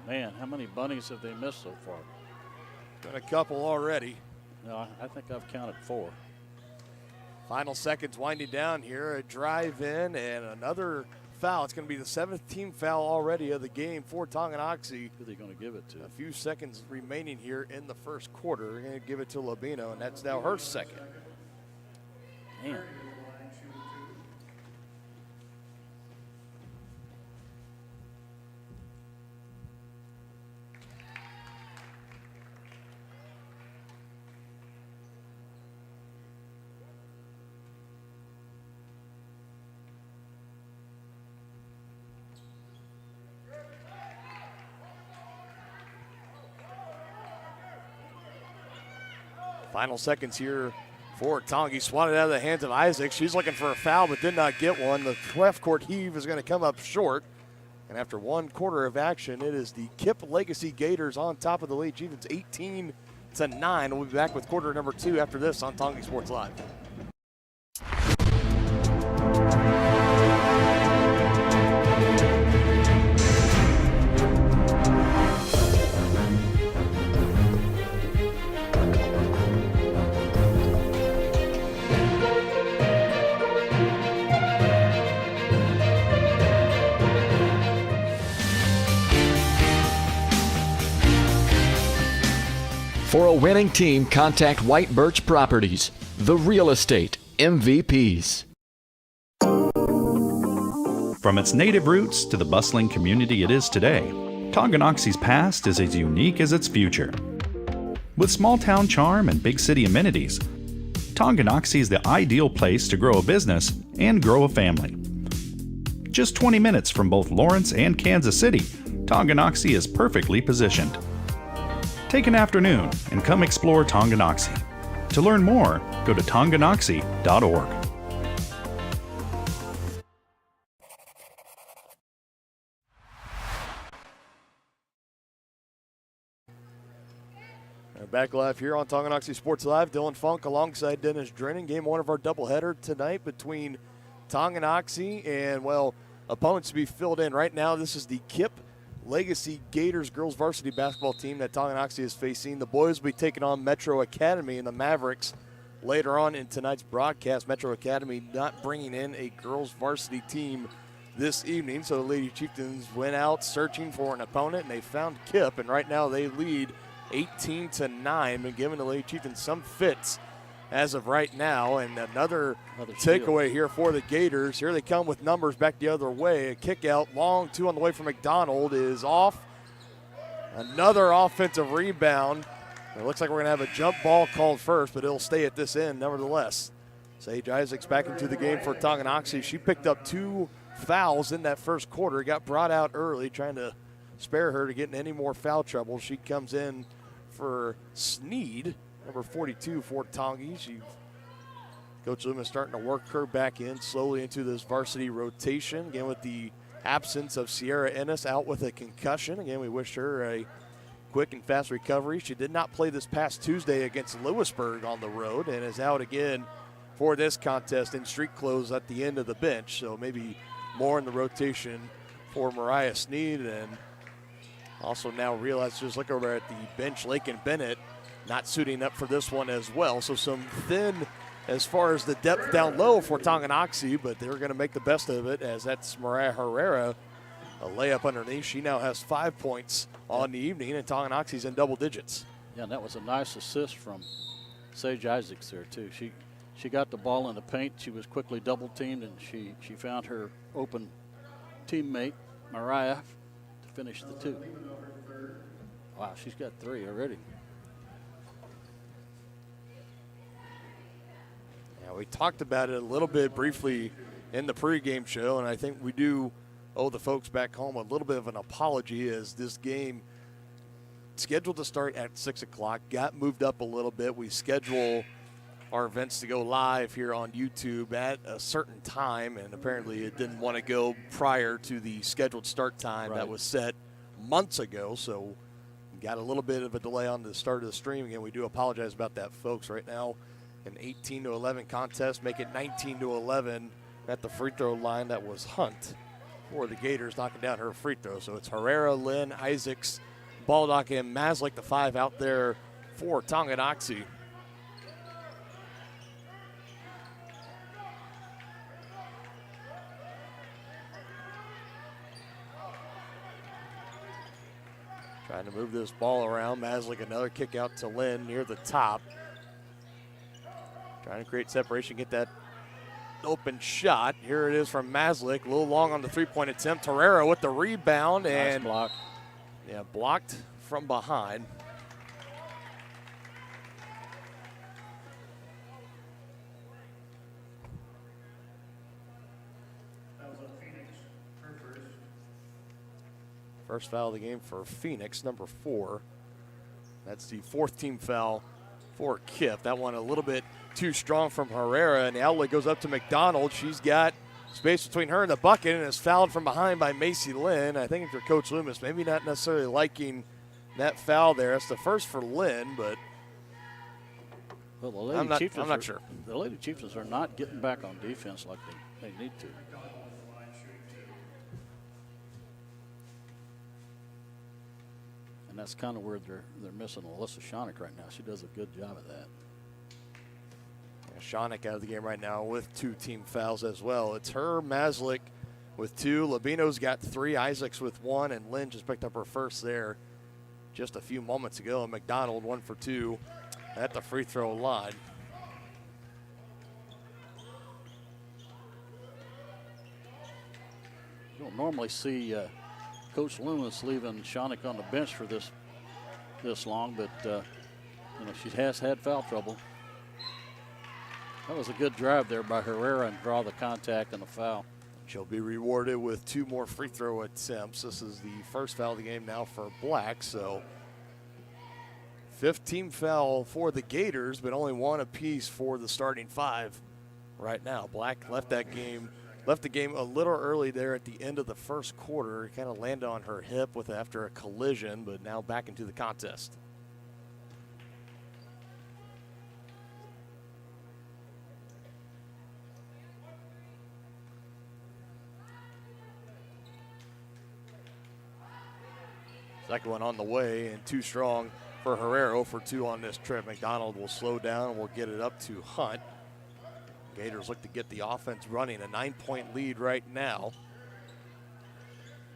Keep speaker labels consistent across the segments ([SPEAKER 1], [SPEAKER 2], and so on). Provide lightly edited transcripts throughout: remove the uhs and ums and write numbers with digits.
[SPEAKER 1] Man, how many bunnies have they missed so far?
[SPEAKER 2] Got a couple already.
[SPEAKER 1] No, I think I've counted 4.
[SPEAKER 2] Final seconds winding down here. A drive in and another foul. It's going to be the 7th team foul already of the game for Tonganoxie.
[SPEAKER 1] Who are they going to give it to?
[SPEAKER 2] A few seconds remaining here in the first quarter. They're going to give it to Labino, and that's now her second.
[SPEAKER 1] Man.
[SPEAKER 2] Final seconds here for Tongi. Swatted out of the hands of Isaac. She's looking for a foul but did not get one. The left court heave is going to come up short. And after 1 quarter of action, it is the KIPP Legacy Gators on top of the Lady Chieftains 18-9. We'll be back with quarter number 2 after this on Tongi Sports Live.
[SPEAKER 3] For a winning team, contact White Birch Properties, the real estate MVPs.
[SPEAKER 4] From its native roots to the bustling community it is today, Tonganoxie's past is as unique as its future. With small-town charm and big city amenities, Tonganoxie is the ideal place to grow a business and grow a family. Just 20 minutes from both Lawrence and Kansas City, Tonganoxie is perfectly positioned. Take an afternoon and come explore Tonganoxie. To learn more, go to tonganoxie.org.
[SPEAKER 2] Back live here on Tonganoxie Sports Live. Dylan Funk alongside Dennis Drennan. Game 1 of our doubleheader tonight between Tonganoxie and, well, opponents to be filled in right now. This is the KIPP Legacy Gators girls varsity basketball team that Tonganoxie is facing. The boys will be taking on Metro Academy and the Mavericks later on in tonight's broadcast. Metro Academy not bringing in a girls varsity team this evening, so the Lady Chieftains went out searching for an opponent, and they found KIPP, and right now they lead 18-9, and giving the Lady Chieftains some fits as of right now. And another takeaway here for the Gators. Here they come with numbers back the other way. A kick out, long 2 on the way from McDonald is off. Another offensive rebound. It looks like we're going to have a jump ball called first, but it'll stay at this end nevertheless. Sage Isaacs back into the game for Tonganoxie. She picked up 2 fouls in that first quarter. Got brought out early, trying to spare her to get in any more foul trouble. She comes in for Sneed, number 42 for Tongi. Coach Loomis starting to work her back in slowly into this varsity rotation. Again, with the absence of Sierra Ennis out with a concussion. Again, we wish her a quick and fast recovery. She did not play this past Tuesday against Lewisburg on the road and is out again for this contest in street clothes at the end of the bench. So maybe more in the rotation for Mariah Sneed. And also now realize, just look over at the bench, Lakin Bennett not suiting up for this one as well. So some thin as far as the depth down low for Tonganoxie, but they're going to make the best of it, as that's Mariah Herrera, a layup underneath. She now has 5 points on the evening, and Tonganoxie's in double digits.
[SPEAKER 1] Yeah, and that was a nice assist from Sage Isaacs there too. She got the ball in the paint. She was quickly double teamed, and she found her open teammate Mariah to finish the 2. Wow, she's got 3 already.
[SPEAKER 2] Yeah, we talked about it a little bit briefly in the pregame show, and I think we do owe the folks back home a little bit of an apology, as this game scheduled to start at 6 o'clock got moved up a little bit. We schedule our events to go live here on YouTube at a certain time, and apparently it didn't want to go prior to the scheduled start time that was set months ago. So got a little bit of a delay on the start of the stream. Again, we do apologize about that, folks. Right now, an 18-11 contest, make it 19-11 at the free throw line. That was Hunt for the Gators, knocking down her free throw. So it's Herrera, Lynn, Isaacs, Baldock, and Maslick, the 5 out there for Tonganoxie. Trying to move this ball around. Maslick, another kick out to Lynn near the top. Trying to create separation, get that open shot. Here it is from Maslick. A little long on the three-point attempt. Herrera with the rebound. And
[SPEAKER 1] nice block.
[SPEAKER 2] Yeah, blocked from behind. First foul of the game for Phoenix, number 4. That's the 4th team foul for KIPP. That one a little bit too strong from Herrera, and the outlet goes up to McDonald. She's got space between her and the bucket, and is fouled from behind by Macy Lynn. I think if you're Coach Loomis, maybe not necessarily liking that foul there. It's the first for Lynn, but
[SPEAKER 1] well, the Lady
[SPEAKER 2] I'm not
[SPEAKER 1] Chieftains
[SPEAKER 2] sure.
[SPEAKER 1] The Lady Chieftains are not getting back on defense like they need to. And that's kind of where they're missing Alyssa Shonick right now. She does a good job of that.
[SPEAKER 2] Yeah, Shonick out of the game right now with 2 team fouls as well. It's her, Maslick with 2. Labino's got 3, Isaacs with 1, and Lynn just picked up her first there just a few moments ago. And McDonald 1 for 2 at the free throw line.
[SPEAKER 1] You don't normally see Coach Loomis leaving Shonick on the bench for this long, but you know, she has had foul trouble. That was a good drive there by Herrera and draw the contact and the foul.
[SPEAKER 2] She'll be rewarded with 2 more free throw attempts. This is the first foul of the game now for Black, so 5th team foul for the Gators, but only 1 apiece for the starting 5 right now. Black left the game a little early there at the end of the first quarter. Kind of landed on her hip after a collision, but now back into the contest. Second one on the way, and too strong for Herrera. 0 for 2 on this trip. McDonald will slow down and will get it up to Hunt. Gators look to get the offense running. A 9-point lead right now.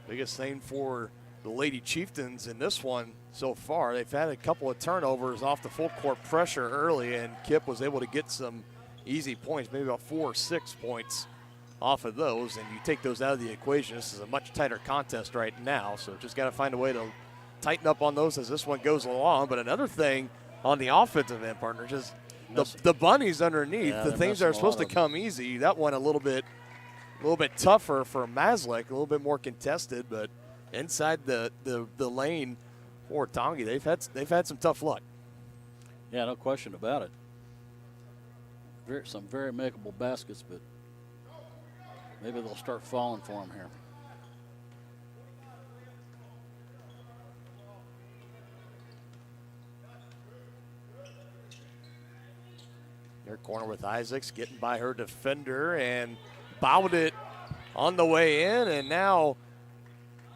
[SPEAKER 2] Biggest thing for the Lady Chieftains in this one so far, they've had a couple of turnovers off the full court pressure early, and KIPP was able to get some easy points, maybe about 4 or 6 points off of those, and you take those out of the equation. This is a much tighter contest right now, so just got to find a way to tighten up on those as this one goes along. But another thing on the offensive end, partner, just the bunnies underneath, the things that are supposed to come easy. That one a little bit tougher for Maslick, a little bit more contested, but inside the lane for Tongi, they've had some tough luck.
[SPEAKER 1] Yeah, no question about it. Some very makeable baskets, but maybe they'll start falling for them here.
[SPEAKER 2] Near corner with Isaacs, getting by her defender and bowed it on the way in, and now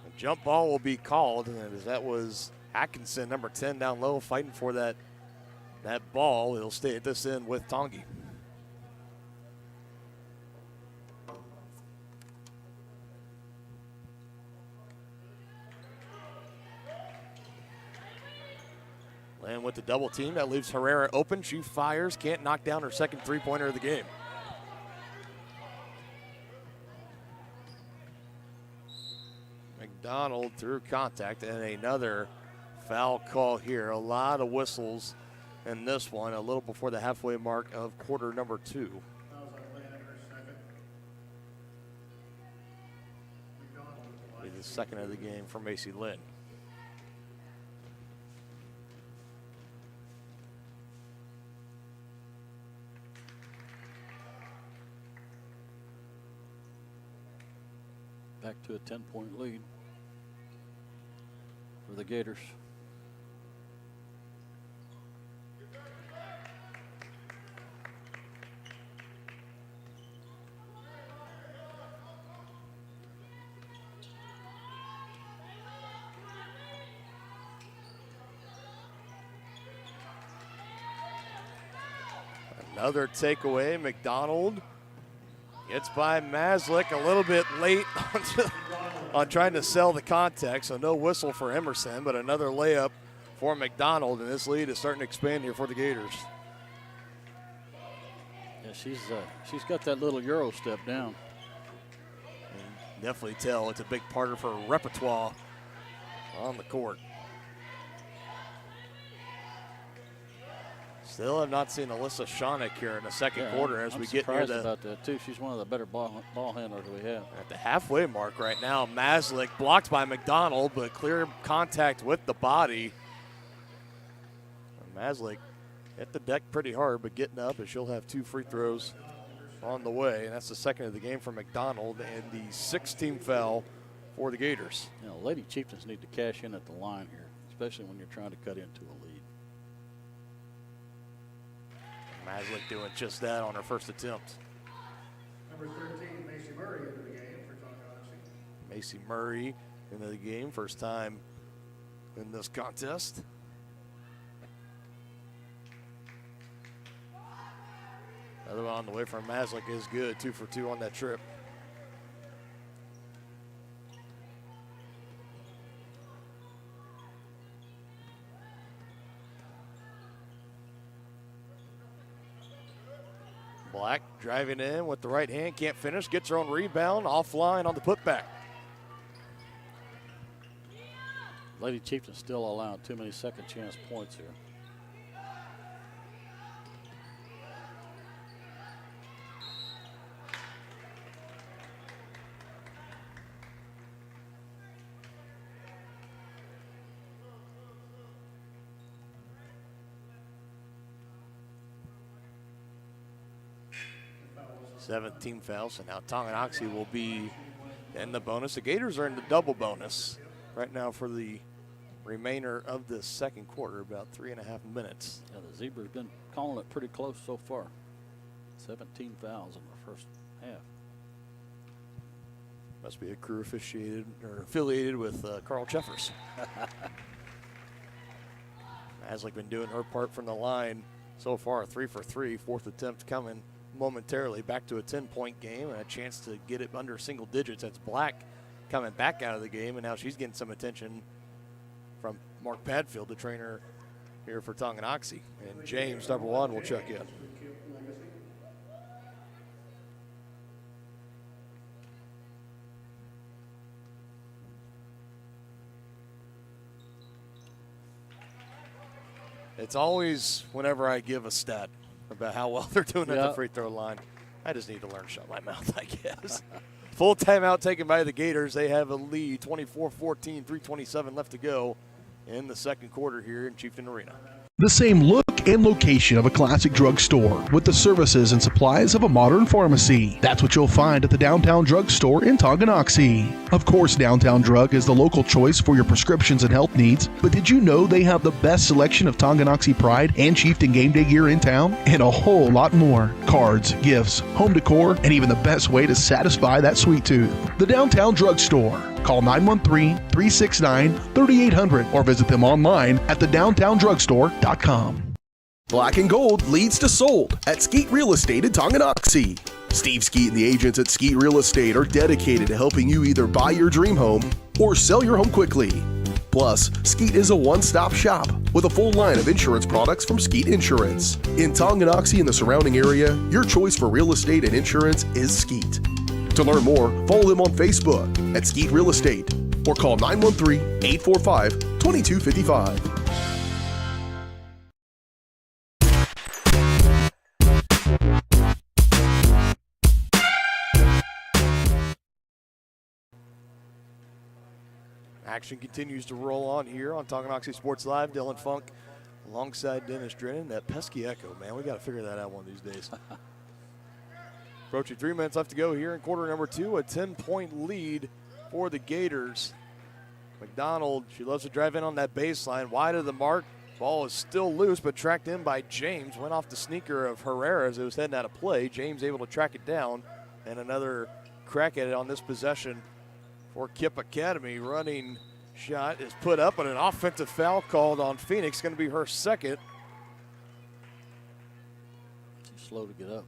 [SPEAKER 2] a jump ball will be called, and that was Atkinson, number 10, down low, fighting for that ball. He'll stay at this end with Tongi. And with the double team, that leaves Herrera open. She fires, can't knock down her second three-pointer of the game. McDonald through contact, and another foul call here. A lot of whistles in this one, a little before the halfway mark of quarter number 2. The second of the game for Macy Lynn.
[SPEAKER 1] Back to a 10-point lead for the Gators.
[SPEAKER 2] Another takeaway. McDonald gets by Maslick a little bit late on trying to sell the contact, so no whistle for Emerson, but another layup for McDonald, and this lead is starting to expand here for the Gators.
[SPEAKER 1] Yeah, she's got that little Euro step down.
[SPEAKER 2] And definitely tell it's a big part of her repertoire on the court. Still have not seen Alyssa Shonick here in the second quarter as we get near the.
[SPEAKER 1] About that too. She's one of the better ball handlers we have.
[SPEAKER 2] At the halfway mark right now, Maslick blocked by McDonald, but clear contact with the body. And Maslick hit the deck pretty hard, but getting up, and she'll have 2 free throws on the way. And that's the second of the game for McDonald, and the 6th team foul for the Gators.
[SPEAKER 1] You know, Lady Chieftains need to cash in at the line here, especially when you're trying to cut into a lead.
[SPEAKER 2] Maslick doing just that on her first attempt.
[SPEAKER 5] Number 13, Macy Murray into the game for Tonganoxie.
[SPEAKER 2] Macy Murray into the game, first time in this contest. Another one on the way from Maslick is good, 2 for 2 on that trip. Black driving in with the right hand, can't finish, gets her own rebound, offline on the putback.
[SPEAKER 1] Lady Chieftains still allowing too many second chance points here.
[SPEAKER 2] Seventh team foul, so now Tonganoxie will be in the bonus. The Gators are in the double bonus right now for the remainder of the second quarter, about 3.5 minutes.
[SPEAKER 1] Yeah, the Zebra's been calling it pretty close so far. 17 fouls in the first half.
[SPEAKER 2] Must be a crew officiated or affiliated with Carl Cheffers. Maslick been doing her part from the line so far, 3 for 3, 4th attempt coming momentarily. Back to a 10-point game and a chance to get it under single digits. That's Black coming back out of the game, and now she's getting some attention from Mark Padfield, the trainer here for Tonganoxie. And James, number 1, will check in. It's always whenever I give a stat about how well they're doing at the free throw line, I just need to learn to shut my mouth, I guess. Full timeout taken by the Gators. They have a lead, 24-14, 3:27 left to go in the second quarter here in Chieftain Arena.
[SPEAKER 6] The same look and location of a classic drugstore with the services and supplies of a modern pharmacy. That's what you'll find at the Downtown Drug Store in Tonganoxie. Of course, Downtown Drug is the local choice for your prescriptions and health needs, but did you know they have the best selection of Tonganoxie Pride and Chieftain Game Day gear in town? And a whole lot more. Cards, gifts, home decor, and even the best way to satisfy that sweet tooth. The Downtown Drug Store. Call 913-369-3800 or visit them online at thedowntowndrugstore.com. Black and Gold leads to sold at Skeet Real Estate in Tonganoxie. Steve Skeet and the agents at Skeet Real Estate are dedicated to helping you either buy your dream home or sell your home quickly. Plus, Skeet is a one-stop shop with a full line of insurance products from Skeet Insurance. In Tonganoxie and the surrounding area, your choice for real estate and insurance is Skeet. To learn more, follow them on Facebook at Skeet Real Estate or call 913-845-2255.
[SPEAKER 2] Action continues to roll on here on Tonganoxie Sports Live. Dylan Funk alongside Dennis Drennan. That pesky echo, man. We got to figure that out one of these days. Approaching 3 minutes left to go here in quarter number 2. A 10-point lead for the Gators. McDonald, she loves to drive in on that baseline. Wide of the mark. Ball is still loose, but tracked in by James. Went off the sneaker of Herrera as it was heading out of play. James able to track it down. And another crack at it on this possession for KIPP Academy. Running shot is put up, and an offensive foul called on Phoenix. Going to be her second.
[SPEAKER 1] slow to get up.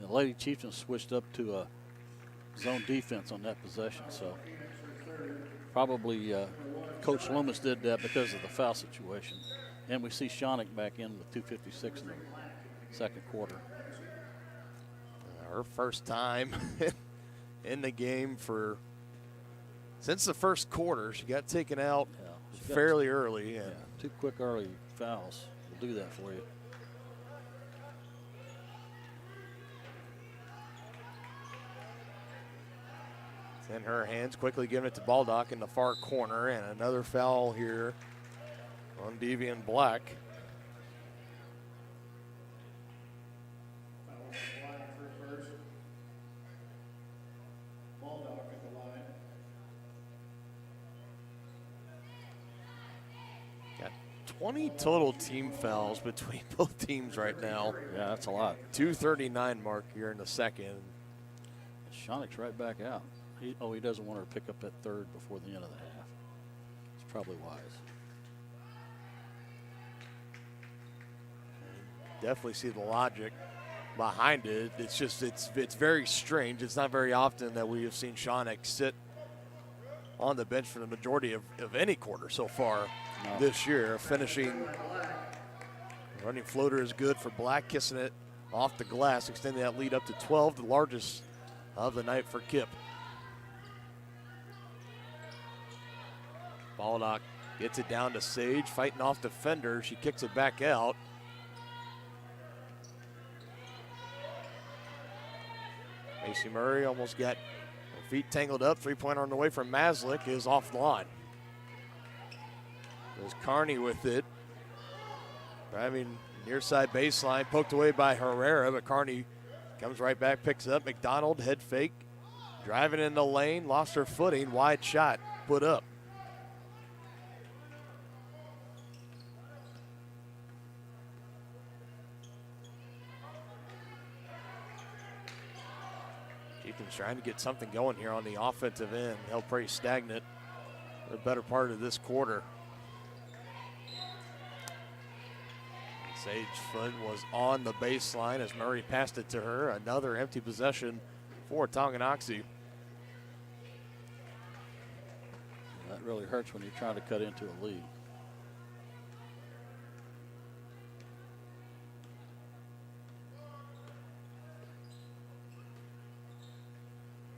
[SPEAKER 1] And the Lady Chieftains switched up to a zone defense on that possession, so probably Coach Loomis did that because of the foul situation. And we see Shonick back in with 2:56 in the second quarter.
[SPEAKER 2] Her first time in the game since the first quarter. She got taken out fairly early.
[SPEAKER 1] Yeah, 2 quick early fouls will do that for you.
[SPEAKER 2] It's in her hands, quickly giving it to Baldock in the far corner, and another foul here on Devian Black. Got 20 total team fouls between both teams right now.
[SPEAKER 1] Yeah, that's a lot.
[SPEAKER 2] 2:39 mark here in the second.
[SPEAKER 1] Shonick's right back out. He doesn't want her to pick up that third before the end of the half. It's probably wise.
[SPEAKER 2] Definitely see the logic behind it. It's just it's very strange. It's not very often that we have seen Shonick sit on the bench for the majority of any quarter so far this year. Running floater is good for Black, kissing it off the glass, extending that lead up to 12, the largest of the night for KIPP. Baldock gets it down to Sage, fighting off defender. She kicks it back out. Macy Murray almost got her feet tangled up. 3-pointer on the way from Maslick is off the line. There's Carney with it. Driving near side baseline, poked away by Herrera, but Carney comes right back, picks it up. McDonald, head fake. Driving in the lane, lost her footing. Wide shot, put up. Chieftains trying to get something going here on the offensive end. Held pretty stagnant for the better part of this quarter. Sage foot was on the baseline as Murray passed it to her. Another empty possession for Tonganoxie.
[SPEAKER 1] That really hurts when you're trying to cut into a lead.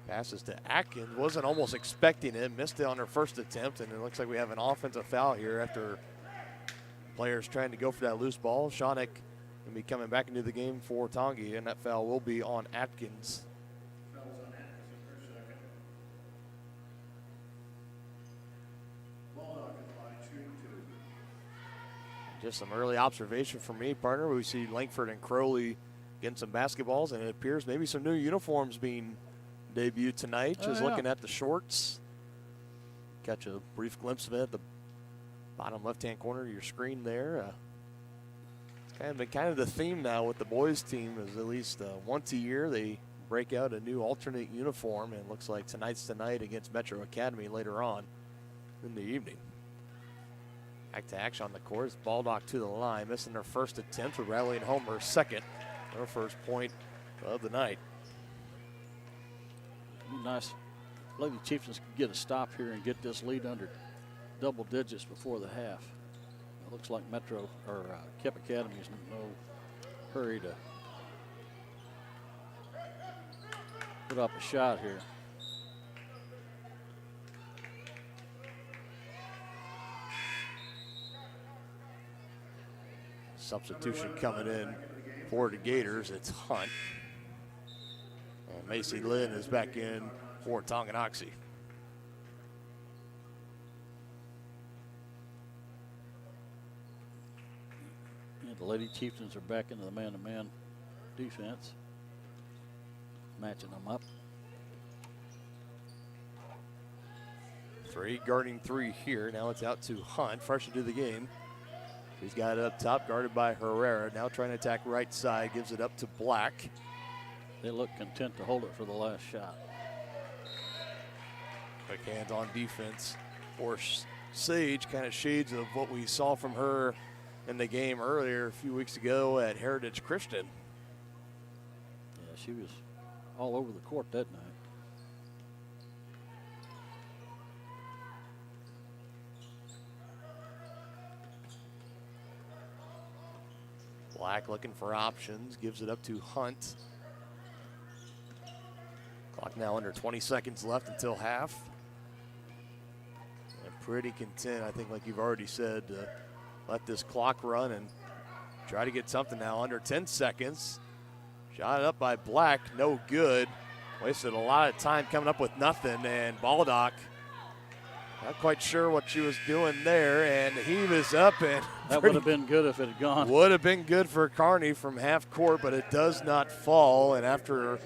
[SPEAKER 2] Passes to Atkins, wasn't almost expecting it, missed it on her first attempt, and it looks like we have an offensive foul here after players trying to go for that loose ball. Shonick can be coming back into the game for Tongi, and that foul will be on Atkins. Just some early observation from me, partner. We see Langford and Crowley getting some basketballs, and it appears maybe some new uniforms being debuted tonight. Just looking at the shorts. Catch a brief glimpse of it at the bottom left-hand corner of your screen there. It's kind of the theme now with the boys team is at least once a year they break out a new alternate uniform, and it looks like tonight's tonight against Metro Academy later on in the evening. Back to action on the court. Baldock to the line, missing her first attempt, but rallying home her second, her first point of the night.
[SPEAKER 1] Nice. Lady Chieftains could get a stop here and get this lead under double digits before the half. It looks like Metro or KIPP Academy is in no hurry to put up a shot here.
[SPEAKER 2] Substitution coming in for the Gators. It's Hunt. And Macy Lynn is back in for Tonganoxie.
[SPEAKER 1] Yeah, the Lady Chieftains are back into the man-to-man defense, matching them up.
[SPEAKER 2] Three guarding three here. Now it's out to Hunt, fresh into the game. He's got it up top, guarded by Herrera. Now trying to attack right side, gives it up to Black.
[SPEAKER 1] They look content to hold it for the last shot.
[SPEAKER 2] Quick hands on defense for Sage, kind of shades of what we saw from her in the game earlier a few weeks ago at Heritage Christian.
[SPEAKER 1] she was all over the court that night.
[SPEAKER 2] Black looking for options, gives it up to Hunt. Clock now under 20 seconds left until half. And pretty content, I think, like you've already said, to let this clock run and try to get something now. Under 10 seconds. Shot up by Black, no good. Wasted a lot of time coming up with nothing, and Baldock not quite sure what she was doing there, and he was up, and
[SPEAKER 1] that would have been good if it had gone.
[SPEAKER 2] Would have been good for Kearney from half court, but it does not fall. And after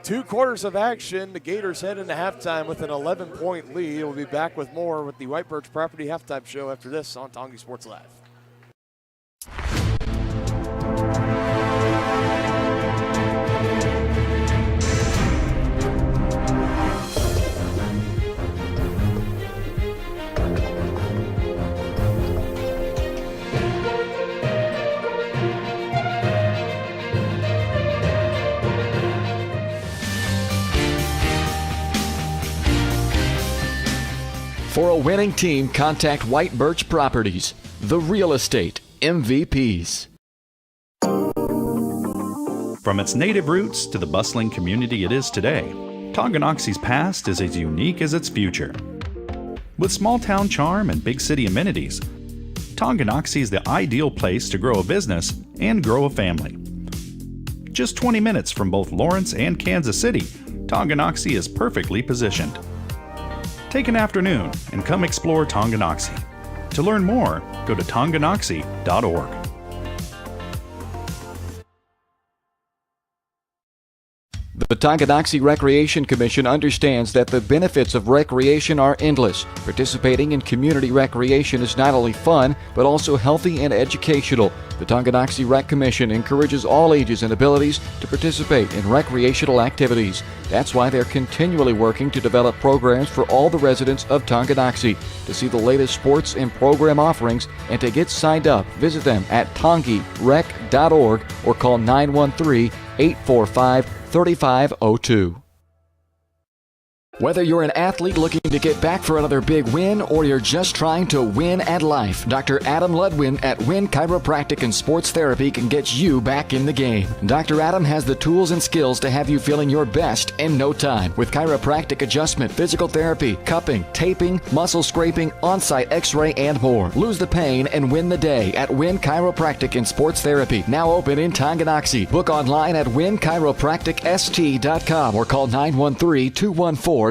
[SPEAKER 2] 2 quarters of action, the Gators head into halftime with an 11-point lead. We'll be back with more with the White Birch Property Halftime Show after this on Tonganoxie Sports Live.
[SPEAKER 3] For a winning team, contact White Birch Properties, the real estate MVPs.
[SPEAKER 4] From its native roots to the bustling community it is today, Tonganoxie's past is as unique as its future. With small town charm and big city amenities, Tonganoxie is the ideal place to grow a business and grow a family. Just 20 minutes from both Lawrence and Kansas City, Tonganoxie is perfectly positioned. Take an afternoon and come explore Tonganoxie. To learn more, go to tonganoxie.org.
[SPEAKER 3] The Tonganoxie Recreation Commission understands that the benefits of recreation are endless. Participating in community recreation is not only fun, but also healthy and educational. The Tonganoxie Rec Commission encourages all ages and abilities to participate in recreational activities. That's why they're continually working to develop programs for all the residents of Tonganoxie. To see the latest sports and program offerings and to get signed up, visit them at tongirec.org or call 913-845-3502. Whether you're an athlete looking to get back for another big win or you're just trying to win at life, Dr. Adam Ludwin at Win Chiropractic and Sports Therapy can get you back in the game. Dr. Adam has the tools and skills to have you feeling your best in no time with chiropractic adjustment, physical therapy, cupping, taping, muscle scraping, on-site x-ray, and more. Lose the pain and win the day at Win Chiropractic and Sports Therapy, now open in Tonganoxie. Book online at winchiropracticst.com or call 913-214-1020.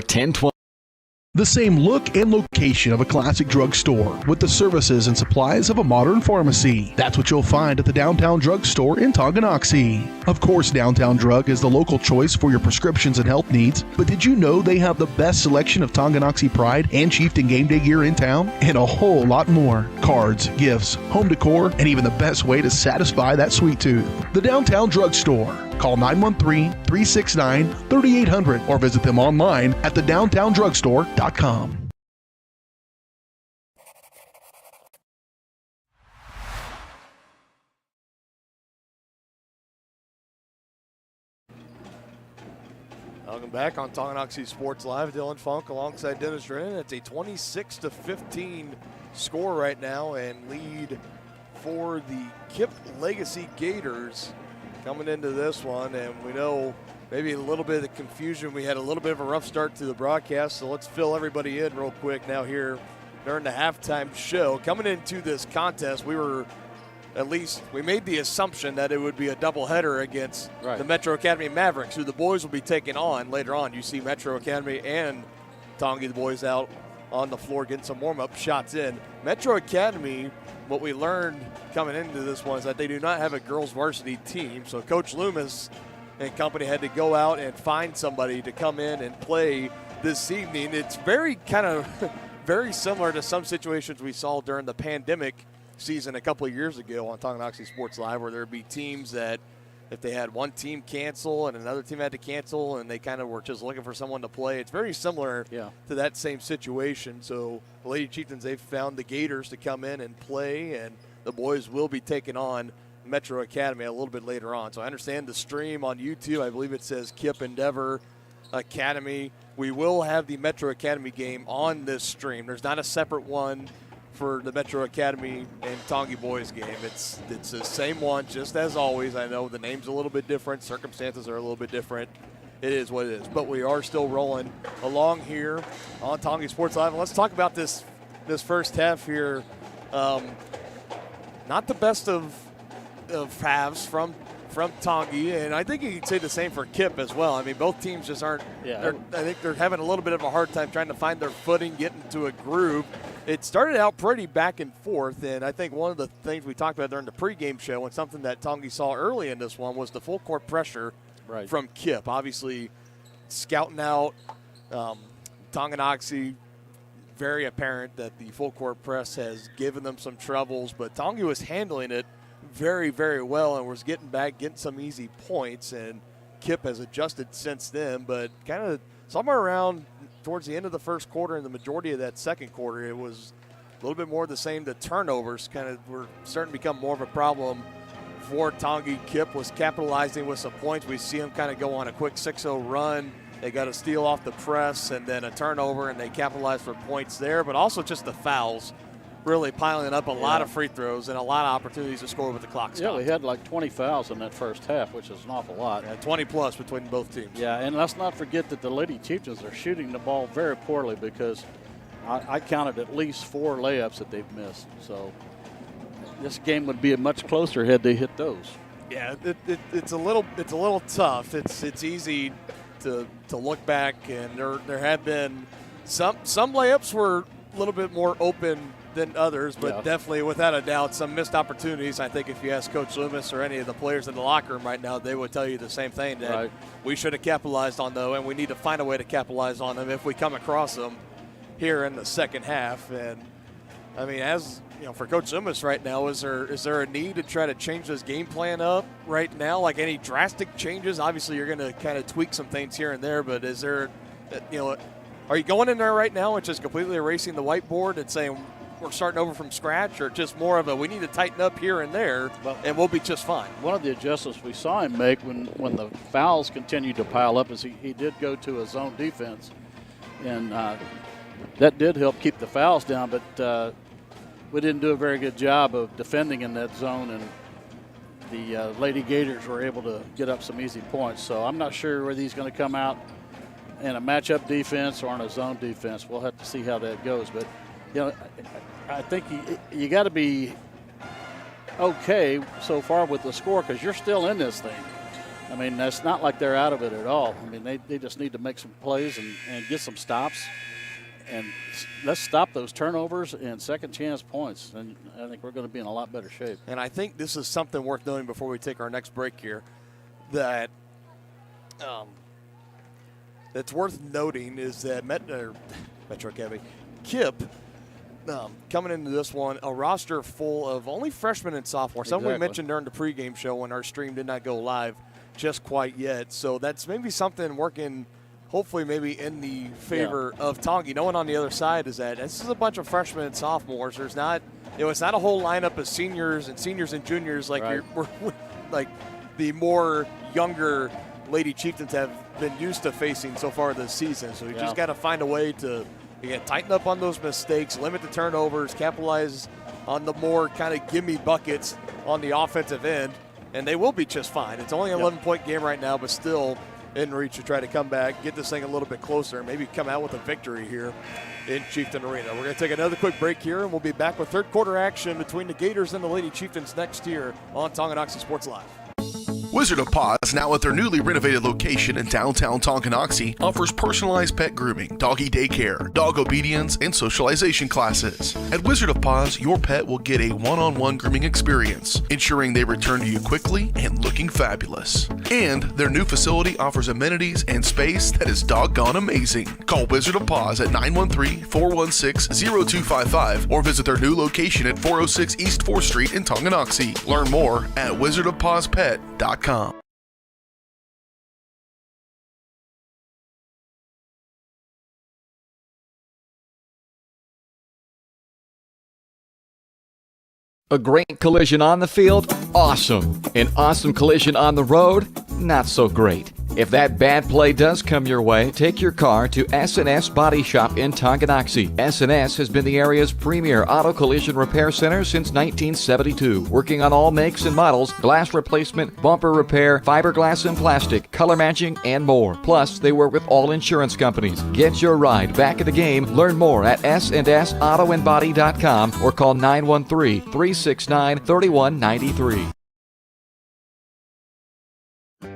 [SPEAKER 6] The same look and location of a classic drugstore with the services and supplies of a modern pharmacy. That's what you'll find at the Downtown Drug Store in Tonganoxie. Of course, Downtown Drug is the local choice for your prescriptions and health needs, but did you know they have the best selection of Tonganoxie Pride and Chieftain game day gear in town? And a whole lot more. Cards, gifts, home decor, and even the best way to satisfy that sweet tooth. The Downtown Drug Store. Call 913-369-3800 or visit them online at thedowntowndrugstore.com.
[SPEAKER 2] Welcome back on Tonganoxie Sports Live. Dylan Funk alongside Dennis Drennan. It's a 26-15 score right now, and lead for the KIPP Legacy Gators coming into this one. And we know maybe a little bit of the confusion. We had a little bit of a rough start to the broadcast, so let's fill everybody in real quick now here during the halftime show. Coming into this contest, we made the assumption that it would be a doubleheader against the Metro Academy Mavericks, who the boys will be taking on later on. You see Metro Academy and Tongi, the boys, out on the floor getting some warm-up shots in. Metro Academy, what we learned coming into this one is that they do not have a girls varsity team, so Coach Loomis and company had to go out and find somebody to come in and play this evening. It's very very similar to some situations we saw during the pandemic season a couple of years ago on Tonganoxie Sports Live, where there would be teams that if they had one team cancel and another team had to cancel and they kind of were just looking for someone to play. It's very similar to that same situation. So the Lady Chieftains, they've found the Gators to come in and play, and the boys will be taking on Metro Academy a little bit later on. So I understand the stream on YouTube. I believe it says KIPP Endeavor Academy. We will have the Metro Academy game on this stream. There's not a separate one for the Metro Academy and Tongi boys game. It's the same one, just as always. I know the name's a little bit different, circumstances are a little bit different. It is what it is. But we are still rolling along here on Tongi Sports Live. And let's talk about this first half here. Not the best of halves from Tongi, and I think you could say the same for KIPP as well. I mean, both teams just aren't. Yeah. I think they're having a little bit of a hard time trying to find their footing, get into a groove. It started out pretty back and forth, and I think one of the things we talked about during the pregame show and something that Tongi saw early in this one was the full court pressure from KIPP. Obviously, scouting out Tonganoxie, very apparent that the full court press has given them some troubles, but Tongi was handling it very, very well and was getting some easy points, and KIPP has adjusted since then, but kind of somewhere around towards the end of the first quarter and the majority of that second quarter, it was a little bit more of the same. The turnovers kind of were starting to become more of a problem for Tongi. KIPP was capitalizing with some points. We see them kind of go on a quick 6-0 run. They got a steal off the press and then a turnover, and they capitalized for points there, but also just the fouls really piling up, a lot of free throws and a lot of opportunities to score with the clock stopped.
[SPEAKER 1] Yeah, we had like 20 fouls in that first half, which is an awful lot.
[SPEAKER 2] Yeah, 20 plus between both teams.
[SPEAKER 1] Yeah, and let's not forget that the Lady Chieftains are shooting the ball very poorly, because I counted at least 4 layups that they've missed. So this game would be much closer had they hit those.
[SPEAKER 2] Yeah, it's a little tough. It's easy to look back, and there have been some layups were a little bit more open than others, but definitely, without a doubt, some missed opportunities. I think if you ask Coach Loomis or any of the players in the locker room right now, they would tell you the same thing, that we should have capitalized on those, and we need to find a way to capitalize on them if we come across them here in the second half. And I mean, as you know, for Coach Loomis right now, is there a need to try to change this game plan up right now? Like any drastic changes? Obviously, you're going to kind of tweak some things here and there, but is there, are you going in there right now and just completely erasing the whiteboard and saying we're starting over from scratch, or just more of a we need to tighten up here and there, and we'll be just fine?
[SPEAKER 1] One of the adjustments we saw him make when the fouls continued to pile up is he did go to a zone defense, and that did help keep the fouls down, but we didn't do a very good job of defending in that zone, and the Lady Gators were able to get up some easy points. So I'm not sure whether he's going to come out in a matchup defense or in a zone defense. We'll have to see how that goes, but I think you got to be okay so far with the score, because you're still in this thing. I mean, that's not like they're out of it at all. I mean, they just need to make some plays and get some stops, and let's stop those turnovers and second chance points, and I think we're going to be in a lot better shape.
[SPEAKER 2] And I think this is something worth noting before we take our next break here, that that's worth noting is that Metro Academy, KIPP, coming into this one, a roster full of only freshmen and sophomores. Something we mentioned during the pregame show when our stream did not go live just quite yet. So that's maybe something working, hopefully maybe in the favor of Tongi. Knowing on the other side is that this is a bunch of freshmen and sophomores. There's not, it's not a whole lineup of seniors and juniors like we're like the more younger Lady Chieftains have been used to facing so far this season. So you just got to find a way to tighten up on those mistakes, limit the turnovers, capitalize on the more kind of gimme buckets on the offensive end, and they will be just fine. It's only an 11-point game right now, but still in reach to try to come back, get this thing a little bit closer, and maybe come out with a victory here in Chieftain Arena. We're going to take another quick break here, and we'll be back with third quarter action between the Gators and the Lady Chieftains next year on Tonganoxie Sports Live.
[SPEAKER 6] Wizard of Paws, now at their newly renovated location in downtown Tonganoxie, offers personalized pet grooming, doggy daycare, dog obedience, and socialization classes. At Wizard of Paws, your pet will get a one-on-one grooming experience, ensuring they return to you quickly and looking fabulous. And their new facility offers amenities and space that is doggone amazing. Call Wizard of Paws at 913-416-0255 or visit their new location at 406 East 4th Street in Tonganoxie. Learn more at wizardofpawspet.com.
[SPEAKER 3] A great collision on the field? Awesome. An awesome collision on the road? Not so great. If that bad play does come your way, take your car to S&S Body Shop in Tonganoxie. S&S has been the area's premier auto collision repair center since 1972, working on all makes and models, glass replacement, bumper repair, fiberglass and plastic, color matching, and more. Plus, they work with all insurance companies. Get your ride back in the game. Learn more at snsautoandbody.com or call 913-369-3193.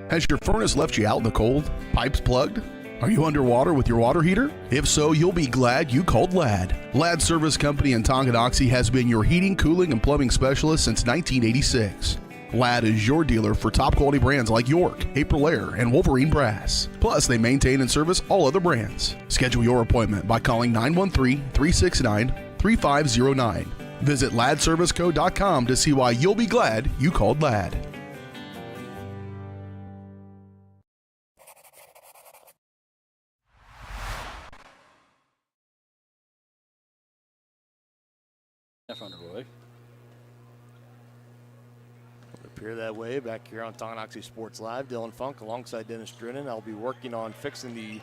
[SPEAKER 6] Has your furnace left you out in the cold? Pipes plugged? Are you underwater with your water heater? If so, you'll be glad you called Ladd. Ladd Service Company in Tonganoxie has been your heating, cooling, and plumbing specialist since 1986. Ladd is your dealer for top quality brands like York, April Air, and Wolverine Brass. Plus, they maintain and service all other brands. Schedule your appointment by calling 913-369-3509. Visit laddserviceco.com to see why you'll be glad you called Ladd.
[SPEAKER 1] Underway.
[SPEAKER 2] It'll appear that way back here on Tonganoxie Sports Live. Dylan Funk alongside Dennis Drennan. I'll be working on fixing the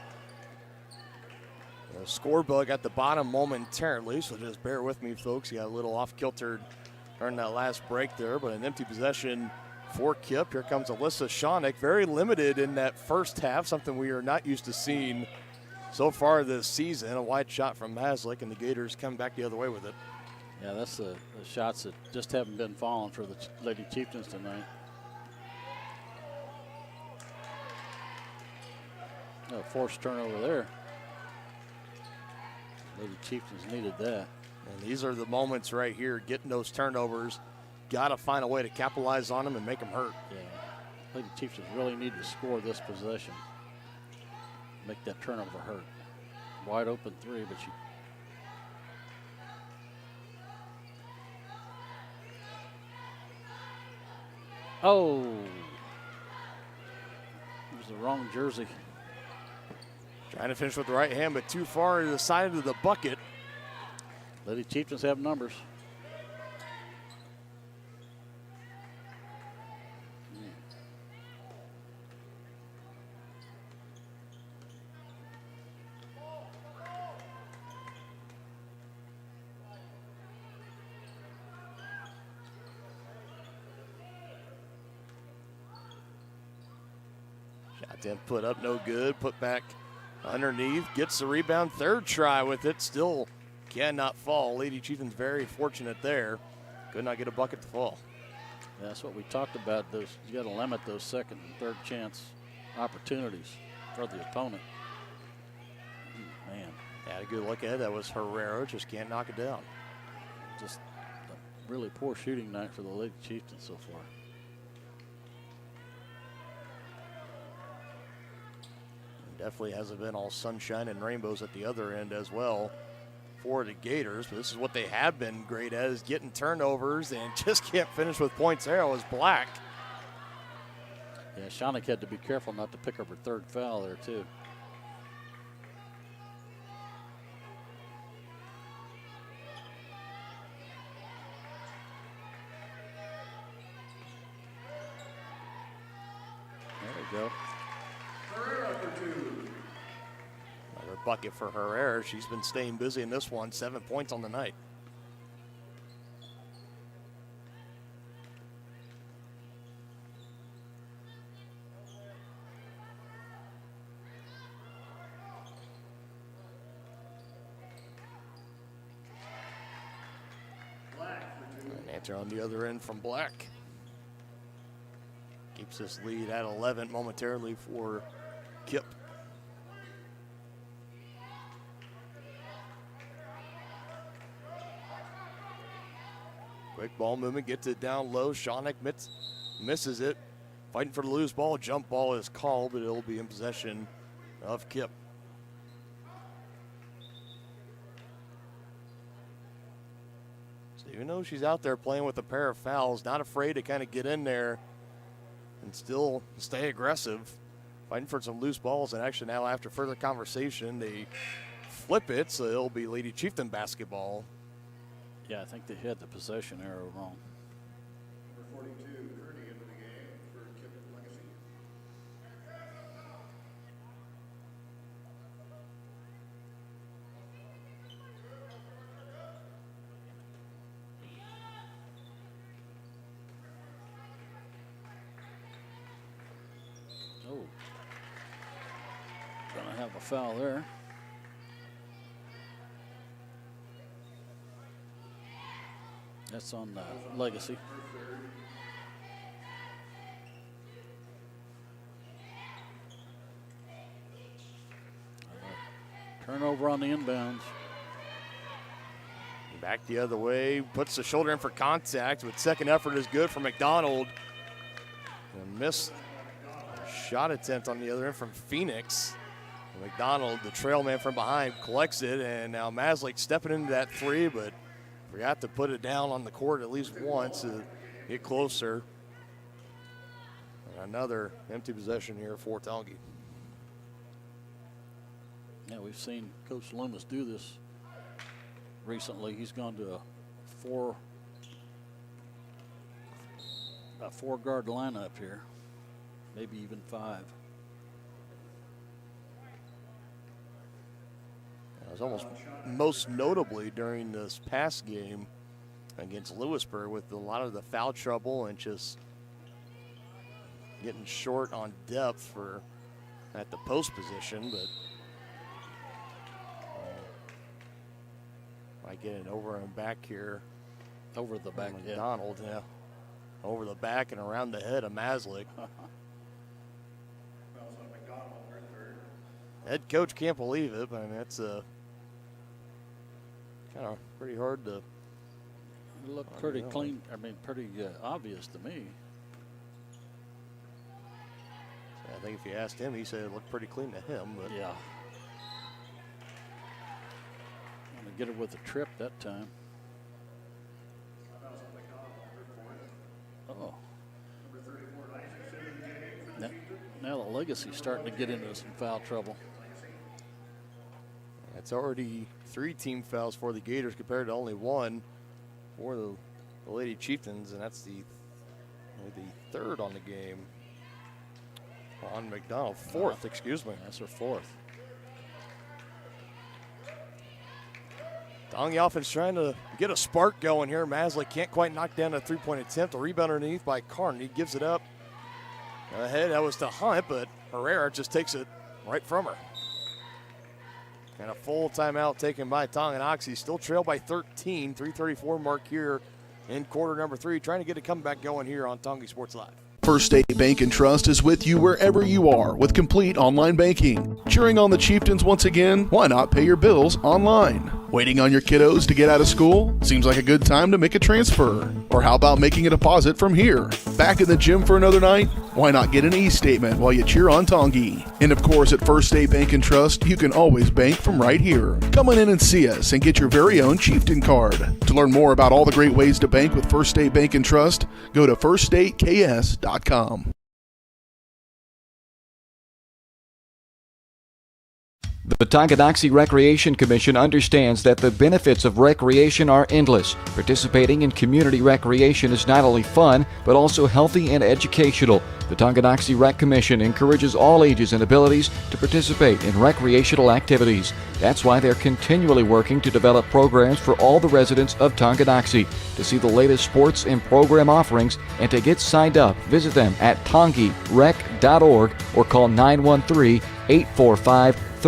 [SPEAKER 2] score bug at the bottom momentarily, so just bear with me, folks. You got a little off-kilter during that last break there, but an empty possession for KIPP. Here comes Alyssa Shawnick, very limited in that first half, something we are not used to seeing so far this season. A wide shot from Maslick, and the Gators come back the other way with it.
[SPEAKER 1] Yeah, that's the shots that just haven't been falling for the Lady Chieftains tonight. No forced turnover there. Lady Chieftains needed that.
[SPEAKER 2] And these are the moments right here, getting those turnovers. Got to find a way to capitalize on them and make them hurt.
[SPEAKER 1] Yeah, Lady Chieftains really need to score this possession. Make that turnover hurt. Wide open three, but she. Oh, it was the wrong jersey.
[SPEAKER 2] Trying to finish with the right hand, but too far to the side of the bucket.
[SPEAKER 1] Lady Chieftains have numbers.
[SPEAKER 2] Shot then put up, no good. Put back underneath, gets the rebound. Third try with it, still cannot fall. Lady Chieftains very fortunate there. Could not get a bucket to fall.
[SPEAKER 1] Yeah, that's what we talked about. Those you got to limit those second and third chance opportunities for the opponent. Man,
[SPEAKER 2] had a good look at it. That was Herrera. Just can't knock it down.
[SPEAKER 1] Just a really poor shooting night for the Lady Chieftains so far.
[SPEAKER 2] Definitely hasn't been all sunshine and rainbows at the other end as well for the Gators. But this is what they have been great at, is getting turnovers and just can't finish with points there. It was Black.
[SPEAKER 1] Yeah, Shawnick had to be careful not to pick up her third foul there too. There we go.
[SPEAKER 2] Another bucket for Herrera. She's been staying busy in this one. 7 points on the night. An answer on the other end from Black. Keeps this lead at 11 momentarily for KIPP. Quick ball movement, gets it down low. Shawnick misses it. Fighting for the loose ball. Jump ball is called, but it'll be in possession of KIPP. So even though she's out there playing with a pair of fouls, not afraid to kind of get in there and still stay aggressive. Fighting for some loose balls, and actually now after further conversation, they flip it, so it'll be Lady Chieftain basketball.
[SPEAKER 1] Yeah, I think they had the possession arrow wrong.
[SPEAKER 5] Number 42, Kearney into the game for KIPP Legacy.
[SPEAKER 1] Oh. Gonna have a foul there. That's on Legacy. Turnover on the inbounds.
[SPEAKER 2] Back the other way, puts the shoulder in for contact, but second effort is good for McDonald. And missed shot attempt on the other end from Phoenix. McDonald, the trail man from behind, collects it, and now Maslick stepping into that three, but forgot to put it down on the court at least once to get closer. And another empty possession here for Tongi.
[SPEAKER 1] Yeah, we've seen Coach Loomis do this recently. He's gone to a four-guard lineup here, maybe even 5.
[SPEAKER 2] It was almost most notably during this past game against Lewisburg with a lot of the foul trouble and just getting short on depth for at the post position, but might get it over and back here.
[SPEAKER 1] Over the back,
[SPEAKER 2] McDonald, yeah. Over the back and around the head of Maslick. Head coach can't believe it, but I mean, that's kind of pretty hard to.
[SPEAKER 1] It looked pretty clean. I mean, pretty obvious to me.
[SPEAKER 2] I think if you asked him, he said it looked pretty clean to him. But
[SPEAKER 1] Yeah. Gonna get it with a trip that time. Oh. Now the Legacy's starting to get into some foul trouble.
[SPEAKER 2] it's already 3 team fouls for the Gators compared to only 1 for the Lady Chieftains, and that's the 3rd on the game. On McDonald, 4th, excuse me.
[SPEAKER 1] That's her 4th.
[SPEAKER 2] Tongi offense trying to get a spark going here. Maslick can't quite knock down a 3-point attempt. A rebound underneath by Carney, gives it up. Ahead, that was to Hunt, but Herrera just takes it right from her. And a full timeout taken by Tonganoxie. Still trailed by 13. 3:34 mark here in quarter number 3. Trying to get a comeback going here on Tongi Sports Live.
[SPEAKER 6] First State Bank and Trust is with you wherever you are with complete online banking. Cheering on the Chieftains once again? Why not pay your bills online? Waiting on your kiddos to get out of school? Seems like a good time to make a transfer. Or how about making a deposit from here? Back in the gym for another night? Why not get an e-statement while you cheer on Tongi? And of course, at First State Bank and Trust, you can always bank from right here. Come on in and see us and get your very own Chieftain card. To learn more about all the great ways to bank with First State Bank and Trust, go to firststateks.com.
[SPEAKER 3] The Tonganoxie Recreation Commission understands that the benefits of recreation are endless. Participating in community recreation is not only fun, but also healthy and educational. The Tonganoxie Rec Commission encourages all ages and abilities to participate in recreational activities. That's why they're continually working to develop programs for all the residents of Tonganoxie. To see the latest sports and program offerings and to get signed up, visit them at tongirec.org or call 913-845-3502.
[SPEAKER 2] So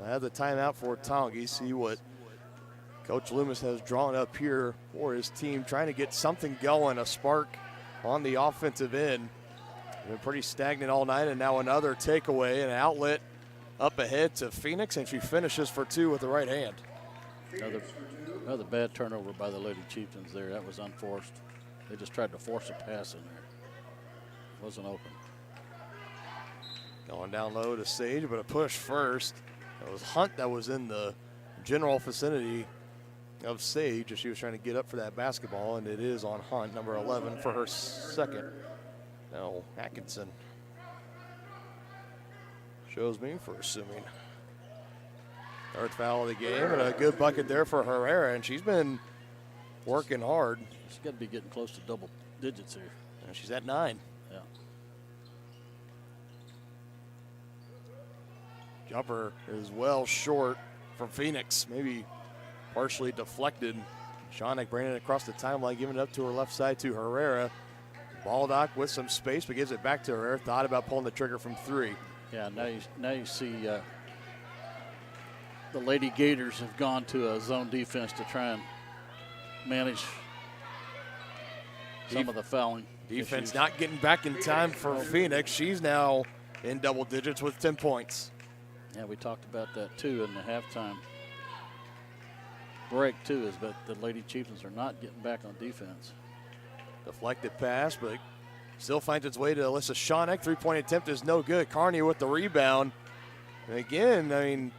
[SPEAKER 2] I have the timeout for Tongi. See what Coach Loomis has drawn up here for his team, trying to get something going, a spark on the offensive end. Been pretty stagnant all night, and now another takeaway, an outlet up ahead to Phoenix, and she finishes for 2 with the right hand.
[SPEAKER 1] Another bad turnover by the Lady Chieftains there. That was unforced. They just tried to force a pass in there. Wasn't open.
[SPEAKER 2] Going down low to Sage, but a push first. It was Hunt that was in the general vicinity of Sage as she was trying to get up for that basketball, and it is on Hunt, number 11, for her second. Now Atkinson shows me for assuming. Third foul of the game, and a good bucket there for Herrera, and she's been working hard.
[SPEAKER 1] She's got to be getting close to double digits here.
[SPEAKER 2] And she's at 9.
[SPEAKER 1] Yeah.
[SPEAKER 2] Jumper is well short from Phoenix, maybe partially deflected. Shawnick bringing it across the timeline, giving it up to her left side to Herrera. Baldock with some space, but gives it back to Herrera. Thought about pulling the trigger from 3.
[SPEAKER 1] Yeah, now you see the Lady Gators have gone to a zone defense to try and manage some of the fouling
[SPEAKER 2] Defense
[SPEAKER 1] issues.
[SPEAKER 2] not getting back in time for Phoenix. She's now in double digits with 10 points.
[SPEAKER 1] Yeah, we talked about that too in the halftime break too, is that the Lady Chieftains are not getting back on defense.
[SPEAKER 2] Deflected pass, but still finds its way to Alyssa Shawnick. 3-point attempt is no good. Carney with the rebound. And again, I mean,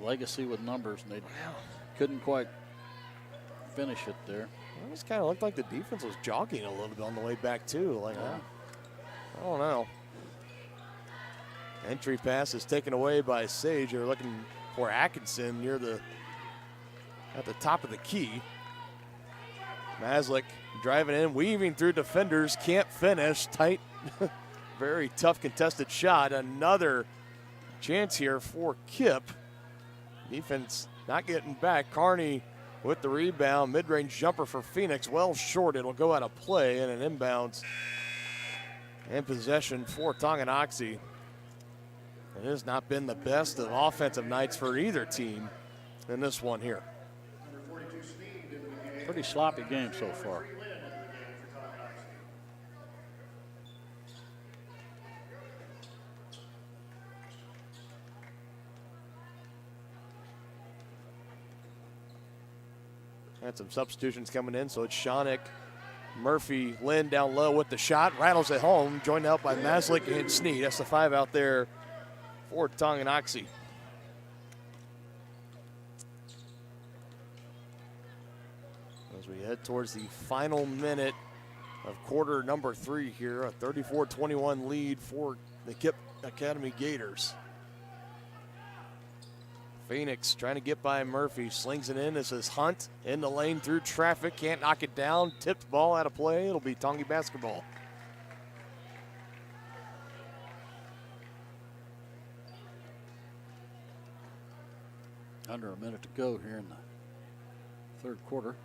[SPEAKER 1] Legacy with numbers, and they couldn't quite finish it there.
[SPEAKER 2] it just kind of looked like the defense was jogging a little bit on the way back too. Like, I don't know. Entry pass is taken away by Sage. They're looking for Atkinson at the top of the key. Maslick driving in, weaving through defenders, can't finish. Tight, very tough contested shot. Another chance here for KIPP. Defense not getting back. Carney with the rebound. Mid-range jumper for Phoenix, well short. It'll go out of play and an inbounds and possession for Tonganoxie. It has not been the best of offensive nights for either team in this one here.
[SPEAKER 1] Pretty sloppy game so far.
[SPEAKER 2] Had some substitutions coming in, so it's Shawnick, Murphy, Lynn down low with the shot. Rattles it home, joined out by Maslick and Sneed. That's the 5 out there for Tonganoxie. As we head towards the final minute of quarter number 3 here, a 34-21 lead for the KIPP Academy Gators. Phoenix trying to get by Murphy, slings it in. This is Hunt in the lane through traffic, can't knock it down, tipped ball out of play. It'll be Tongi basketball.
[SPEAKER 1] Under a minute to go here in the third quarter.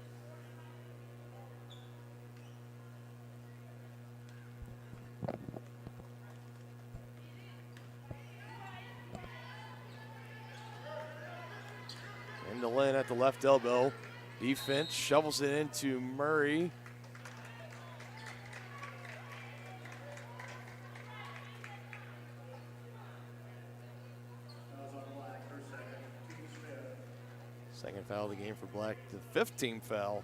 [SPEAKER 2] Into Lynn at the left elbow. Defense shovels it into Murray. Second foul of the game for Black. The 15th foul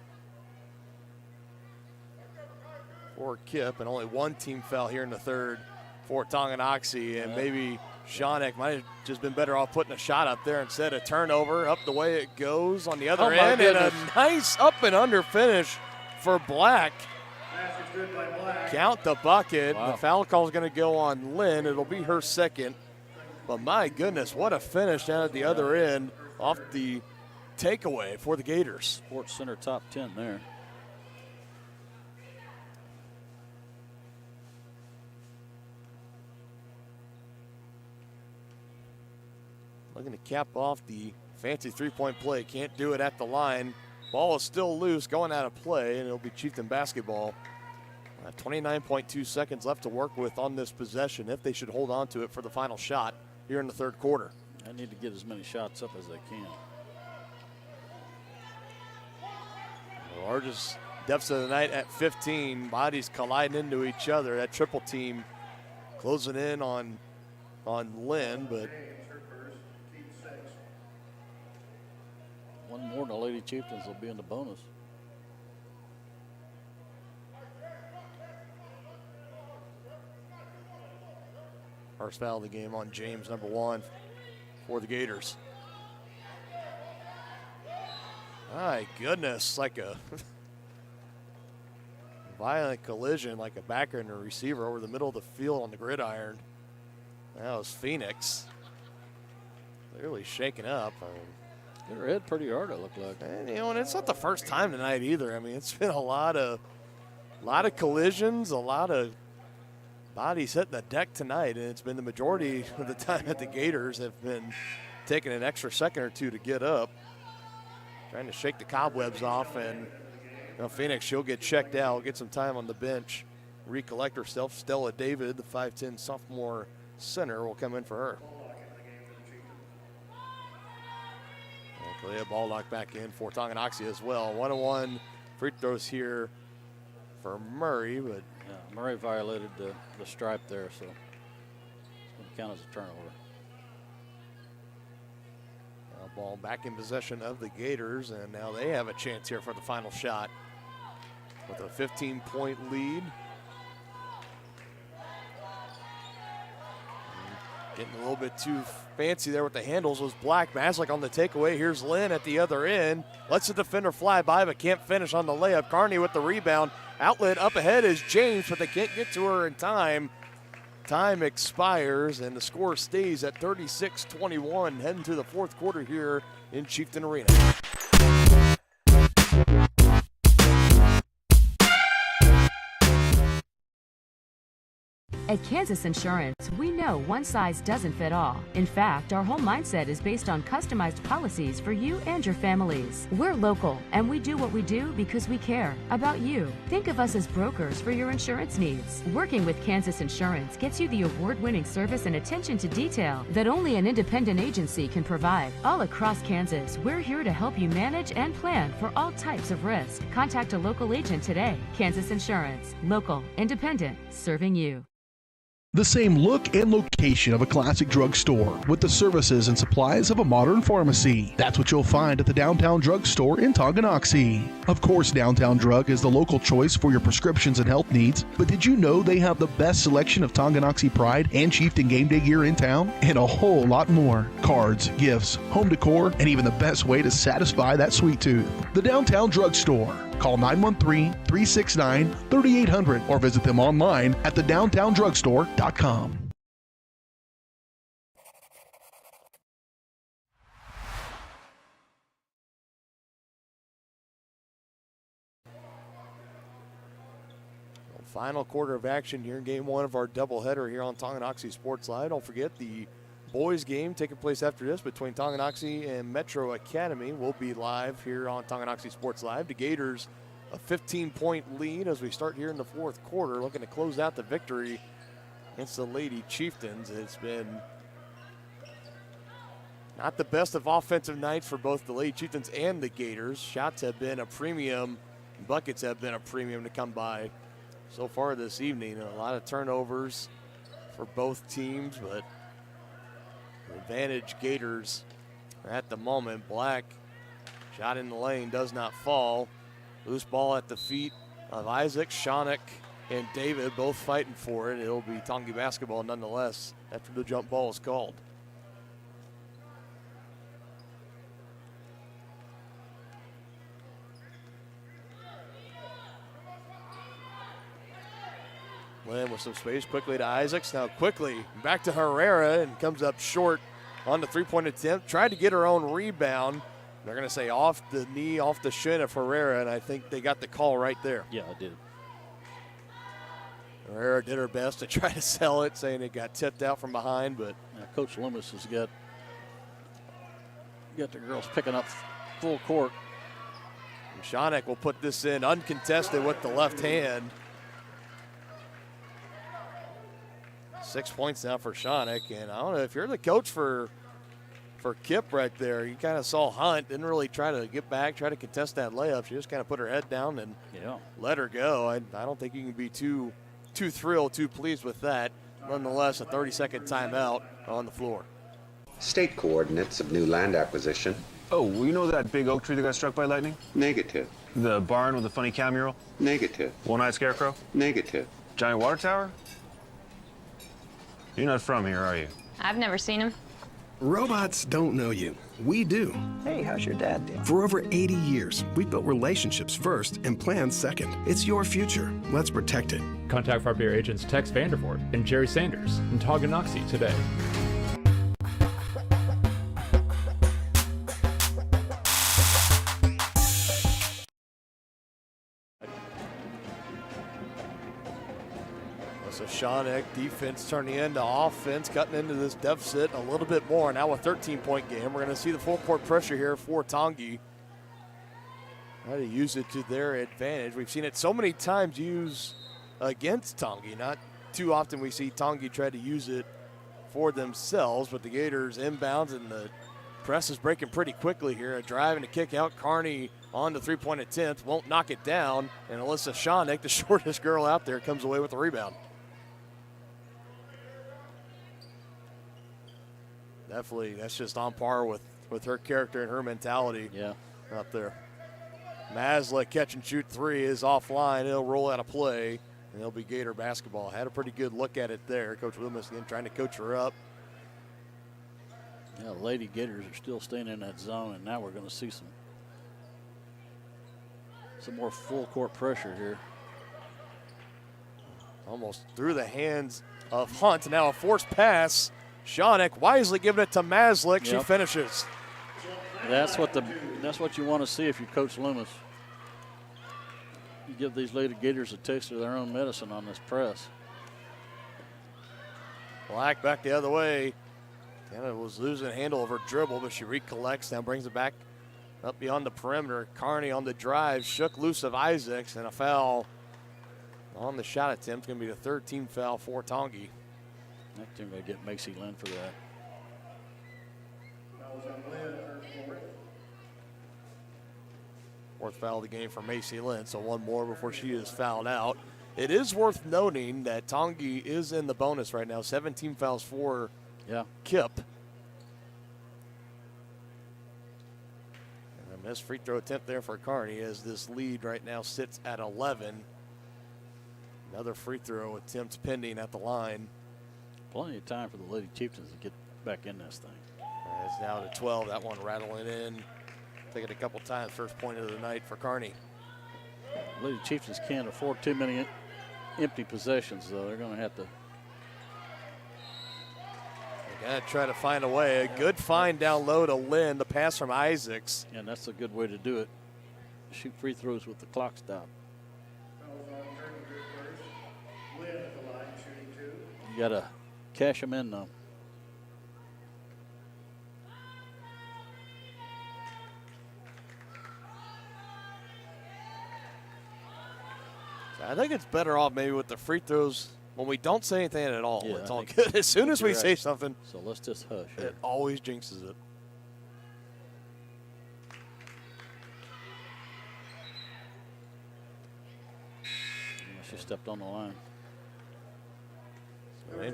[SPEAKER 2] for KIPP, and only one team foul here in the third for Tonganoxie. And maybe Shawnick might have just been better off putting a shot up there instead of turnover. Up the way it goes on the other end, and a nice up and under finish for Black.
[SPEAKER 5] That's good by Black.
[SPEAKER 2] Count the bucket.
[SPEAKER 1] Wow.
[SPEAKER 2] The foul call is going to go on Lynn. It'll be her second. But my goodness, what a finish down at the other end off the takeaway for the Gators.
[SPEAKER 1] Sports Center top 10 there.
[SPEAKER 2] Looking to cap off the fancy three-point play. Can't do it at the line. Ball is still loose, going out of play, and it'll be Chieftain basketball. 29.2 seconds left to work with on this possession if they should hold on to it for the final shot here in the third quarter.
[SPEAKER 1] I need to get as many shots up as they can.
[SPEAKER 2] The largest deficit of the night at 15. Bodies colliding into each other. That triple team closing in on Lynn, but
[SPEAKER 1] One more, the Lady Chieftains will be in the bonus.
[SPEAKER 2] first foul of the game on James, number 1 for the Gators. My goodness, like a violent collision, like a backer and a receiver over the middle of the field on the gridiron. That was Phoenix. Clearly shaken up.
[SPEAKER 1] Hit her head pretty hard, it looked like.
[SPEAKER 2] And, and it's not the first time tonight either. I mean, it's been a lot of collisions, a lot of bodies hitting the deck tonight, and it's been the majority of the time that the Gators have been taking an extra second or two to get up, trying to shake the cobwebs off. And Phoenix, she'll get checked out, get some time on the bench, recollect herself. Stella David, the 5'10 sophomore center, will come in for her. Kalia Baldock back in for Tonganoxie as well. 1-1 free throws here for Murray, but
[SPEAKER 1] yeah, Murray violated the stripe there, so it's going to count as a turnover.
[SPEAKER 2] Ball back in possession of the Gators, and now they have a chance here for the final shot with a 15-point lead. Getting a little bit too fancy there with the handles was Black. Maslick on the takeaway. Here's Lynn at the other end. Lets the defender fly by, but can't finish on the layup. Carney with the rebound. Outlet up ahead is James, but they can't get to her in time. Time expires, and the score stays at 36-21, heading to the fourth quarter here in Chieftain Arena.
[SPEAKER 7] At Kansas Insurance, we know one size doesn't fit all. In fact, our whole mindset is based on customized policies for you and your families. We're local, and we do what we do because we care about you. Think of us as brokers for your insurance needs. Working with Kansas Insurance gets you the award-winning service and attention to detail that only an independent agency can provide. All across Kansas, we're here to help you manage and plan for all types of risk. Contact a local agent today. Kansas Insurance. Local, independent, serving you.
[SPEAKER 6] The same look and location of a classic drugstore with the services and supplies of a modern pharmacy. That's what you'll find at the Downtown Drug Store in Tonganoxie. Of course, Downtown Drug is the local choice for your prescriptions and health needs, but did you know they have the best selection of Tonganoxie Pride and Chieftain Game Day gear in town? And a whole lot more. Cards, gifts, home decor, and even the best way to satisfy that sweet tooth. The Downtown Drug Store. Call 913-369-3800 or visit them online at thedowntowndrugstore.com.
[SPEAKER 2] Final quarter of action here in game one of our doubleheader here on Tonganoxie Sports Live. Don't forget the boys game taking place after this between Tonganoxie and Metro Academy will be live here on Tonganoxie Sports Live. The Gators a 15-point lead as we start here in the fourth quarter, looking to close out the victory against the Lady Chieftains. It's been not the best of offensive nights for both the Lady Chieftains and the Gators. Shots have been a premium, buckets have been a premium to come by so far this evening. A lot of turnovers for both teams, but advantage Gators at the moment. Black shot in the lane, does not fall. Loose ball at the feet of Isaac, Shonick, and David, both fighting for it. It'll be Tongi basketball nonetheless after the jump ball is called. Lynn with some space, quickly to Isaacs. Now quickly back to Herrera, and comes up short on the three-point attempt. Tried to get her own rebound. They're going to say off the knee, off the shin of Herrera, and I think they got the call right there.
[SPEAKER 1] Yeah, I did.
[SPEAKER 2] Herrera did her best to try to sell it, saying it got tipped out from behind, but
[SPEAKER 1] Coach Loomis has got the girls picking up full court.
[SPEAKER 2] Shonick will put this in uncontested with the left hand. 6 points now for Shonick, and I don't know if you're the coach for KIPP right there. You kind of saw Hunt, didn't really try to get back, try to contest that layup. She just kind of put her head down and let her go. I don't think you can be too thrilled, too pleased with that. Nonetheless, a 30-second timeout on the floor.
[SPEAKER 8] State coordinates of new land acquisition.
[SPEAKER 9] Oh, well, you know that big oak tree that got struck by lightning?
[SPEAKER 8] Negative.
[SPEAKER 9] The barn with the funny cow mural?
[SPEAKER 8] Negative.
[SPEAKER 9] One-eyed scarecrow?
[SPEAKER 8] Negative.
[SPEAKER 9] Giant water tower? You're not from here, are you?
[SPEAKER 10] I've never seen him.
[SPEAKER 6] Robots don't know you. We do.
[SPEAKER 10] Hey, how's your dad doing?
[SPEAKER 6] For over 80 years, we've built relationships first and plans second. It's your future. Let's protect it.
[SPEAKER 11] Contact Frontier agents Tex Vandervoort and Jerry Sanders in Tonganoxie today.
[SPEAKER 2] So Shawneck defense turning into offense, cutting into this deficit a little bit more. Now a 13-point game. We're going to see the full court pressure here for Tongi. Try to use it to their advantage. We've seen it so many times used against Tongi. Not too often we see Tongi try to use it for themselves, but the Gators inbounds and the press is breaking pretty quickly here. A drive and a kick out. Kearney on the three-point attempt, won't knock it down. And Alyssa Shawneck, the shortest girl out there, comes away with the rebound. Definitely, that's just on par with her character and her mentality.
[SPEAKER 1] Yeah,
[SPEAKER 2] up there. Maslick catch and shoot three is offline. It'll roll out of play, and it'll be Gator basketball. Had a pretty good look at it there. Coach Loomis again trying to coach her up.
[SPEAKER 1] Yeah, the Lady Gators are still staying in that zone, and now we're going to see some more full court pressure here.
[SPEAKER 2] Almost through the hands of Hunt. And now a forced pass. Shawneck wisely giving it to Maslick. She finishes.
[SPEAKER 1] That's what you want to see if you coach Loomis. You give these Lady Gators a taste of their own medicine on this press.
[SPEAKER 2] Black back the other way. Kind of was losing handle of her dribble, but she recollects, now brings it back up beyond the perimeter. Kearney on the drive, shook loose of Isaacs, and a foul on the shot attempt. Going to be the third team foul for Tongi.
[SPEAKER 1] That team going to get Macy Lynn for that.
[SPEAKER 2] Fourth foul of the game for Macy Lynn, so one more before she is fouled out. It is worth noting that Tongi is in the bonus right now. 17 fouls for KIPP. And a missed free throw attempt there for Kearney as this lead right now sits at 11. Another free throw attempt pending at the line.
[SPEAKER 1] Plenty of time for the Lady Chieftains to get back in this thing.
[SPEAKER 2] It's now to 12. That one rattling in. Taking a couple times. First point of the night for Kearney.
[SPEAKER 1] Lady Chieftains can't afford too many empty possessions, though. They're going to have to.
[SPEAKER 2] They got to try to find a way. A good find down low to Lynn. The pass from Isaacs.
[SPEAKER 1] And that's a good way to do it. Shoot free throws with the clock stop. You got to cash them in, though.
[SPEAKER 2] I think it's better off maybe with the free throws when we don't say anything at all.
[SPEAKER 1] Yeah,
[SPEAKER 2] it's all good. As soon as we say something,
[SPEAKER 1] so let's just hush.
[SPEAKER 2] It always jinxes it.
[SPEAKER 1] She stepped on the line.
[SPEAKER 2] So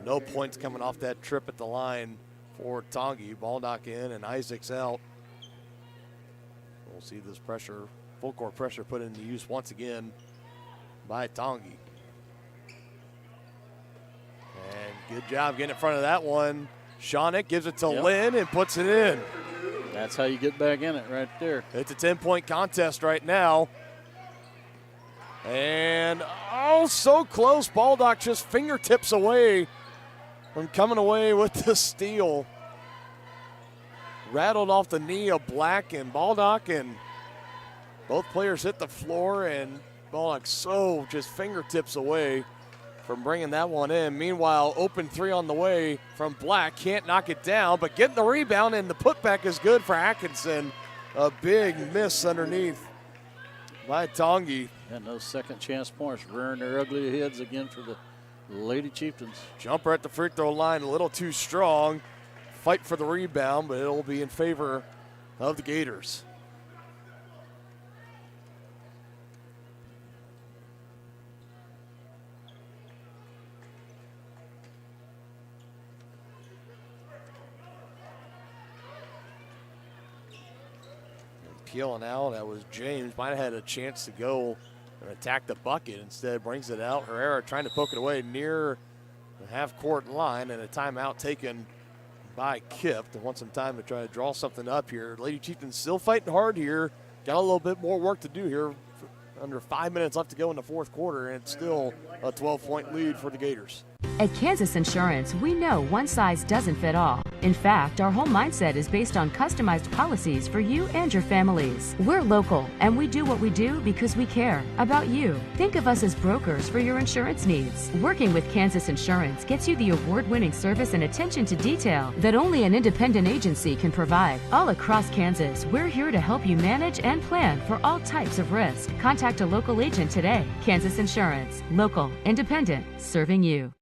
[SPEAKER 2] no points coming off that trip at the line for Tongi. Baldock in and Isaacs out. We'll see this pressure, full court pressure put into use once again by Tongi. And good job getting in front of that one. Shawneck gives it to Lynn and puts it in.
[SPEAKER 1] That's how you get back in it right there.
[SPEAKER 2] It's a 10-point contest right now. And so close. Baldock just fingertips away from coming away with the steal. Rattled off the knee of Black and Baldock, and both players hit the floor, and Baldock so just fingertips away from bringing that one in. Meanwhile, open three on the way from Black. Can't knock it down, but getting the rebound, and the putback is good for Atkinson. A big miss underneath by Tongi.
[SPEAKER 1] And those second chance points rearing their ugly heads again for the Lady Chieftains.
[SPEAKER 2] Jumper at the free throw line, a little too strong. Fight for the rebound, but it'll be in favor of the Gators. Peeling out, that was James. Might have had a chance to go and attack the bucket. Instead, brings it out. Herrera trying to poke it away near the half-court line, and a timeout taken by KIPP. They want some time to try to draw something up here. Lady Chieftains still fighting hard here. Got a little bit more work to do here. Under 5 minutes left to go in the fourth quarter, and it's still a 12-point lead for the Gators.
[SPEAKER 7] At Kansas Insurance, we know one size doesn't fit all. In fact, our whole mindset is based on customized policies for you and your families. We're local, and we do what we do because we care about you. Think of us as brokers for your insurance needs. Working with Kansas Insurance gets you the award-winning service and attention to detail that only an independent agency can provide. All across Kansas, we're here to help you manage and plan for all types of risk. Contact a local agent today. Kansas Insurance. Local, independent, serving you.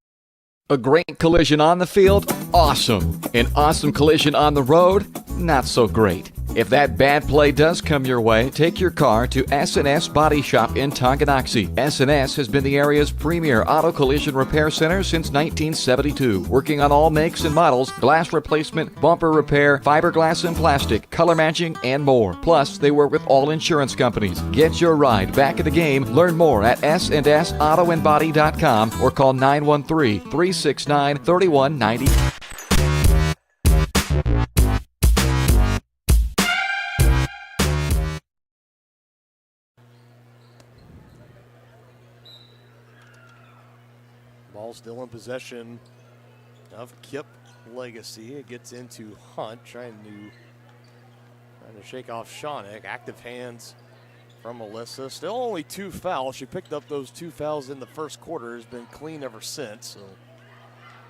[SPEAKER 3] A great collision on the field? Awesome. An awesome collision on the road? Not so great. If that bad play does come your way, take your car to S&S Body Shop in Tonganoxie. S&S has been the area's premier auto collision repair center since 1972, working on all makes and models, glass replacement, bumper repair, fiberglass and plastic, color matching, and more. Plus, they work with all insurance companies. Get your ride back in the game. Learn more at snsautoandbody.com or call 913-369-3190.
[SPEAKER 2] Ball still in possession of KIPP Legacy. It gets into Hunt, trying to shake off Shawnick. Active hands from Alyssa. Still only 2 fouls. She picked up those 2 fouls in the first quarter. Has been clean ever since. So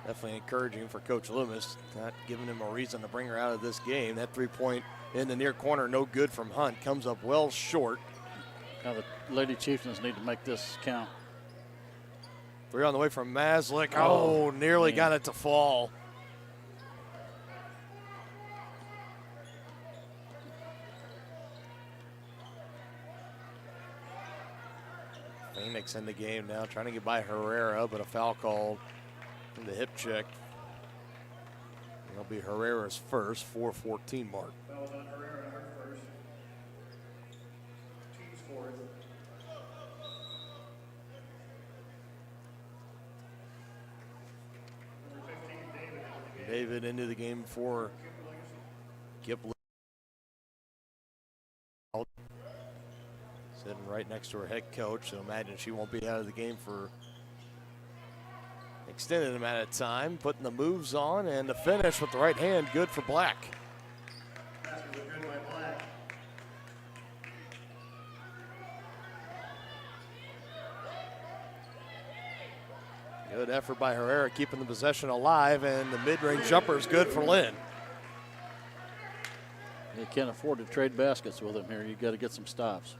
[SPEAKER 2] definitely encouraging for Coach Loomis. Not giving him a reason to bring her out of this game. That 3-point in the near corner, no good from Hunt. Comes up well short.
[SPEAKER 1] Now the Lady Chieftains need to make this count.
[SPEAKER 2] 3 on the way from Maslick. Oh, nearly got it to fall. Phoenix in the game now, trying to get by Herrera, but a foul called from the hip check. It'll be Herrera's first, 4:14 mark.
[SPEAKER 5] That was on Herrera, her first. Team's fourth. Number 15,
[SPEAKER 2] David into the game for KIPP. Sitting right next to her head coach, so imagine she won't be out of the game for extended amount of time. Putting the moves on, and the finish with the right hand, good for Black.
[SPEAKER 5] Basket was good by Black.
[SPEAKER 2] Good effort by Herrera, keeping the possession alive, and the mid-range jumper is good for Lynn.
[SPEAKER 1] You can't afford to trade baskets with him here. You got to get some stops.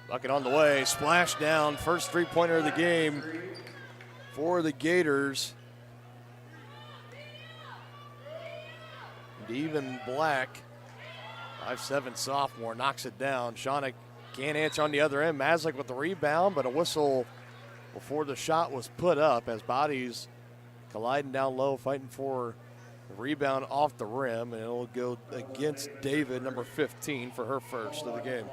[SPEAKER 2] Bucket on the way, splash down, first 3-pointer of the game for the Gators. Devin Black, 5'7" sophomore, knocks it down. Shawnick can't answer on the other end. Maslick with the rebound, but a whistle before the shot was put up as bodies colliding down low, fighting for the rebound off the rim, and it'll go against David, number 15, for her first of the game.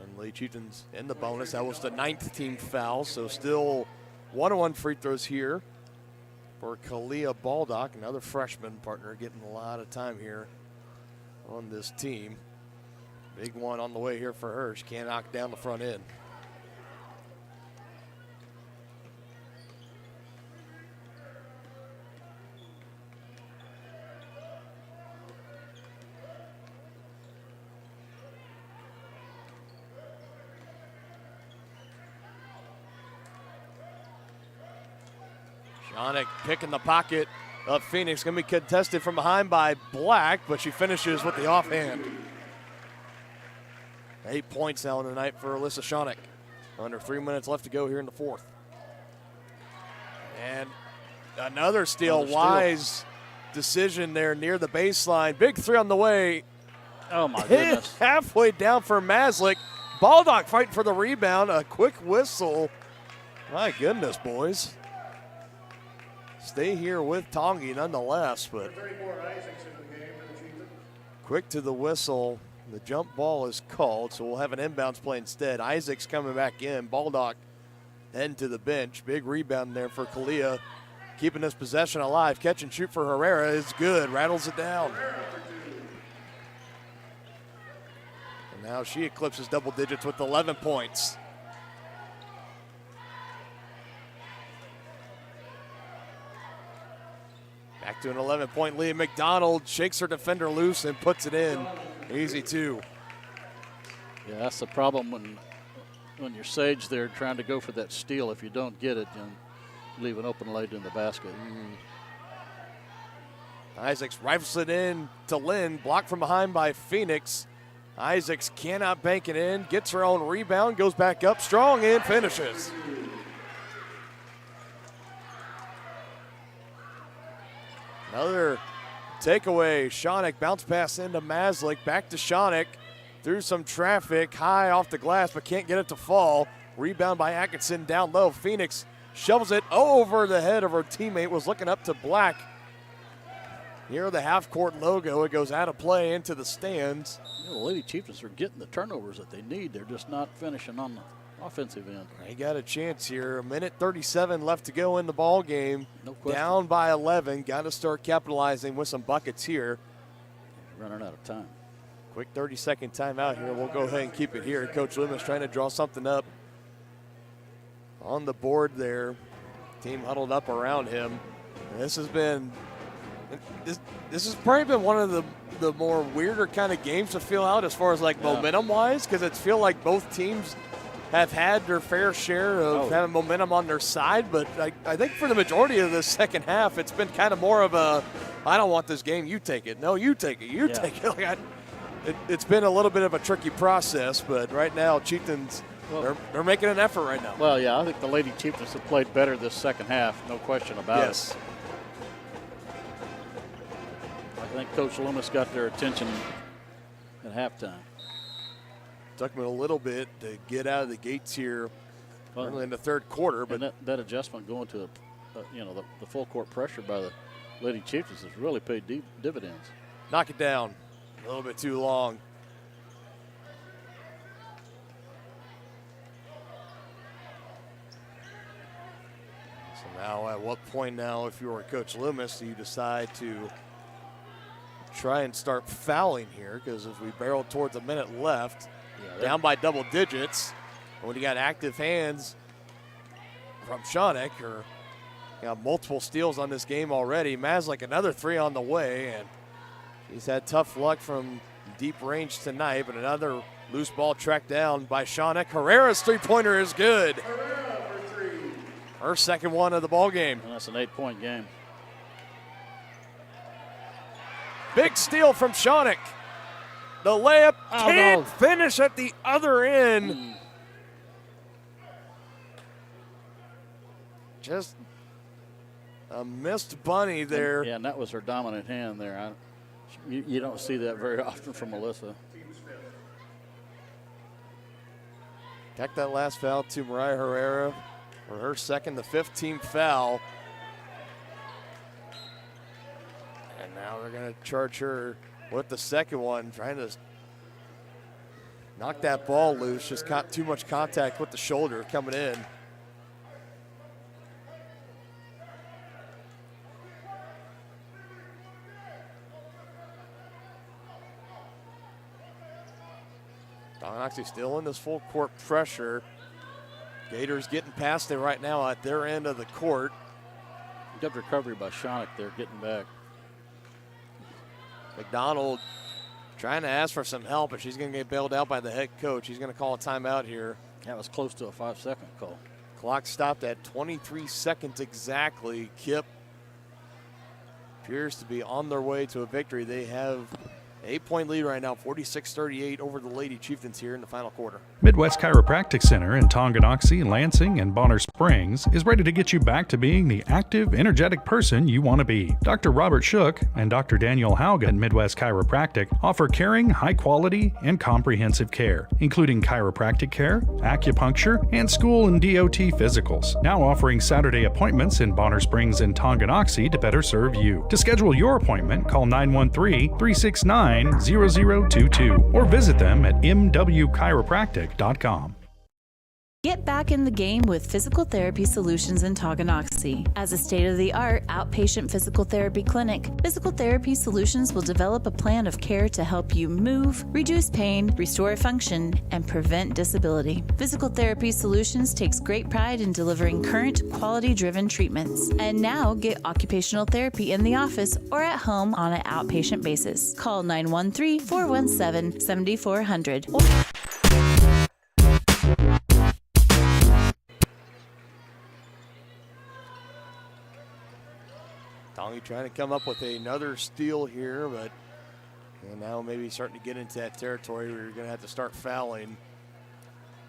[SPEAKER 2] And Lady Chieftains in the bonus. That was the 9th team foul, so still 1-on-1 free throws here for Kalia Baldock, another freshman partner, getting a lot of time here on this team. Big one on the way here for her. She can't knock down the front end. Shawnick picking the pocket of Phoenix. Going to be contested from behind by Black, but she finishes with the offhand. 8 points now in the night for Alyssa Shawnick. Under 3 minutes left to go here in the fourth. And another steal. Wise decision there near the baseline. Big 3 on the way.
[SPEAKER 1] Oh, my goodness.
[SPEAKER 2] Halfway down for Maslick. Baldock fighting for the rebound. A quick whistle. My goodness, boys. Stay here with Tongi nonetheless, but quick to the whistle. The jump ball is called, so we'll have an inbounds play instead. Isaac's coming back in. Baldock heading to the bench. Big rebound there for Kalia, keeping this possession alive. Catch and shoot for Herrera is good. Rattles it down. And now she eclipses double digits with 11 points. Back to an 11-point lead. McDonald shakes her defender loose and puts it in. Easy two.
[SPEAKER 1] Yeah, that's the problem when you're Sage there trying to go for that steal. If you don't get it, then leave an open lane in the basket.
[SPEAKER 2] Isaacs rifles it in to Lynn, blocked from behind by Phoenix. Isaacs cannot bank it in, gets her own rebound, goes back up strong and finishes. Another takeaway. Shonick bounce pass into Maslick, back to Shonick, through some traffic, high off the glass, but can't get it to fall. Rebound by Atkinson down low. Phoenix shovels it over the head of her teammate, was looking up to Black. Near the half-court logo, it goes out of play into the stands.
[SPEAKER 1] Yeah, the Lady Chieftains are getting the turnovers that they need. They're just not finishing on the offensive end.
[SPEAKER 2] They got a chance here. 1:37 left to go in the ball game.
[SPEAKER 1] No question.
[SPEAKER 2] Down by 11. Got to start capitalizing with some buckets here.
[SPEAKER 1] Running out of time.
[SPEAKER 2] Quick 30-second timeout here. We'll go ahead and keep it here. Coach Loomis trying to draw something up on the board there. Team huddled up around him. And this has probably been one of the more weirder kind of games to feel out as far as like momentum-wise, because it's feel like both teams have had their fair share of having momentum on their side, but I think for the majority of the second half, it's been kind of more of a, I don't want this game, you take it. No, you take it, you take it. Like it's been a little bit of a tricky process, but right now, Chieftains, they're making an effort right now.
[SPEAKER 1] Well, yeah, I think the Lady Chieftains have played better this second half, no question about it. I think Coach Loomis got their attention at halftime.
[SPEAKER 2] Took them a little bit to get out of the gates here early in the third quarter. But
[SPEAKER 1] that adjustment going to, the full court pressure by the Lady Chieftains has really paid dividends.
[SPEAKER 2] Knock it down. A little bit too long. So now at what point now, if you were Coach Loomis, do you decide to try and start fouling here? Because as we barrel towards a minute left, down by double digits. When you got active hands from Shonick, or got multiple steals on this game already. Maslick another three on the way, and he's had tough luck from deep range tonight, but another loose ball tracked down by Shonick. Herrera's three-pointer is good. Her second one of the ball game.
[SPEAKER 1] And that's an 8-point game.
[SPEAKER 2] Big steal from Shonick. The layup can't finish at the other end. Just a missed bunny there.
[SPEAKER 1] Yeah, and that was her dominant hand there. You don't see that very often from Melissa.
[SPEAKER 2] Tack that last foul to Mariah Herrera for her second, the 15th foul. And now they're going to charge her with the second one, trying to knock that ball loose. Just got too much contact with the shoulder coming in. Tonganoxie still in this full court pressure. Gators getting past it right now at their end of the court.
[SPEAKER 1] Good recovery by Shonick there, getting back.
[SPEAKER 2] McDonald trying to ask for some help, but she's going to get bailed out by the head coach. He's going to call a timeout here.
[SPEAKER 1] That was close to a 5-second call.
[SPEAKER 2] Clock stopped at 23 seconds exactly. KIPP appears to be on their way to a victory. They have an 8-point lead right now, 46-38 over the Lady Chieftains here in the final quarter.
[SPEAKER 4] Midwest Chiropractic Center in Tonganoxie, Lansing, and Bonner Springs is ready to get you back to being the active, energetic person you want to be. Dr. Robert Shook and Dr. Daniel Hauga at Midwest Chiropractic offer caring, high-quality, and comprehensive care, including chiropractic care, acupuncture, and school and DOT physicals. Now offering Saturday appointments in Bonner Springs and Tonganoxie to better serve you. To schedule your appointment, call 913-369 859-0022 or visit them at mwchiropractic.com.
[SPEAKER 10] Get back in the game with Physical Therapy Solutions in Tonganoxie. As a state-of-the-art outpatient physical therapy clinic, Physical Therapy Solutions will develop a plan of care to help you move, reduce pain, restore function, and prevent disability. Physical Therapy Solutions takes great pride in delivering current, quality-driven treatments. And now get occupational therapy in the office or at home on an outpatient basis. Call 913-417-7400.
[SPEAKER 2] Tongi trying to come up with another steal here, but now maybe starting to get into that territory where you're going to have to start fouling.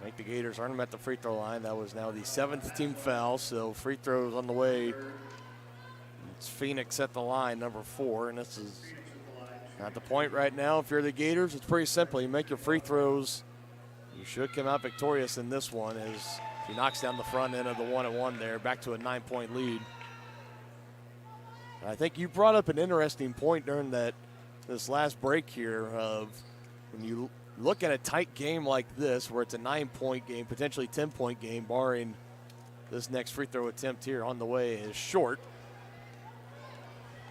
[SPEAKER 2] I think the Gators aren't at the free throw line. That was now the 7th team foul, so free throws on the way. It's Phoenix at the line, number 4, and this is at the point right now. If you're the Gators, it's pretty simple. You make your free throws, you should come out victorious in this one as he knocks down the front end of the 1-1 there, back to a 9-point lead. I think you brought up an interesting point during this last break here of when you look at a tight game like this where it's a 9-point game, potentially 10-point game, barring this next free throw attempt here on the way is short.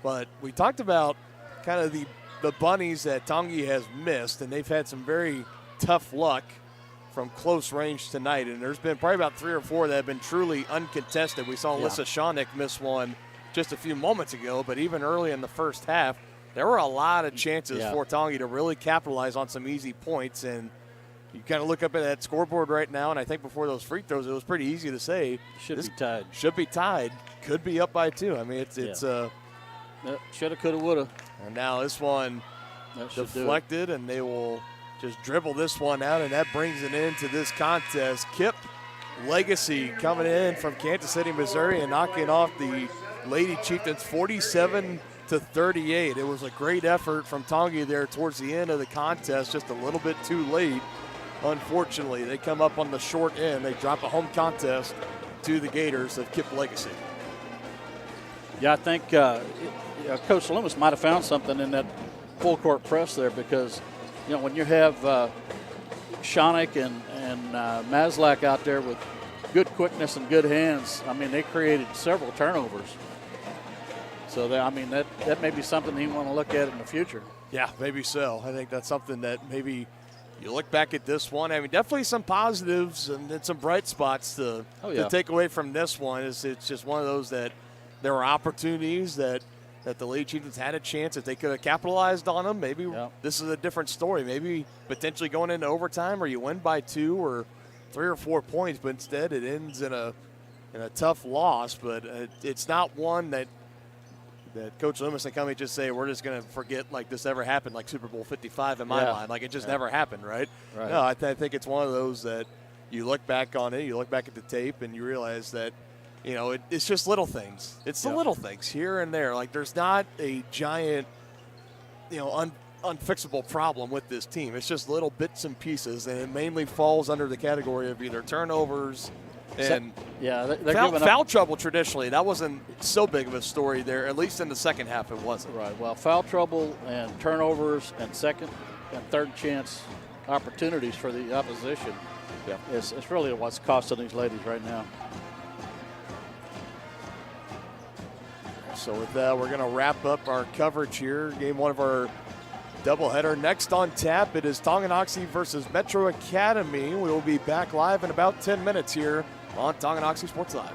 [SPEAKER 2] But we talked about kind of the bunnies that Tongi has missed, and they've had some very tough luck from close range tonight. And there's been probably about 3 or 4 that have been truly uncontested. We saw Alyssa Shawnick miss one just a few moments ago, but even early in the first half, there were a lot of chances for Tongi to really capitalize on some easy points. And you kind of look up at that scoreboard right now, and I think before those free throws, it was pretty easy to say
[SPEAKER 1] Should be tied.
[SPEAKER 2] Should be tied. Could be up by 2. I mean, it's
[SPEAKER 1] shoulda, coulda, woulda.
[SPEAKER 2] And now this one deflected, and they will just dribble this one out, and that brings it into this contest. KIPP Legacy coming in from Kansas City, Missouri, and knocking off the Lady Chieftains 47-38. It was a great effort from Tongi there towards the end of the contest, just a little bit too late. Unfortunately, they come up on the short end. They drop a home contest to the Gators of KIPP Legacy.
[SPEAKER 1] Yeah, I think Coach Loomis might have found something in that full court press there because, when you have Shawnick and Maslak out there with good quickness and good hands, I mean, they created several turnovers. So, that may be something you want to look at in the future.
[SPEAKER 2] Yeah, maybe so. I think that's something that maybe you look back at this one. I mean, definitely some positives and some bright spots to take away from this one. It's just one of those that there were opportunities that the Lady Chieftains had a chance. If they could have capitalized on them, maybe this is a different story. Maybe potentially going into overtime or you win by 2 or 3 or 4 points, but instead it ends in a tough loss. But it's not one that Coach Loomis and company just say, we're just going to forget like this ever happened, like Super Bowl 55 in my mind. Like it just never happened, right? No, I think it's one of those that you look back on it, you look back at the tape, and you realize that, it's just little things. It's the little things here and there. Like there's not a giant, unfixable problem with this team. It's just little bits and pieces, and it mainly falls under the category of either turnovers and foul trouble. Traditionally, that wasn't so big of a story there. At least in the second half, it wasn't.
[SPEAKER 1] Right. Well, foul trouble and turnovers and second and third chance opportunities for the opposition. Yeah, it's really what's costing these ladies right now.
[SPEAKER 2] So with that, we're going to wrap up our coverage here. Game 1 of our doubleheader. Next on tap, it is Tonganoxie versus Metro Academy. We will be back live in about 10 minutes here on Tonganoxie Sports Live.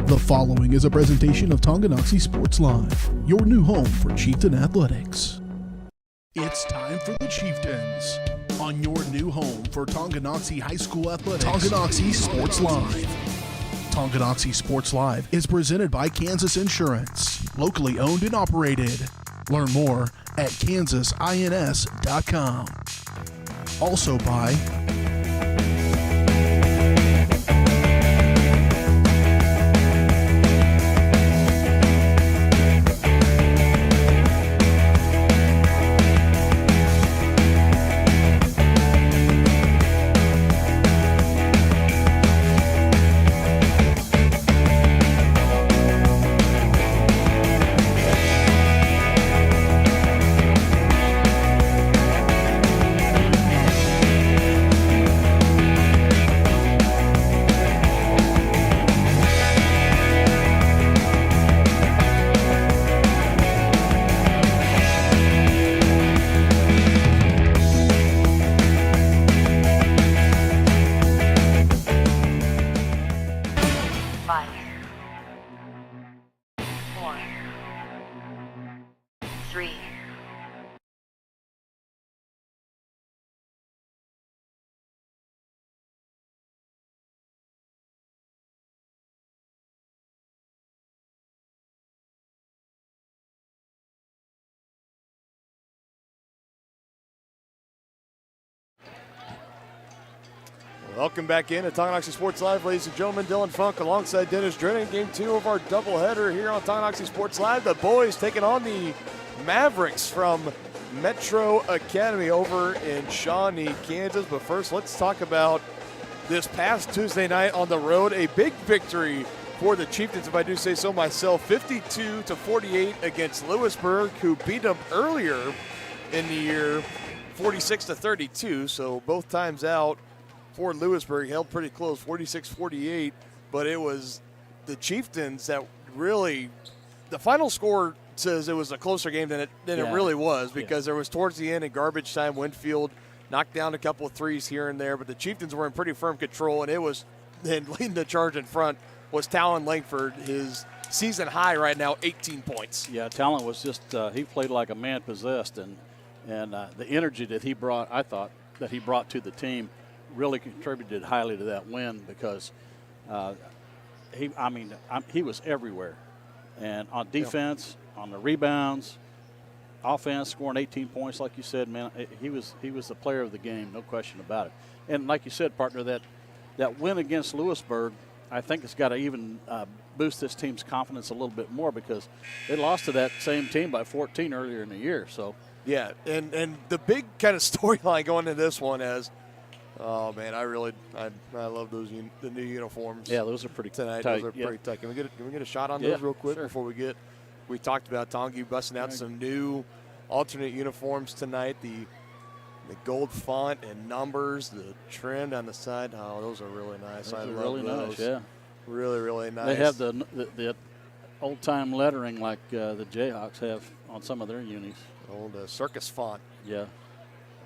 [SPEAKER 6] The following is a presentation of Tonganoxie Sports Live, your new home for Chieftain athletics. It's time for the Chieftains on your new home for Tonganoxie High School athletics. Tonganoxie Sports Live. Tonganoxie Sports Live is presented by Kansas Insurance, locally owned and operated. Learn more at kansasins.com. Also by
[SPEAKER 2] Welcome back in to Tonganoxie Sports Live, ladies and gentlemen. Dylan Funk alongside Dennis Drennan. Game 2 of our doubleheader here on Tonganoxie Sports Live. The boys taking on the Mavericks from Metro Academy over in Shawnee, Kansas. But first, let's talk about this past Tuesday night on the road. A big victory for the Chieftains, if I do say so myself. 52-48 against Lewisburg, who beat them earlier in the year, 46-32. So both times out for Lewisburg, held pretty close, 46-48, but it was the Chieftains that really, the final score says it was a closer game than it really was, because there was towards the end in garbage time, Winfield knocked down a couple of threes here and there, but the Chieftains were in pretty firm control, and it was, then leading the charge in front was Talon Langford, his season high right now, 18 points.
[SPEAKER 1] Yeah, Talon was just, he played like a man possessed, and the energy that he brought, I thought, that he brought to the team really contributed highly to that win, because he was everywhere, and on defense, on the rebounds, offense, scoring 18 points, like you said, man, he was the player of the game, no question about it. And like you said, partner, that win against Lewisburg, I think it's got to even boost this team's confidence a little bit more, because they lost to that same team by 14 earlier in the year. So
[SPEAKER 2] yeah, and the big kind of storyline going into this one is, oh man, I love those the new uniforms.
[SPEAKER 1] Yeah, those are pretty
[SPEAKER 2] tonight.
[SPEAKER 1] tight.
[SPEAKER 2] Those are pretty tight. Can we get a shot on those real quick before we get? We talked about Tongi busting out some new alternate uniforms tonight. The gold font and numbers, the trim down the side. Oh, those are really nice.
[SPEAKER 1] Those
[SPEAKER 2] I
[SPEAKER 1] are
[SPEAKER 2] love
[SPEAKER 1] really
[SPEAKER 2] those.
[SPEAKER 1] nice. Yeah,
[SPEAKER 2] really, really nice.
[SPEAKER 1] They have the old time lettering like the Jayhawks have on some of their unis.
[SPEAKER 2] Old circus font.
[SPEAKER 1] Yeah.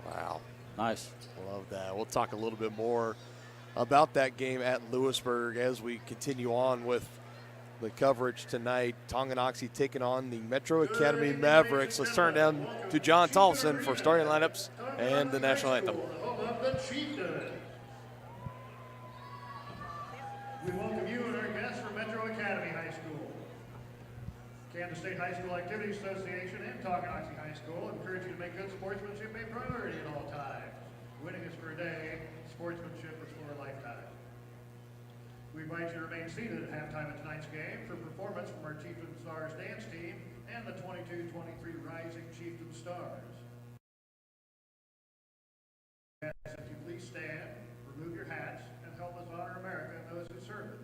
[SPEAKER 2] Wow.
[SPEAKER 1] Nice.
[SPEAKER 2] Love that. We'll talk a little bit more about that game at Lewisburg as we continue on with the coverage tonight. Tonganoxie taking on the Metro Academy Mavericks. Let's turn down to John Tolson for starting lineups and the national anthem.
[SPEAKER 5] We welcome you and our guests from Metro Academy High School. Kansas State High School Activities Association and Tonganoxie High School encourage you to make good sportsmanship a priority at all times. Winning is for a day, sportsmanship is for a lifetime. We invite you to remain seated at halftime of tonight's game for performance from our Chieftain Stars dance team and the 22-23 Rising Chieftain Stars. If you please stand, remove your hats, and help us honor America and those who serve it,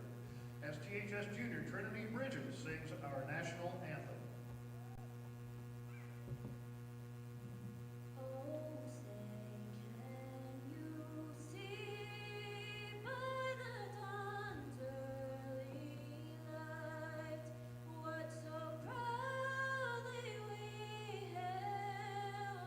[SPEAKER 5] as THS Junior Trinity Bridges sings our national anthem.
[SPEAKER 12] What so proudly we held.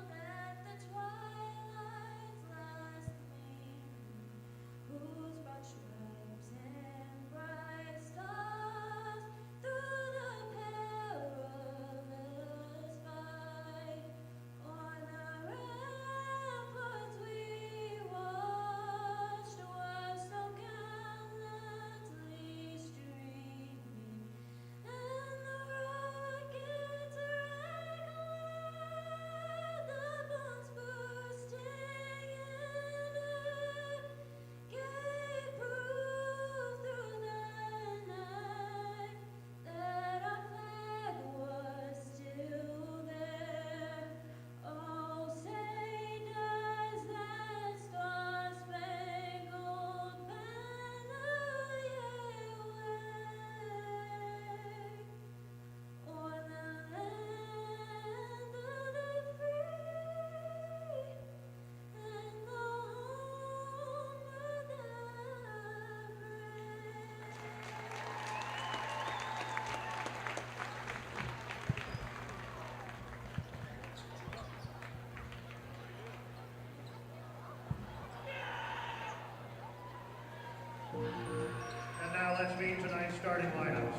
[SPEAKER 5] starting lineups.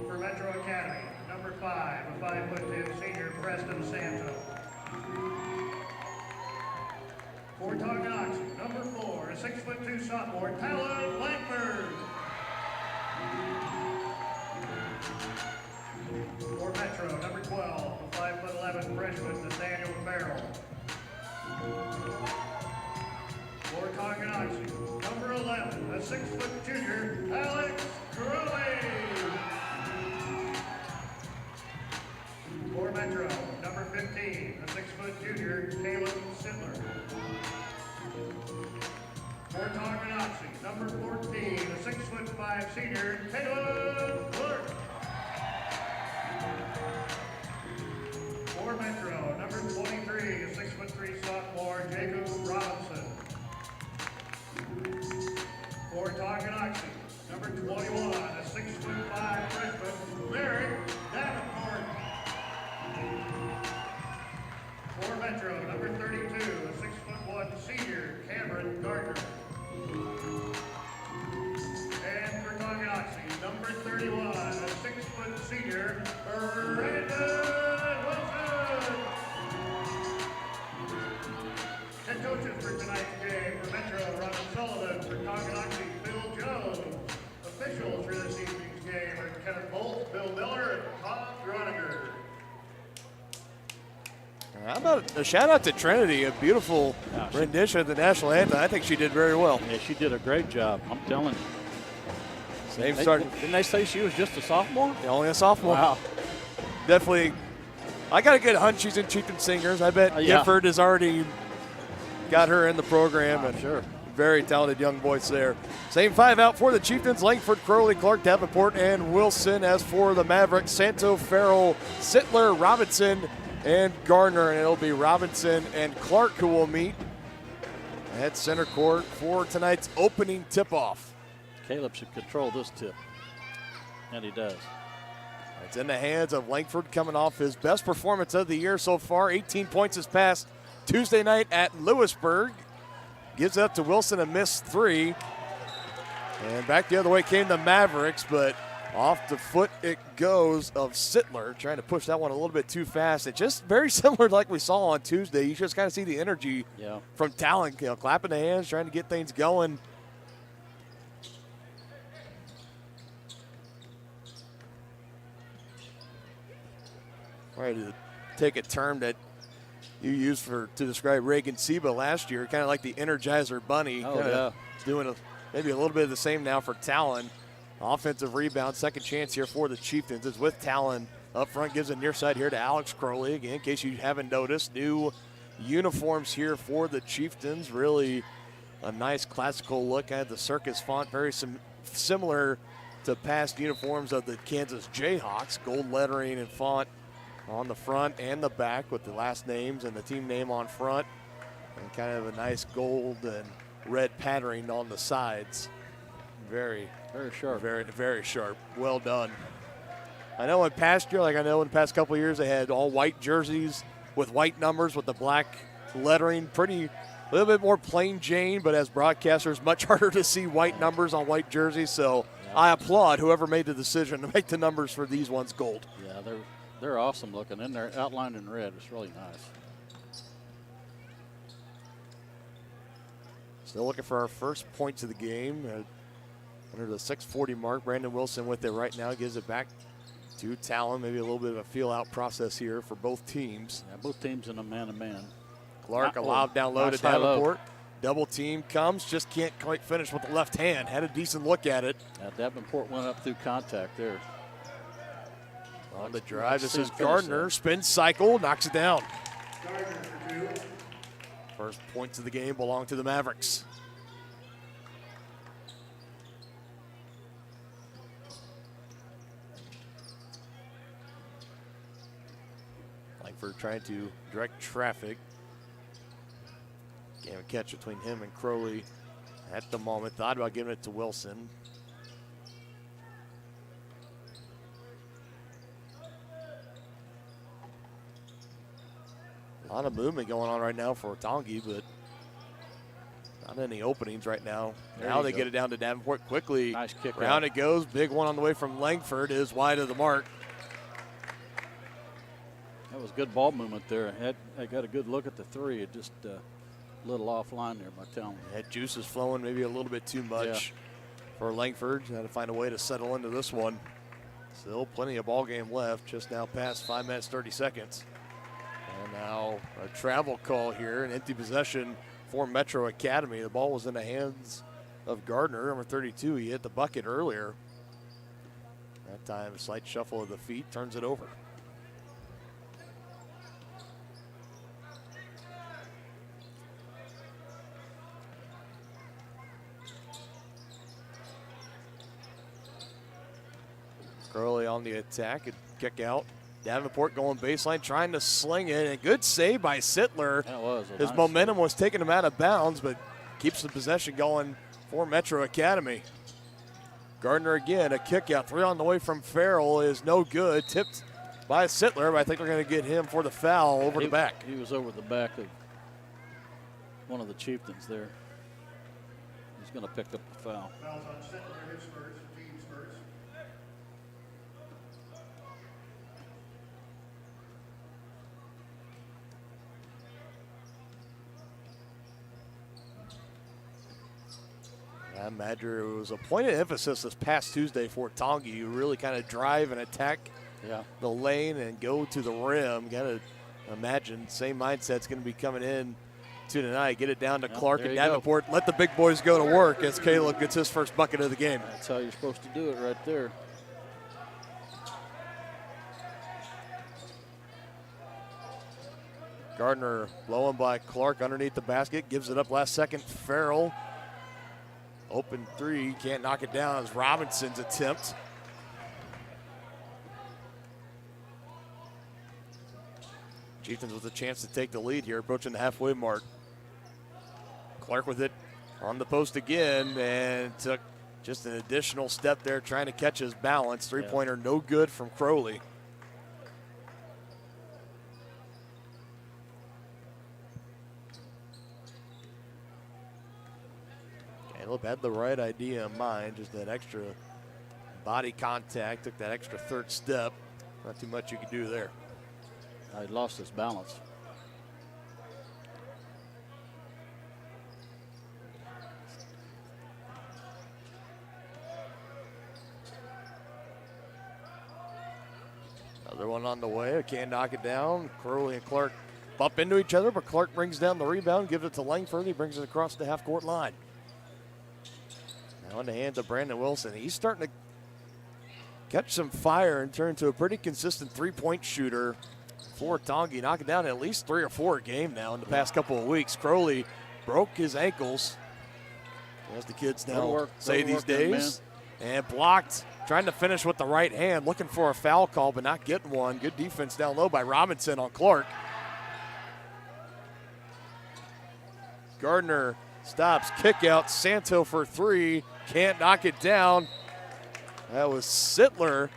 [SPEAKER 5] For Metro Academy, number 5, a 5'10" senior, Preston Santo. For Tonganoxie, number 4, a 6'2" sophomore, Talon Langford. For Metro, number 12, a 5'11" freshman, Nathaniel Farrell. For Tonganoxie, number 11, a 6' junior, Alex Crowley. For Metro, number 15, a 6' junior, Caleb Sidler. For Tonganoxie, number 14, a 6'5" senior, Caleb Clark. For Metro, number 23, a 6'3" sophomore, Jacob Robinson. For Tonganoxie, number 21, a 6'5" freshman, Merrick Davenport. For Metro, number 32, a 6'1" senior, Cameron Gardner. And for Tonganoxie, number 31, a 6' senior, Brandon Wilson. Head coaches for tonight's game: for Metro, Robin Sullivan; for Tonganoxie, Bill Jones. Officials for this evening's game are Kenneth Bolt, Bill Miller, and Tom Groniger.
[SPEAKER 2] How about a shout out to Trinity, a beautiful rendition of the national anthem. I think she did very well.
[SPEAKER 1] Yeah, she did a great job. I'm telling you.
[SPEAKER 2] Same start.
[SPEAKER 1] Didn't they say she was just a sophomore?
[SPEAKER 2] Yeah, only a sophomore.
[SPEAKER 1] Wow.
[SPEAKER 2] Definitely. I got a good hunch she's in Chieftains Singers. I bet Gifford has already got her in the program. And
[SPEAKER 1] sure.
[SPEAKER 2] Very talented young voice there. Same 5 out for the Chieftains: Langford, Crowley, Clark, Davenport, and Wilson. As for the Mavericks, Santo, Farrell, Sittler, Robinson, and Gardner. And it'll be Robinson and Clark who will meet at center court for tonight's opening tip-off.
[SPEAKER 1] Caleb should control this tip, and he does.
[SPEAKER 2] It's in the hands of Langford, coming off his best performance of the year so far. 18 points this past Tuesday night at Lewisburg. Gives up to Wilson, a missed 3. And back the other way came the Mavericks, but off the foot it goes of Sittler, trying to push that one a little bit too fast. It's just very similar to like we saw on Tuesday. You just kind of see the energy from Talon, clapping the hands, trying to get things going. Right, to take a term that you used to describe Reagan Seba last year, kind of like the Energizer Bunny. Doing maybe a little bit of the same now for Talon. Offensive rebound, second chance here for the Chieftains. It's with Talon up front, gives a near side here to Alex Crowley. Again, in case you haven't noticed, new uniforms here for the Chieftains. Really a nice classical look at the circus font, very similar to past uniforms of the Kansas Jayhawks. Gold lettering and font on the front and the back with the last names and the team name on front, and kind of a nice gold and red patterning on the sides. Very
[SPEAKER 1] sharp.
[SPEAKER 2] Very sharp. Well done. I know in past year, in the past couple of years, they had all white jerseys with white numbers with the black lettering. A little bit more plain Jane, but as broadcasters, much harder to see white numbers on white jerseys. So I applaud whoever made the decision to make the numbers for these ones gold.
[SPEAKER 1] Yeah, they're awesome looking, and they're outlined in red. It's really nice.
[SPEAKER 2] Still looking for our first points of the game. Under the 6:40 mark, Brandon Wilson with it right now. Gives it back to Talon. Maybe a little bit of a feel-out process here for both teams.
[SPEAKER 1] Yeah, both teams in a man-to-man.
[SPEAKER 2] Clark, a lob down low to Davenport. Double team comes, just can't quite finish with the left hand. Had a decent look at it.
[SPEAKER 1] Davenport went up through contact there.
[SPEAKER 2] On the drive, this is Gardner. Spin cycle, knocks it down. First points of the game belong to the Mavericks. Langford trying to direct traffic. Game of catch between him and Crowley at the moment. Thought about giving it to Wilson. A lot of movement going on right now for Tongi, but Not any openings right now.
[SPEAKER 1] There
[SPEAKER 2] Now
[SPEAKER 1] you
[SPEAKER 2] they
[SPEAKER 1] go.
[SPEAKER 2] get it down to Davenport quickly.
[SPEAKER 1] Nice kick
[SPEAKER 2] Round
[SPEAKER 1] out.
[SPEAKER 2] it goes. Big one on the way from Langford is wide of the mark.
[SPEAKER 1] That was good ball movement there. I got a good look at the three. It just a little offline there by Talon.
[SPEAKER 2] That juice is flowing maybe a little bit too much for Langford. Had to find a way to settle into this one. Still plenty of ball game left. Just now past 5 minutes, 30 seconds. And now a travel call here, an empty possession for Metro Academy. The ball was in the hands of Gardner, number 32. He hit the bucket earlier. That time, a slight shuffle of the feet turns it over. Curley on the attack and kick out. Davenport going baseline, trying to sling it. And good save by Sittler.
[SPEAKER 1] That was a
[SPEAKER 2] His
[SPEAKER 1] nice
[SPEAKER 2] momentum was taking him out of bounds, but keeps the possession going for Metro Academy. Gardner again, a kick out. 3 on the way from Farrell is no good. Tipped by Sittler, but I think they're going to get him for the foul over the back.
[SPEAKER 1] He was over the back of one of the Chieftains there. He's going to pick up the foul.
[SPEAKER 5] Fouls on Sittler, his first, team's first.
[SPEAKER 2] Madger, it was a point of emphasis this past Tuesday for Tongi. You really kind of drive and attack the lane and go to the rim. Got to imagine same mindset's going to be coming in to tonight. Get it down to Clark and Davenport. Let the big boys go to work as Caleb gets his first bucket of the game.
[SPEAKER 1] That's how you're supposed to do it right there.
[SPEAKER 2] Gardner blowing by Clark underneath the basket. Gives it up last second. Farrell. Open three. Can't knock it down as Robinson's attempt. Chieftains with a chance to take the lead here, approaching the halfway mark. Clark with it on the post again and took just an additional step there trying to catch his balance. Three-pointer no good from Crowley. Caleb had the right idea in mind, just that extra body contact, took that extra third step. Not too much you could do there.
[SPEAKER 1] He lost his balance.
[SPEAKER 2] Another one on the way. Can't knock it down. Crowley and Clark bump into each other, but Clark brings down the rebound, gives it to Langford. He brings it across the half-court line. Now in the hands of Brandon Wilson. He's starting to catch some fire and turn into a pretty consistent three-point shooter for Tongi. Knocking down at least 3 or 4 a game now in the past couple of weeks. Crowley broke his ankles, as the kids now say these days. And blocked, trying to finish with the right hand, looking for a foul call, but not getting one. Good defense down low by Robinson on Clark. Gardner stops, kick out, Santo for 3, can't knock it down. That was Sittler,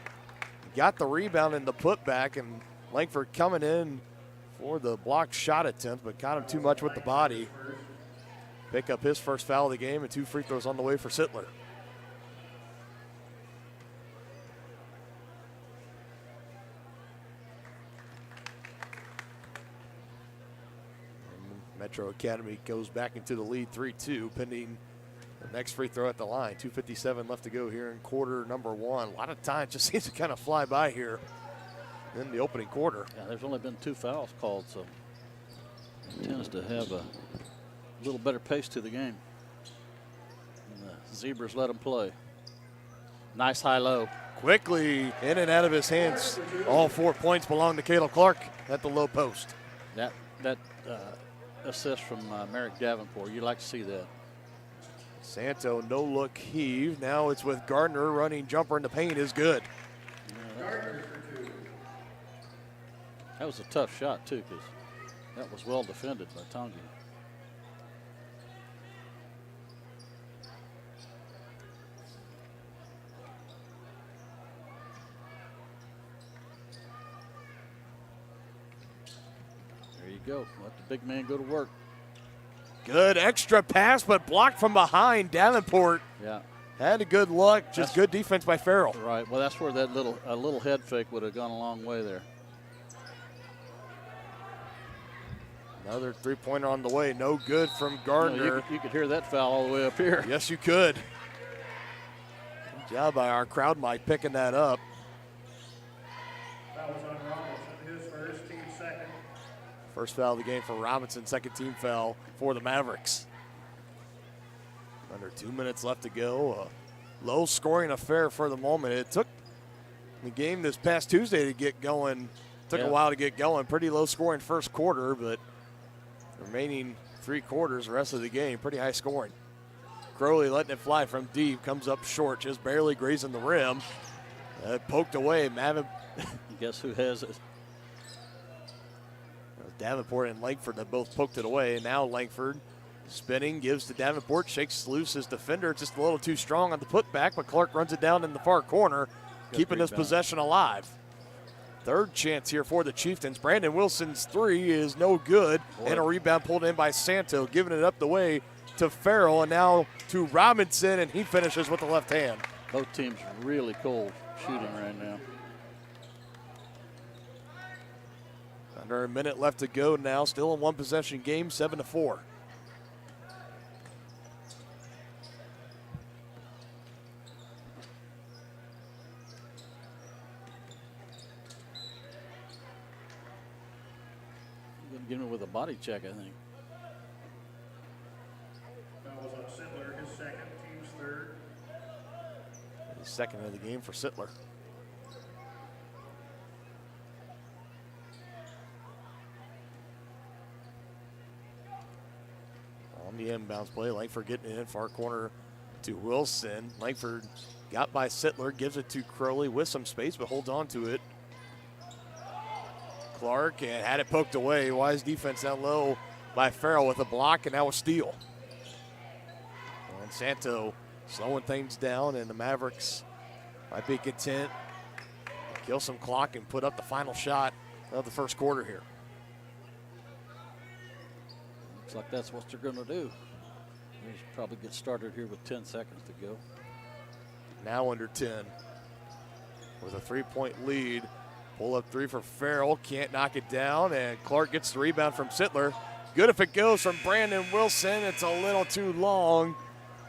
[SPEAKER 2] got the rebound in the putback, and Langford coming in for the blocked shot attempt, but got him too much with the body. Pick up his first foul of the game, and 2 free throws on the way for Sittler. Metro Academy goes back into the lead 3-2, pending the next free throw at the line. 2:57 left to go here in quarter number 1. A lot of time just seems to kind of fly by here in the opening quarter.
[SPEAKER 1] Yeah, there's only been 2 fouls called, so it tends to have a little better pace to the game. And the Zebras let them play. Nice high-low.
[SPEAKER 2] Quickly in and out of his hands. All 4 points belong to Caleb Clark at the low post.
[SPEAKER 1] That assist from Merrick Davenport. You like to see that.
[SPEAKER 2] Santo, no look heave. Now it's with Gardner running jumper in the paint is good.
[SPEAKER 1] That was a tough shot too, because that was well defended by Tongi. There you go. Let the big man go to work.
[SPEAKER 2] Good extra pass, but blocked from behind. Davenport had a good luck, just good defense by Farrell.
[SPEAKER 1] Right, well, that's where that little head fake would have gone a long way there.
[SPEAKER 2] Another three-pointer on the way, no good from Gardner.
[SPEAKER 1] You could hear that foul all the way up here.
[SPEAKER 2] Yes, you could. Good job by our crowd mic picking that up.
[SPEAKER 5] That was on Robinson, his first, team second.
[SPEAKER 2] First foul of the game for Robinson, second team foul for the Mavericks. Under 2 minutes left to go. A low-scoring affair for the moment. It took the game this past Tuesday to get going. Took a while to get going. Pretty low-scoring first quarter, but remaining 3 quarters, the rest of the game, pretty high scoring. Crowley letting it fly from deep, comes up short, just barely grazing the rim. Poked away.
[SPEAKER 1] Guess who has it?
[SPEAKER 2] Davenport and Langford have both poked it away. And now Langford spinning, gives to Davenport, shakes loose his defender. It's just a little too strong on the putback, but Clark runs it down in the far corner, keeping this possession alive. Third chance here for the Chieftains. Brandon Wilson's three is no good, and a rebound pulled in by Santo, giving it up the way to Farrell, and now to Robinson, and he finishes with the left hand.
[SPEAKER 1] Both teams really cold shooting right now.
[SPEAKER 2] Under a minute left to go now, still a one-possession game, 7-4.
[SPEAKER 1] Get him with a body check, I think.
[SPEAKER 5] That was on Sittler, his second, team's third.
[SPEAKER 2] The second of the game for Sittler. On the inbounds play, Langford getting it in far corner to Wilson. Langford got by Sittler, gives it to Crowley with some space, but holds on to it. Clark and had it poked away. Wise defense down low by Farrell with a block, and now a steal. And Santo slowing things down, and the Mavericks might be content to kill some clock and put up the final shot of the first quarter here.
[SPEAKER 1] Looks like that's what they're going to do. They should probably get started here with 10 seconds to go.
[SPEAKER 2] Now under 10 with a 3-point lead. Pull up three for Farrell, can't knock it down, and Clark gets the rebound from Sittler. Good if it goes from Brandon Wilson. It's a little too long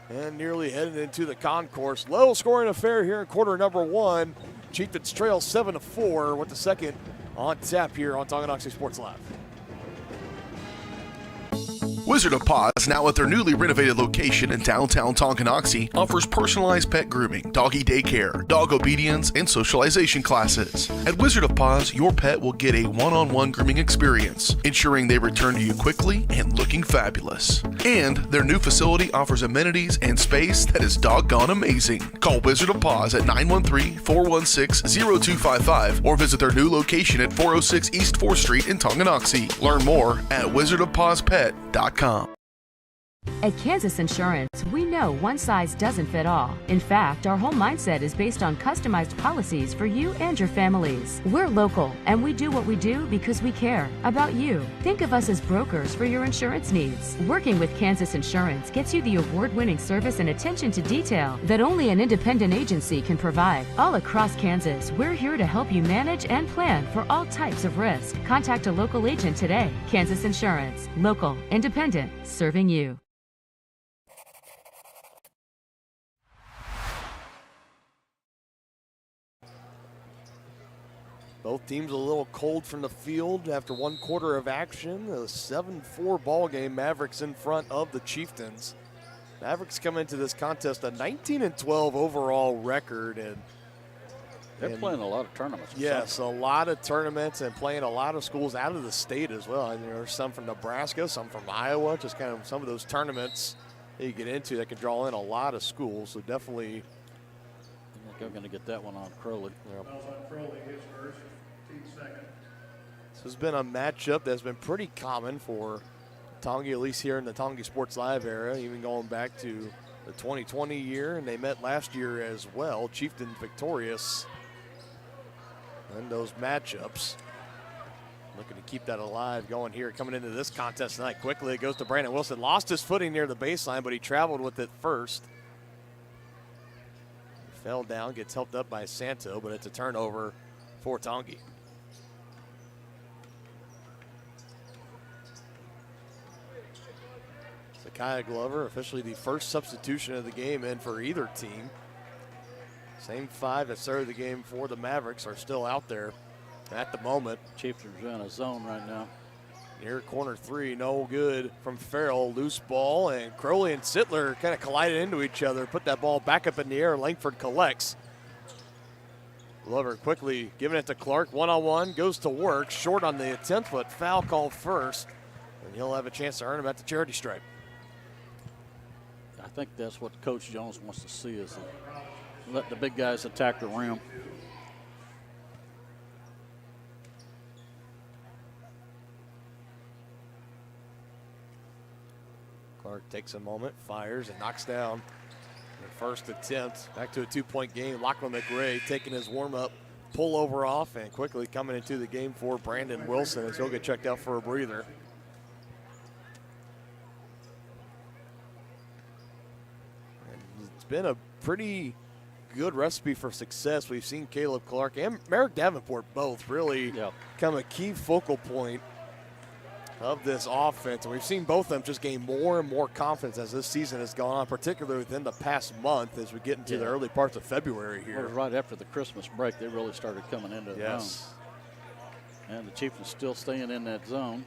[SPEAKER 2] and nearly headed into the concourse. Low scoring affair here in quarter number 1. Chieftains trail 7-4 with the second on tap here on Tonganoxie Sports Live.
[SPEAKER 6] Wizard of Paws, now at their newly renovated location in downtown Tonganoxie, offers personalized pet grooming, doggy daycare, dog obedience, and socialization classes. At Wizard of Paws, your pet will get a one-on-one grooming experience, ensuring they return to you quickly and looking fabulous. And their new facility offers amenities and space that is doggone amazing. Call Wizard of Paws at 913-416-0255 or visit their new location at 406 East 4th Street in Tonganoxie. Learn more at wizardofpawspet.com.
[SPEAKER 7] At Kansas Insurance, we know one size doesn't fit all. In fact, our whole mindset is based on customized policies for you and your families. We're local, and we do what we do because we care about you. Think of us as brokers for your insurance needs. Working with Kansas Insurance gets you the award-winning service and attention to detail that only an independent agency can provide. All across Kansas, we're here to help you manage and plan for all types of risk. Contact a local agent today. Kansas Insurance. Local, independent, serving you.
[SPEAKER 2] Both teams a little cold from the field after one quarter of action. A 7-4 ball game. Mavericks in front of the Chieftains. Mavericks come into this contest a 19-12 overall record, and
[SPEAKER 1] they're playing a lot of tournaments.
[SPEAKER 2] Yes, a lot of tournaments and playing a lot of schools out of the state as well. And there's some from Nebraska, some from Iowa, just kind of some of those tournaments that you get into that can draw in a lot of schools. So definitely,
[SPEAKER 1] I think I'm going to get that one on Crowley.
[SPEAKER 5] That was on Crowley, his first, team second.
[SPEAKER 2] This has been a matchup that's been pretty common for Tongi, at least here in the Tongi Sports Live era, even going back to the 2020 year, and they met last year as well. Chieftains victorious in those matchups. Looking to keep that alive going here, coming into this contest tonight. Quickly, it goes to Brandon Wilson. Lost his footing near the baseline, but he traveled with it first. He fell down, gets helped up by Santo, but it's a turnover for Tongi. Zakiah Glover, officially the first substitution of the game in for either team. Same 5 that started the game for the Mavericks are still out there at the moment.
[SPEAKER 1] Chieftains are in a zone right now.
[SPEAKER 2] Near corner 3, no good from Farrell. Loose ball, and Crowley and Sittler kind of collided into each other. Put that ball back up in the air. Langford collects. Glover quickly giving it to Clark. One-on-one, goes to work. Short on the attempt, but foul call first. And he'll have a chance to earn him at the charity stripe.
[SPEAKER 1] I think that's what Coach Jones wants to see, is let the big guys attack the rim.
[SPEAKER 2] Clark takes a moment, fires, and knocks down the first attempt. Back to a 2-point game. Lachlan McRae taking his warm-up pullover off and quickly coming into the game for Brandon Wilson as he'll get checked out for a breather. And it's been a pretty good recipe for success. We've seen Caleb Clark and Merrick Davenport both really become a key focal point of this offense. And we've seen both of them just gain more and more confidence as this season has gone on, particularly within the past month as we get into the early parts of February here.
[SPEAKER 1] Well, right after the Christmas break, they really started coming into the zone. And the Chieftains still staying in that zone.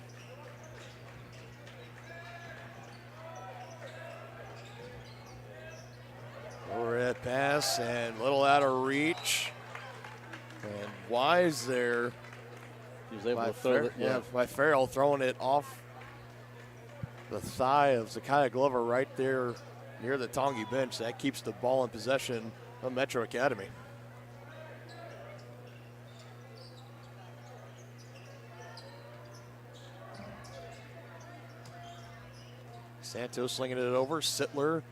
[SPEAKER 2] Overhead pass and a little out of reach. And Wise there.
[SPEAKER 1] He was able to throw it.
[SPEAKER 2] By Farrell throwing it off the thigh of Zakiah Glover right there near the Tongi bench. That keeps the ball in possession of Metro Academy. Santos slinging it over. Sittler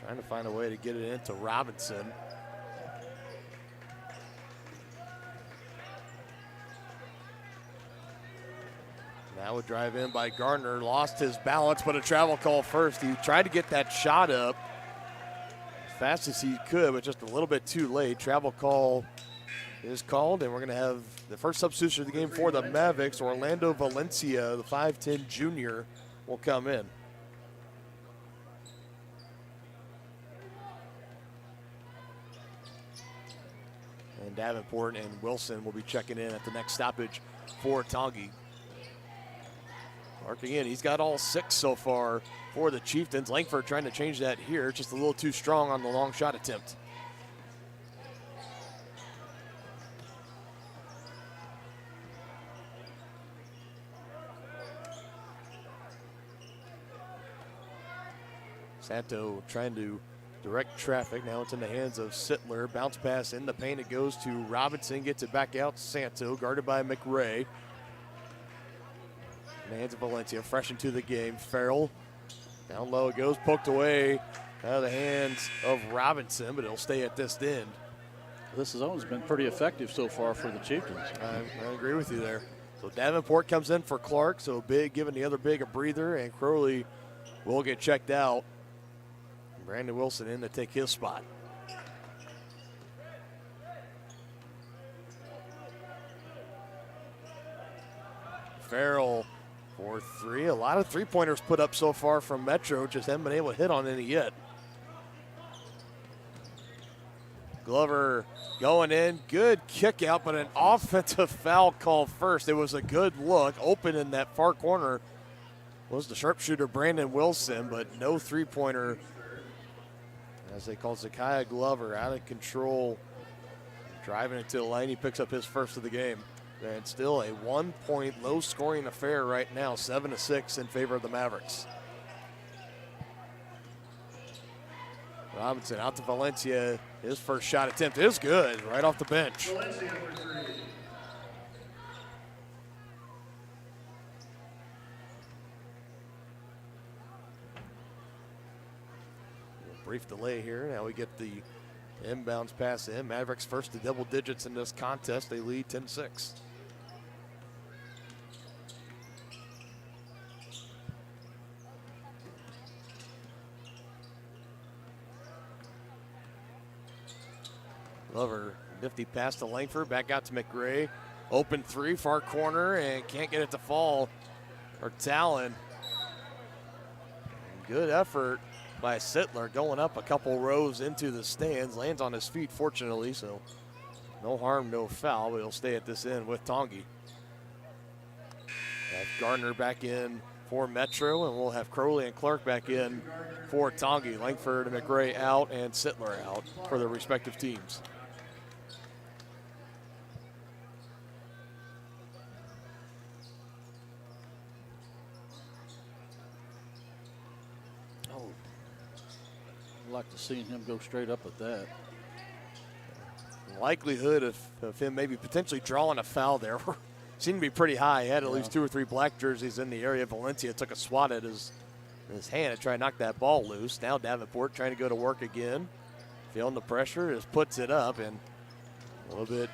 [SPEAKER 2] trying to find a way to get it into Robinson. Now a drive in by Gardner, lost his balance, but a travel call first. He tried to get that shot up as fast as he could, but just a little bit too late. Travel call is called, and we're going to have the first substitution of the game for the Mavericks. Orlando Valencia, the 5'10 junior, will come in. And Davenport and Wilson will be checking in at the next stoppage for Tongi. Clark again, he's got all 6 so far for the Chieftains. Langford trying to change that here, just a little too strong on the long shot attempt. Santo trying to direct traffic. Now it's in the hands of Sittler. Bounce pass in the paint. It goes to Robinson. Gets it back out. Santo guarded by McRae. In the hands of Valencia. Fresh into the game. Farrell down low. It goes. Poked away out of the hands of Robinson, but it'll stay at this end.
[SPEAKER 1] This zone's been pretty effective so far for the Chieftains.
[SPEAKER 2] I agree with you there. So Davenport comes in for Clark. So Big giving the other Big a breather, and Crowley will get checked out. Brandon Wilson in to take his spot. Farrell for 3. A lot of three-pointers put up so far from Metro. Just haven't been able to hit on any yet. Glover going in. Good kick out, but an offensive foul call first. It was a good look. Open in that far corner was the sharpshooter Brandon Wilson, but no three-pointer. As they call Zakiah Glover out of control. Driving it to the lane. He picks up his first of the game. And still a 1-point low-scoring affair right now. 7-6 in favor of the Mavericks. Robinson out to Valencia. His first shot attempt is good. Right off the bench.
[SPEAKER 5] Valencia for 3.
[SPEAKER 2] Brief delay here. Now we get the Inbounds pass in. Mavericks first to double digits in this contest. They lead 10-6. Glover, nifty pass to Langford, back out to McRae. Open three, far corner, and can't get it to fall. Or Talon. Good effort by Sittler, going up a couple rows into the stands. Lands on his feet, fortunately, so no harm, no foul, but he'll stay at this end with Tongi. Have Gardner back in for Metro, and we'll have Crowley and Clark back in for Tongi. Langford and McRae out, and Sittler out for their respective teams.
[SPEAKER 1] I'd like to see him go straight up at that.
[SPEAKER 2] Likelihood of him maybe potentially drawing a foul there seemed to be pretty high. He had at least 2 or 3 black jerseys in the area. Valencia took a swat at his hand to try and knock that ball loose. Now Davenport trying to go to work again. Feeling the pressure, just puts it up, and a little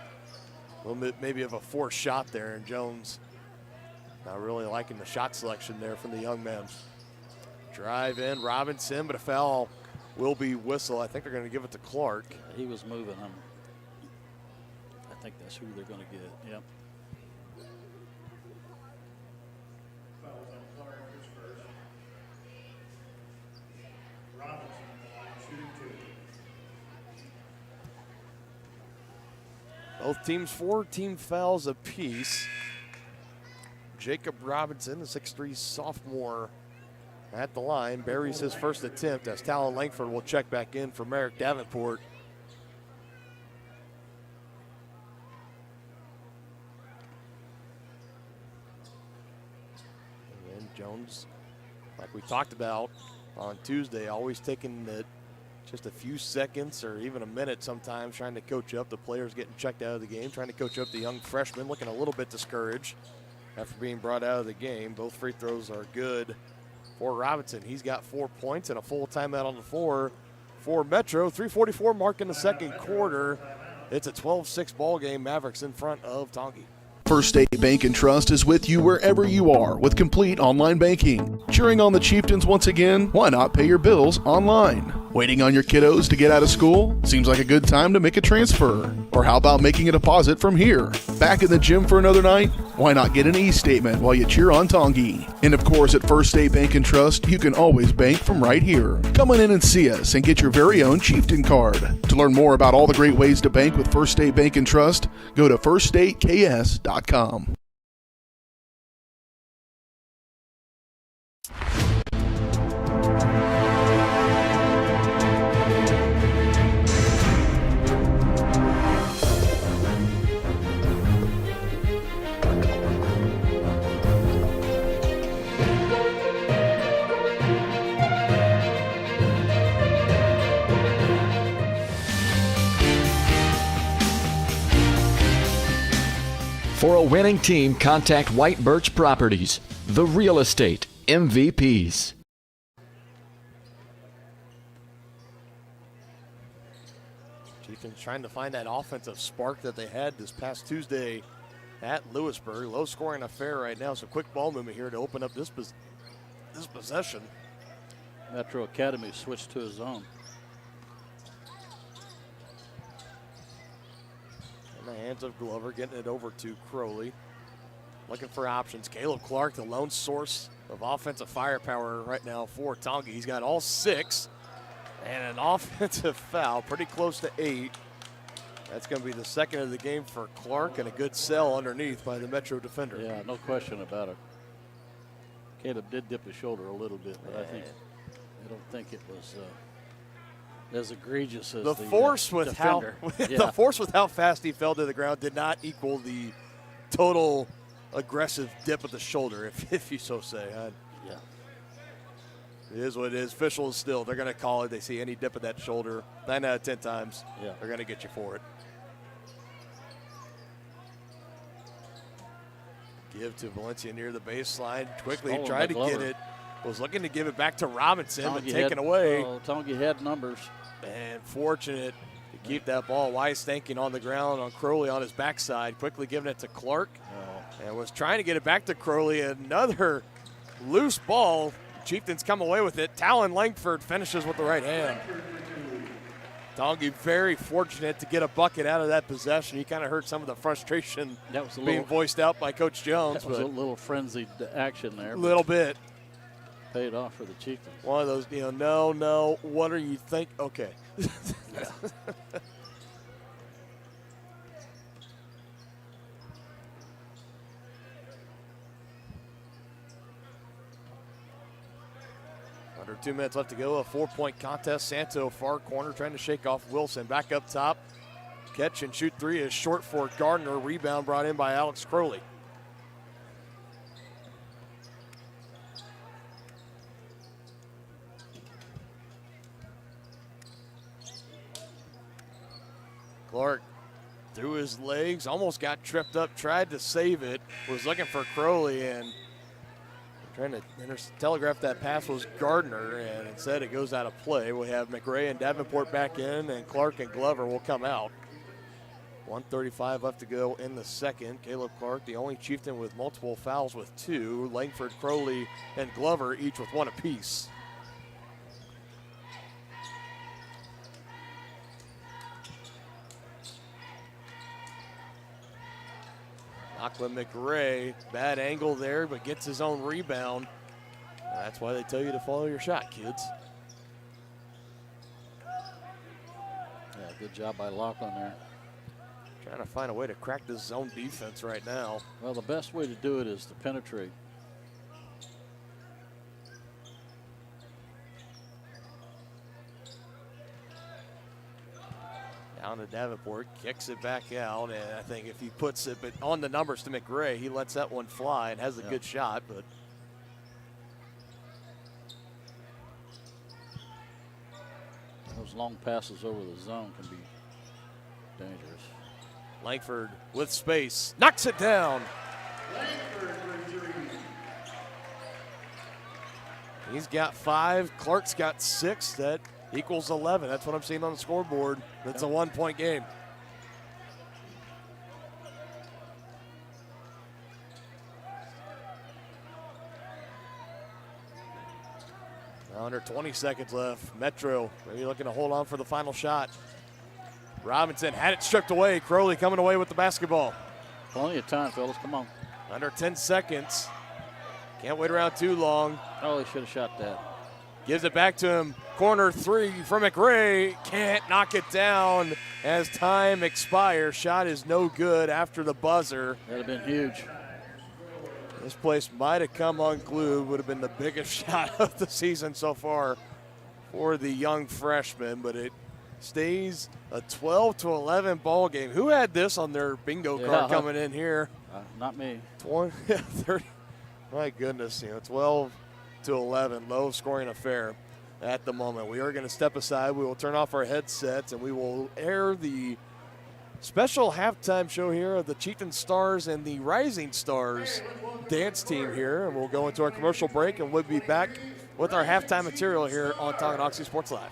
[SPEAKER 2] bit maybe of a forced shot there, and Jones not really liking the shot selection there from the young man. Drive in, Robinson, but a foul will be whistled. I think they're going to give it to Clark.
[SPEAKER 1] He was moving him. I think that's who they're going to get. Yep.
[SPEAKER 2] Both teams 4 team fouls apiece. Jacob Robinson, the 6'3" sophomore, at the line, buries his first attempt as Talon Langford will check back in for Merrick Davenport. And Jones, like we talked about on Tuesday, always taking it just a few seconds or even a minute sometimes, trying to coach up the players getting checked out of the game, trying to coach up the young freshmen, looking a little bit discouraged after being brought out of the game. Both free throws are good for Robinson. He's got 4 points and a full timeout on the floor for Metro. 3:44 mark in the second quarter. It's a 12-6 ball game. Mavericks in front of Tongi.
[SPEAKER 6] First State Bank and Trust is with you wherever you are with complete online banking. Cheering on the Chieftains once again? Why not pay your bills online? Waiting on your kiddos to get out of school? Seems like a good time to make a transfer. Or how about making a deposit from here? Back in the gym for another night? Why not get an e-statement while you cheer on Tongi? And of course, at First State Bank and Trust, you can always bank from right here. Come on in and see us and get your very own Chieftain card. To learn more about all the great ways to bank with First State Bank and Trust, go to firststateks.com.
[SPEAKER 3] For a winning team, contact White Birch Properties, the real estate MVPs.
[SPEAKER 2] Chieftains trying to find that offensive spark that they had this past Tuesday at Lewisburg. Low scoring affair right now, so quick ball movement here to open up this possession.
[SPEAKER 1] Metro Academy switched to his own.
[SPEAKER 2] In the hands of Glover, getting it over to Crowley. Looking for options. Caleb Clark, the lone source of offensive firepower right now for Tongi. He's got all 6. And an offensive foul, pretty close to 8. That's going to be the second of the game for Clark, and a good sell underneath by the Metro defender.
[SPEAKER 1] Yeah, no question about it. Caleb did dip his shoulder a little bit, but I don't think it was as egregious as
[SPEAKER 2] the force with
[SPEAKER 1] defender.
[SPEAKER 2] The force with how fast he fell to the ground did not equal the total aggressive dip of the shoulder, if you so say.
[SPEAKER 1] Yeah.
[SPEAKER 2] It is what it is. Officials still, they're going to call it. They see any dip of that shoulder, 9 out of 10 times, they're going to get you for it. Give to Valencia near the baseline. Quickly tried to get it. Was looking to give it back to Robinson, but taken away.
[SPEAKER 1] Tongi had numbers.
[SPEAKER 2] And fortunate to to keep that ball. Wise thinking on the ground on Crowley on his backside, quickly giving it to Clark. And was trying to get it back to Crowley. Another loose ball. Chieftains come away with it. Talon Langford finishes with the right hand. Tongi very fortunate to get a bucket out of that possession. You kind of heard some of the frustration being voiced out by Coach Jones.
[SPEAKER 1] That was a little frenzied action there.
[SPEAKER 2] A little bit.
[SPEAKER 1] Paid off for the Chieftains.
[SPEAKER 2] One of those, no, what are you think? Okay.
[SPEAKER 1] Yeah.
[SPEAKER 2] Under 2 minutes left to go, a 4-point contest. Santo far corner trying to shake off Wilson. Back up top. Catch and shoot three is short for Gardner. Rebound brought in by Alex Crowley. Clark through his legs, almost got tripped up, tried to save it, was looking for Crowley, and trying to telegraph that pass was Gardner, and instead it goes out of play. We have McRae and Davenport back in, and Clark and Glover will come out. 1:35 left to go in the second. Caleb Clark, the only Chieftain with multiple fouls with 2. Langford, Crowley, and Glover each with 1 apiece. Lachlan McRae, bad angle there, but gets his own rebound. That's why they tell you to follow your shot, kids.
[SPEAKER 1] Yeah, good job by Lachlan there.
[SPEAKER 2] Trying to find a way to crack this zone defense right now.
[SPEAKER 1] Well, the best way to do it is to penetrate.
[SPEAKER 2] Down to Davenport, kicks it back out, and I think if he puts it on the numbers to McRae, he lets that one fly and has a good shot, but
[SPEAKER 1] those long passes over the zone can be dangerous.
[SPEAKER 2] Langford with space, knocks it down. He's got 5, Clark's got 6, that equals 11. That's what I'm seeing on the scoreboard. It's a 1-point game. Under 20 seconds left. Metro maybe looking to hold on for the final shot. Robinson had it stripped away. Crowley coming away with the basketball.
[SPEAKER 1] Plenty of time, fellas. Come on.
[SPEAKER 2] Under 10 seconds. Can't wait around too long.
[SPEAKER 1] Oh, he should have shot that.
[SPEAKER 2] Gives it back to him. Corner 3 for McRae. Can't knock it down as time expires. Shot is no good after the buzzer.
[SPEAKER 1] That would have been huge.
[SPEAKER 2] This place might have come unglued. Would have been the biggest shot of the season so far for the young freshman, but it stays a 12-11 ball game. Who had this on their bingo card coming in here?
[SPEAKER 1] Not me.
[SPEAKER 2] 30. My goodness, 12-11, low scoring affair at the moment. We are going to step aside. We will turn off our headsets and we will air the special halftime show here of the Chieftain Stars and the Rising Stars dance team here. And we'll go into our commercial break and we'll be back with our halftime material here on Tonganoxie Sports Live.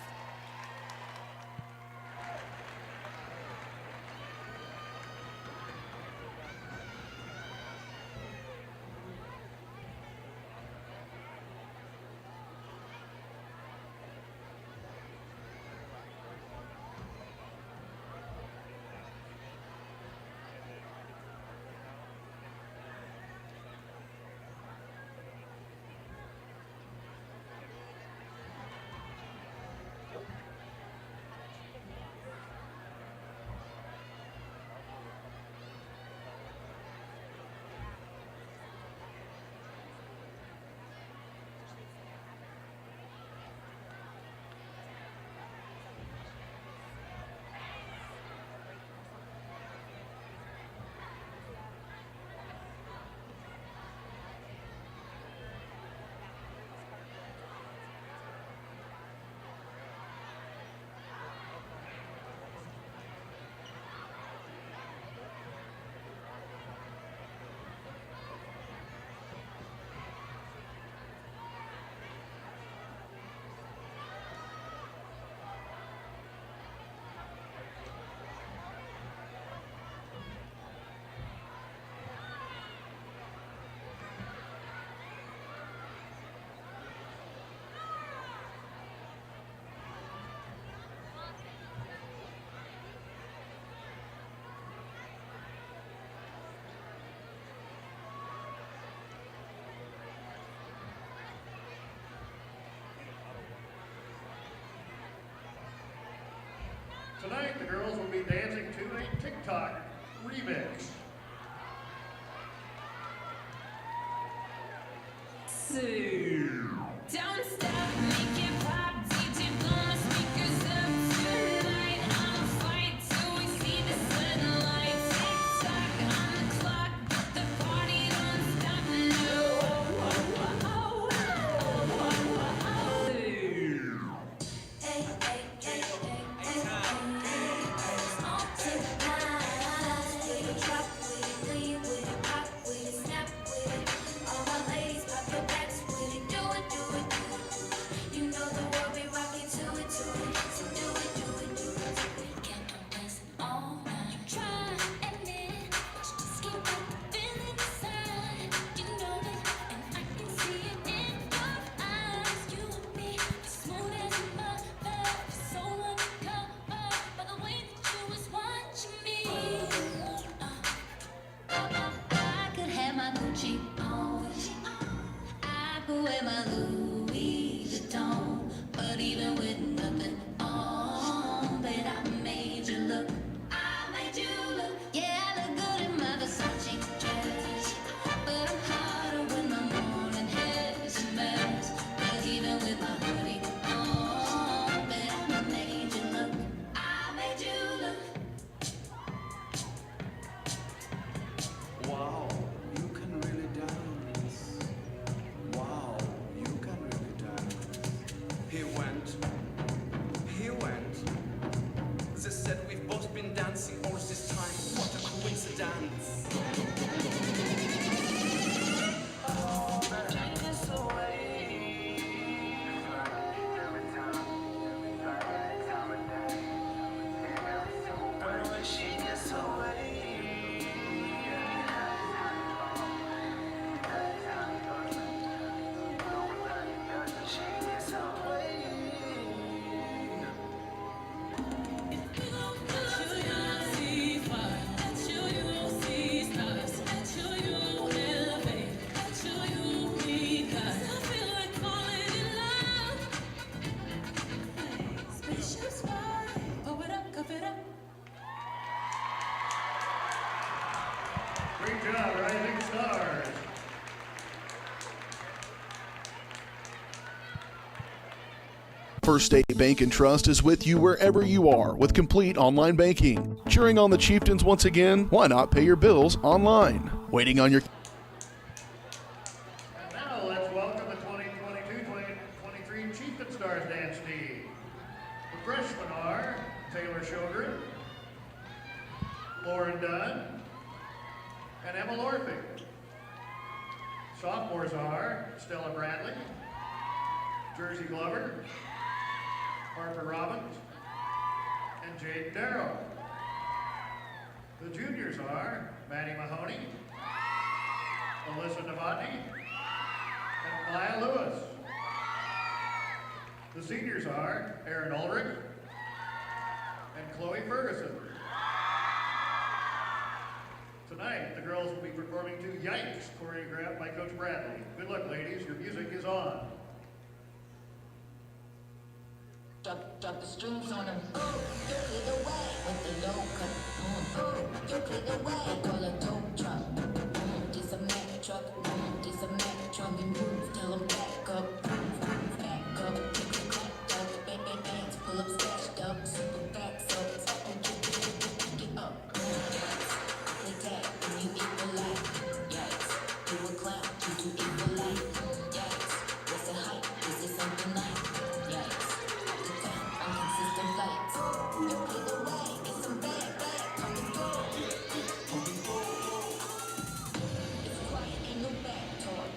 [SPEAKER 5] Tonight, the girls will be dancing to a TikTok remix.
[SPEAKER 12] Don't stop, make it pop, DJ blow my speakers up tonight. I'ma fight till we see the sunlight. Tick-tock on the clock, but the party don't stop, no. Hey, hey, hey, hey, on tonight. With it, drop with it, lean with it, pop with it, snap with it. All my ladies pop your backs with it, do it, do it, do it. You know the world be rocking to it, so do it, do it, do it. Can't do this all night. You try and admit, but you just can't put the feeling aside. You know it, and I can see it in your eyes. You and me, smooth as a mother, so undercover by the way that you was watching me. I could have my Gucci on. I could wear my Louis Vuitton, but even with nothing on, bet I made you look. I made you look. Yeah, I look good in my Versace dress, but I'm hotter when my morning hair is a mess. But even with my hoodie on, bet I made you look. I made you look.
[SPEAKER 13] Wow, you can really dance. Wow, you can really dance. He went. They said we've both been dancing all this time. What a coincidence. Oh, take this away. But when she gets away.
[SPEAKER 5] Great job, Rising Stars.
[SPEAKER 6] First State Bank and Trust is with you wherever you are with complete online banking. Cheering on the Chieftains once again? Why not pay your bills online? Waiting on your
[SPEAKER 5] And now let's welcome the 2022-2023 Chieftain Stars dance team. The freshmen are Taylor Shogren, Lauren Dunn, and Emma Lorping. Sophomores are Stella Bradley, Jersey Glover, Harper Robbins, and Jade Darrow. The juniors are Maddie Mahoney, Alyssa Novotny, and Maya Lewis. The seniors are Aaron Ulrich and Chloe Ferguson. Tonight, the girls will be performing to Yikes, choreographed by Coach Bradley. Good luck, ladies. Your music is on.
[SPEAKER 12] Drop the strings on them. You clear the way with the low cut. You clear the way. Call a tow truck. This a Mack truck. This a Mack truck. We move. Tell them back up. Back up. Crack up. Bands pull up, stashed up. Super backs up. Get up. They tag when you equalize. Yikes. You a clown. You do equalize. Yikes. What's the hype? Is this something like? Yikes. Unconsistent flights. You clear the way. Get some bad coming through. It's quiet, ain't no back talk.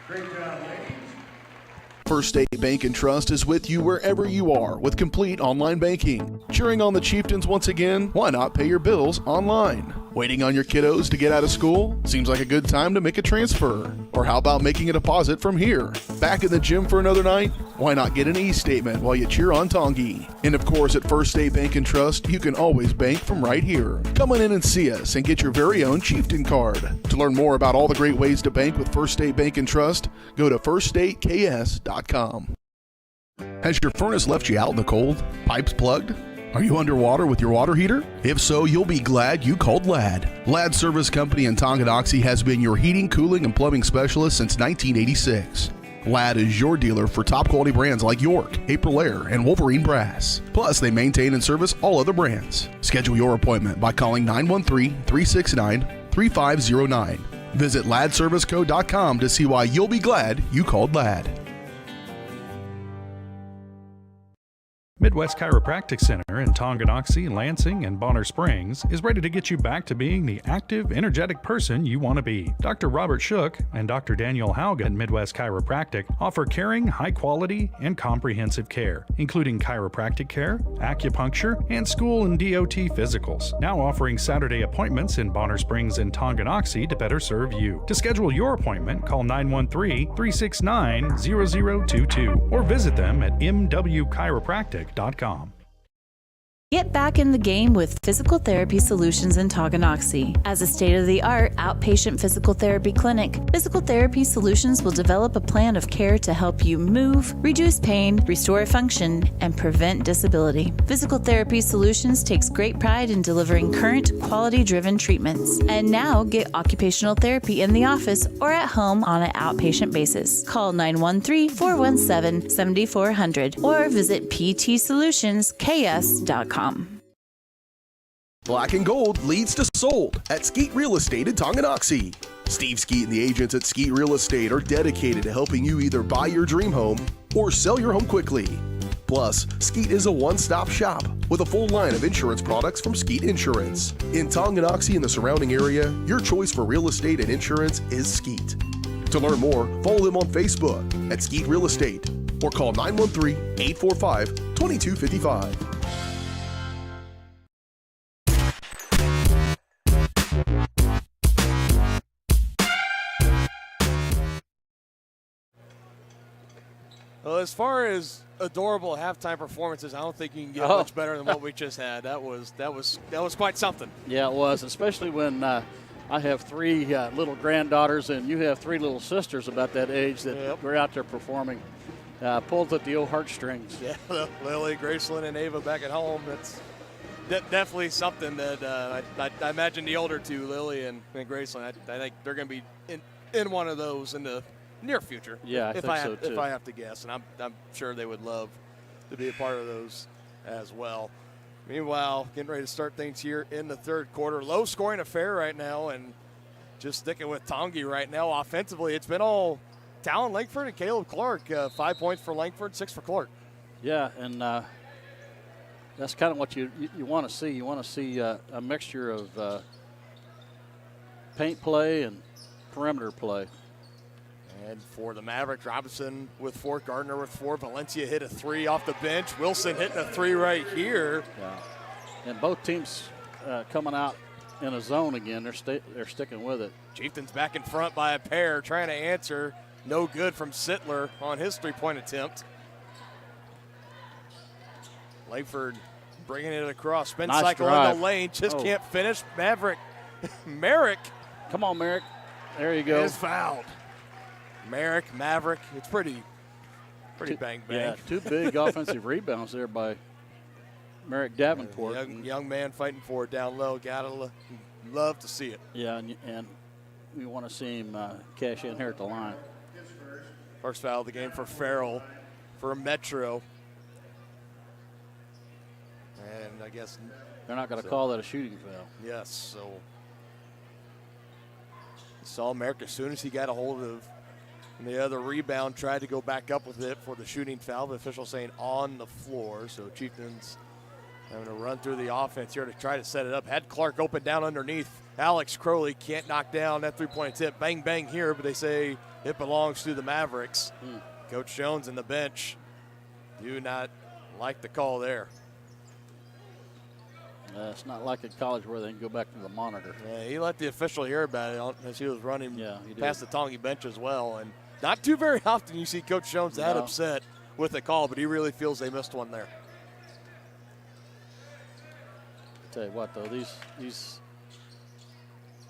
[SPEAKER 5] Great job, ladies.
[SPEAKER 6] First State Bank and Trust is with you wherever you are with complete online banking. Cheering on the Chieftains once again? Why not pay your bills online? Waiting on your kiddos to get out of school? Seems like a good time to make a transfer. Or how about making a deposit from here? Back in the gym for another night? Why not get an e-statement while you cheer on Tongi? And of course, at First State Bank and Trust, you can always bank from right here. Come on in and see us and get your very own Chieftain card. To learn more about all the great ways to bank with First State Bank and Trust, go to firststateks.com. Has your furnace left you out in the cold? Pipes plugged? Are you underwater with your water heater? If so, you'll be glad you called Ladd. Ladd Service Company in Tonganoxie has been your heating, cooling, and plumbing specialist since 1986. Ladd is your dealer for top quality brands like York, Aprilaire, and Wolverine Brass. Plus, they maintain and service all other brands. Schedule your appointment by calling 913-369-3509. Visit laddserviceco.com to see why you'll be glad you called Ladd.
[SPEAKER 4] Midwest Chiropractic Center in Tonganoxie, Lansing, and Bonner Springs is ready to get you back to being the active, energetic person you want to be. Dr. Robert Shook and Dr. Daniel Haugen at Midwest Chiropractic offer caring, high-quality, and comprehensive care, including chiropractic care, acupuncture, and school and DOT physicals. Now offering Saturday appointments in Bonner Springs and Tonganoxie to better serve you. To schedule your appointment, call 913-369-0022 or visit them at mwchiropractic.com.
[SPEAKER 10] Get back in the game with Physical Therapy Solutions in Tonganoxie. As a state-of-the-art outpatient physical therapy clinic, Physical Therapy Solutions will develop a plan of care to help you move, reduce pain, restore function, and prevent disability. Physical Therapy Solutions takes great pride in delivering current, quality-driven treatments. And now get occupational therapy in the office or at home on an outpatient basis. Call 913-417-7400 or visit ptsolutionsks.com.
[SPEAKER 6] Black and Gold leads to sold at Skeet Real Estate in Tonganoxie. Steve Skeet and the agents at Skeet Real Estate are dedicated to helping you either buy your dream home or sell your home quickly. Plus, Skeet is a one-stop shop with a full line of insurance products from Skeet Insurance. In Tonganoxie and the surrounding area, your choice for real estate and insurance is Skeet. To learn more, follow them on Facebook at Skeet Real Estate or call 913-845-2255.
[SPEAKER 2] Well, as far as adorable halftime performances, I don't think you can get much better than what we just had. That was quite something.
[SPEAKER 1] Yeah, it was, especially when I have three little granddaughters and you have three little sisters about that age that were out there performing. Pulled at the old heartstrings.
[SPEAKER 2] Yeah, Lily, Graceland, and Ava back at home. That's definitely something that I imagine the older two, Lily and Graceland, I think they're going to be in one of those in the near future.
[SPEAKER 1] Yeah, I think so too.
[SPEAKER 2] If I have to guess, and I'm sure they would love to be a part of those as well. Meanwhile, getting ready to start things here in the third quarter. Low-scoring affair right now, and just sticking with Tongi right now offensively, it's been all Talon Langford and Caleb Clark. 5 points for Langford, 6 for Clark.
[SPEAKER 1] Yeah, and that's kind of what you want to see. You want to see a mixture of paint play and perimeter play.
[SPEAKER 2] And for the Mavericks, Robinson with 4, Gardner with 4. Valencia hit a 3 off the bench. Wilson hitting a 3 right here.
[SPEAKER 1] Yeah, and both teams coming out in a zone again. They're sticking with it.
[SPEAKER 2] Chieftains back in front by a pair, trying to answer. No good from Sittler on his 3-point attempt. Langford bringing it across. Spin
[SPEAKER 1] nice
[SPEAKER 2] cycle
[SPEAKER 1] drive.
[SPEAKER 2] in the lane. Just can't finish. Merrick.
[SPEAKER 1] Come on, Merrick. There you go.
[SPEAKER 2] Is fouled. Maverick. It's pretty bang.
[SPEAKER 1] Yeah, 2 big offensive rebounds there by Merrick Davenport.
[SPEAKER 2] Young man fighting for it down low. Gotta love to see it.
[SPEAKER 1] Yeah, and we want to see him cash in here at the line.
[SPEAKER 2] First foul of the game for Farrell for Metro. And I guess
[SPEAKER 1] they're not going to call that a shooting foul.
[SPEAKER 2] Yes, so saw Merrick as soon as he got a hold of the other rebound, tried to go back up with it for the shooting foul. The official saying on the floor. So Chieftains having to run through the offense here to try to set it up. Had Clark open down underneath. Alex Crowley can't knock down that 3-point tip. Bang, bang here, but they say it belongs to the Mavericks. Coach Jones and the bench do not like the call there.
[SPEAKER 1] It's not like at college where they can go back to the monitor.
[SPEAKER 2] Yeah, he let the official hear about it as he was running
[SPEAKER 1] he
[SPEAKER 2] past the Tongi bench as well. And not too very often you see Coach Jones that upset with the call, but he really feels they missed one there.
[SPEAKER 1] I tell you what, though, these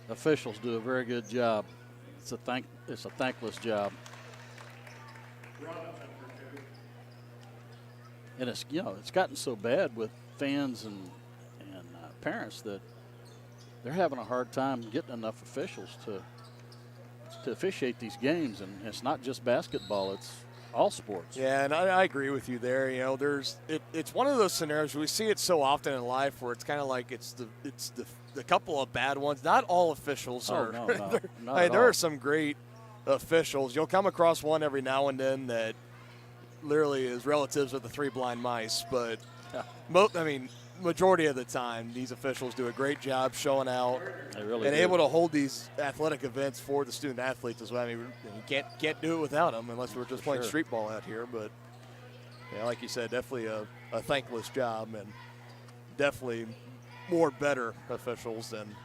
[SPEAKER 1] officials do a very good job. It's a thankless job. And it's gotten so bad with fans and parents that they're having a hard time getting enough officials to officiate these games. And it's not just basketball; it's all sports.
[SPEAKER 2] Yeah, and I agree with you there. It's one of those scenarios we see it so often in life where it's kind of like it's the couple of bad ones. Not all officials are.
[SPEAKER 1] No,
[SPEAKER 2] there are some great officials. You'll come across one every now and then that literally is relatives of the three blind mice, but majority of the time, these officials do a great job showing out able to hold these athletic events for the student athletes as well. I mean, you can't do it without them unless we're just playing street ball out here. But like you said, definitely a thankless job, and definitely more better officials than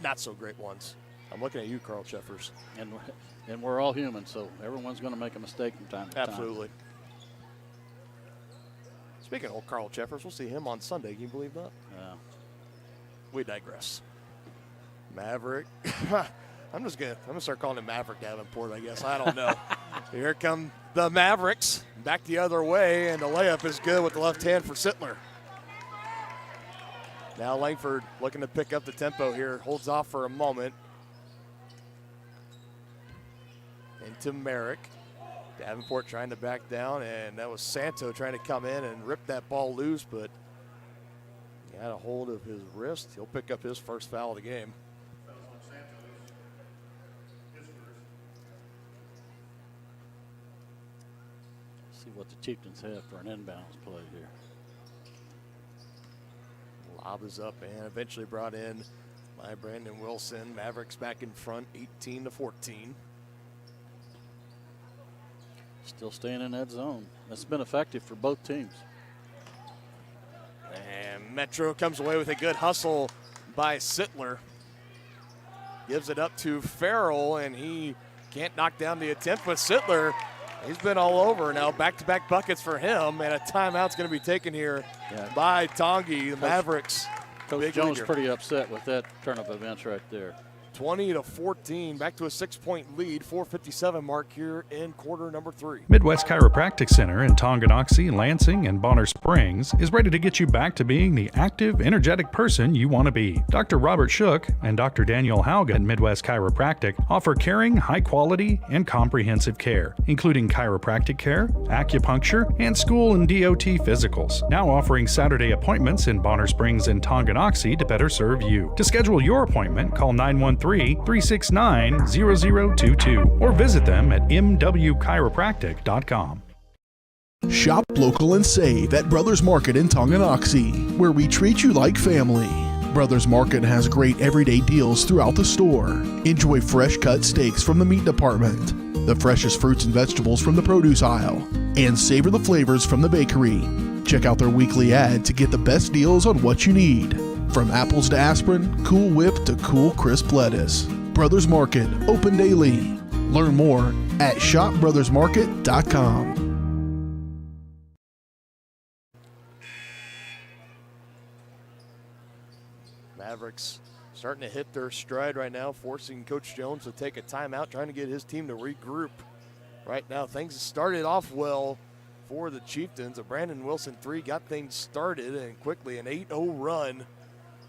[SPEAKER 2] not so great ones. I'm looking at you, Carl Cheffers.
[SPEAKER 1] And we're all human, so everyone's going to make a mistake from time to time.
[SPEAKER 2] Absolutely. Speaking of old Carl Cheffers, we'll see him on Sunday. Can you believe that?
[SPEAKER 1] Yeah.
[SPEAKER 2] We digress. Maverick. I'm gonna start calling him Maverick Davenport, I guess. I don't know. Here come the Mavericks. Back the other way, and the layup is good with the left hand for Sittler. Now Langford looking to pick up the tempo here. Holds off for a moment. Into Merrick. Davenport trying to back down, and that was Santo trying to come in and rip that ball loose, but he had a hold of his wrist. He'll pick up his first foul of the game.
[SPEAKER 1] See what the Chieftains have for an inbounds play here.
[SPEAKER 2] Lob is up and eventually brought in by Brandon Wilson. Mavericks back in front, 18-14.
[SPEAKER 1] Still staying in that zone. That's been effective for both teams.
[SPEAKER 2] And Metro comes away with a good hustle by Sittler. Gives it up to Farrell, and he can't knock down the attempt, but Sittler, he's been all over now. Back-to-back buckets for him, and a timeout's going to be taken here by Tongi, the Mavericks.
[SPEAKER 1] Coach Jones pretty upset with that turn of events right there.
[SPEAKER 2] 20-14, back to a 6-point lead, 4:57 mark here in quarter number 3.
[SPEAKER 4] Midwest Chiropractic Center in Tonganoxie, Lansing, and Bonner Springs is ready to get you back to being the active, energetic person you want to be. Dr. Robert Shook and Dr. Daniel Haugen at Midwest Chiropractic offer caring, high-quality, and comprehensive care, including chiropractic care, acupuncture, and school and DOT physicals. Now offering Saturday appointments in Bonner Springs and Tonganoxie to better serve you. To schedule your appointment, call 913-369-0022 or visit them at mwchiropractic.com.
[SPEAKER 6] Shop local and save at Brothers Market in Tonganoxie, where we treat you like family. Brothers Market has great everyday deals throughout the store. Enjoy fresh cut steaks from the meat department, the freshest fruits and vegetables from the produce aisle, and savor the flavors from the bakery. Check out their weekly ad to get the best deals on what you need. From apples to aspirin, Cool Whip to cool crisp lettuce. Brothers Market, open daily. Learn more at shopbrothersmarket.com.
[SPEAKER 2] Mavericks starting to hit their stride right now, forcing Coach Jones to take a timeout, trying to get his team to regroup. Right now, things started off well for the Chieftains. A Brandon Wilson 3 got things started, and quickly an 8-0 run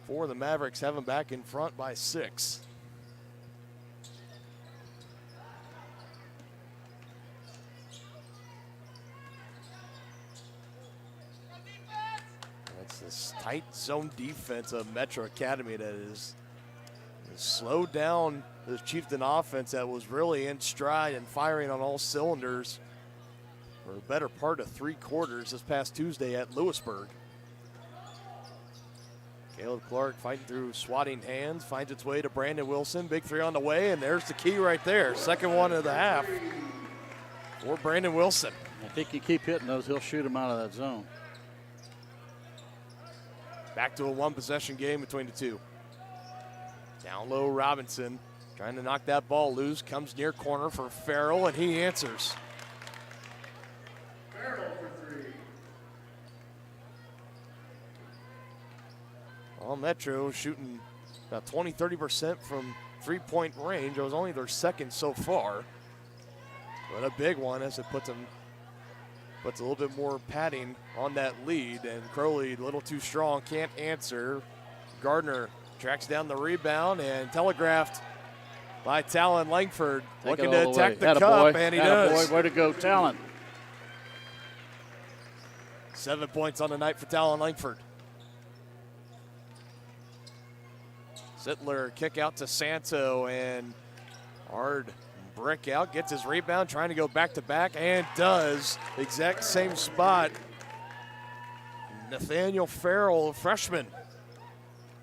[SPEAKER 2] for the Mavericks, have them back in front by 6. It's this tight zone defense of Metro Academy that is slowed down the Chieftain offense that was really in stride and firing on all cylinders for a better part of 3 quarters this past Tuesday at Lewisburg. Caleb Clark fighting through swatting hands, finds its way to Brandon Wilson. Big 3 on the way, and there's the key right there. Second one of the half for Brandon Wilson.
[SPEAKER 1] I think you keep hitting those, he'll shoot them out of that zone.
[SPEAKER 2] Back to a one-possession game between the two. Down low, Robinson trying to knock that ball loose. Comes near corner for Farrell, and he answers.
[SPEAKER 5] Farrell for 3.
[SPEAKER 2] All Metro shooting about 20-30% from three-point range. It was only their second so far, but a big one as it puts a little bit more padding on that lead. And Crowley, a little too strong, can't answer. Gardner tracks down the rebound and telegraphed by Talon Langford, looking to attack the cup, and he does.
[SPEAKER 1] Way to go, Talon.
[SPEAKER 2] 7 points on the night for Talon Langford. Sittler kick out to Santo, and hard brick out, gets his rebound, trying to go back-to-back, and does. Exact same spot. Nathaniel Farrell, freshman.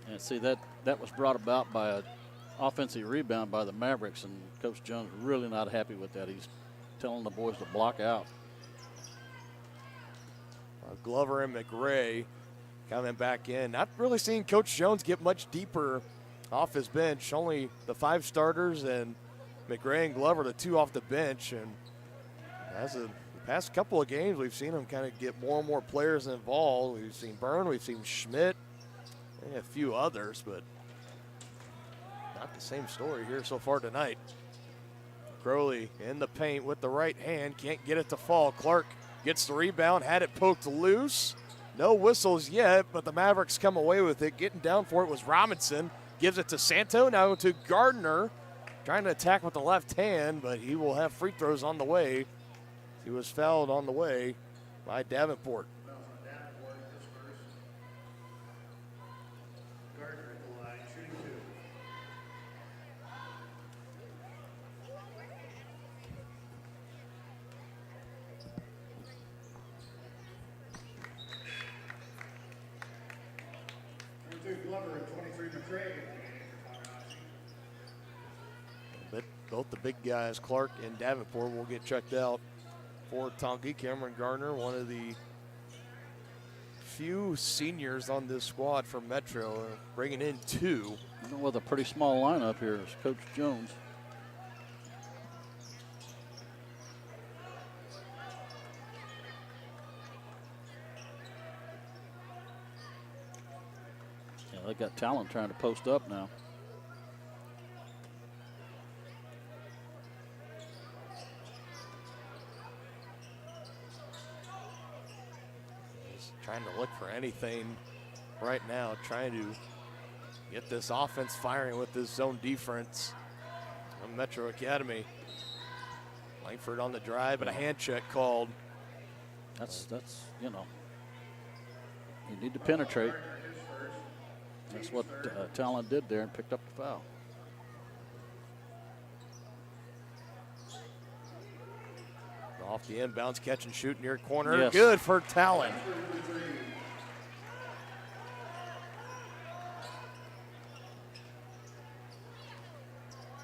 [SPEAKER 1] And see, that was brought about by an offensive rebound by the Mavericks, and Coach Jones really not happy with that. He's telling the boys to block out.
[SPEAKER 2] Glover and McRae coming back in. Not really seeing Coach Jones get much deeper off his bench. Only the 5 starters and McRae and Glover, the 2 off the bench. And as the past couple of games, we've seen him kind of get more and more players involved. We've seen Byrne, we've seen Schmidt, and a few others, but not the same story here so far tonight. Crowley in the paint with the right hand, can't get it to fall. Clark gets the rebound, had it poked loose. No whistles yet, but the Mavericks come away with it. Getting down for it was Robinson. Gives it to Santo, now to Gardner. Trying to attack with the left hand, but he will have free throws on the way. He was fouled on the way by Davenport.
[SPEAKER 5] Gardner at the line, shooting 2. Glover and 23 McRae.
[SPEAKER 2] But both the big guys, Clark and Davenport, will get checked out for Tonky. Cameron Gardner, one of the few seniors on this squad for Metro, bringing in 2.
[SPEAKER 1] With a pretty small lineup here is Coach Jones. They got Talon trying to post up now.
[SPEAKER 2] He's trying to look for anything right now, trying to get this offense firing with this zone defense from Metro Academy. Langford on the drive, but a hand check called.
[SPEAKER 1] That's you know, you need to penetrate. That's what Talon did there and picked up the foul.
[SPEAKER 2] Off the inbounds, catch and shoot near corner.
[SPEAKER 1] Yes.
[SPEAKER 2] Good for Talon.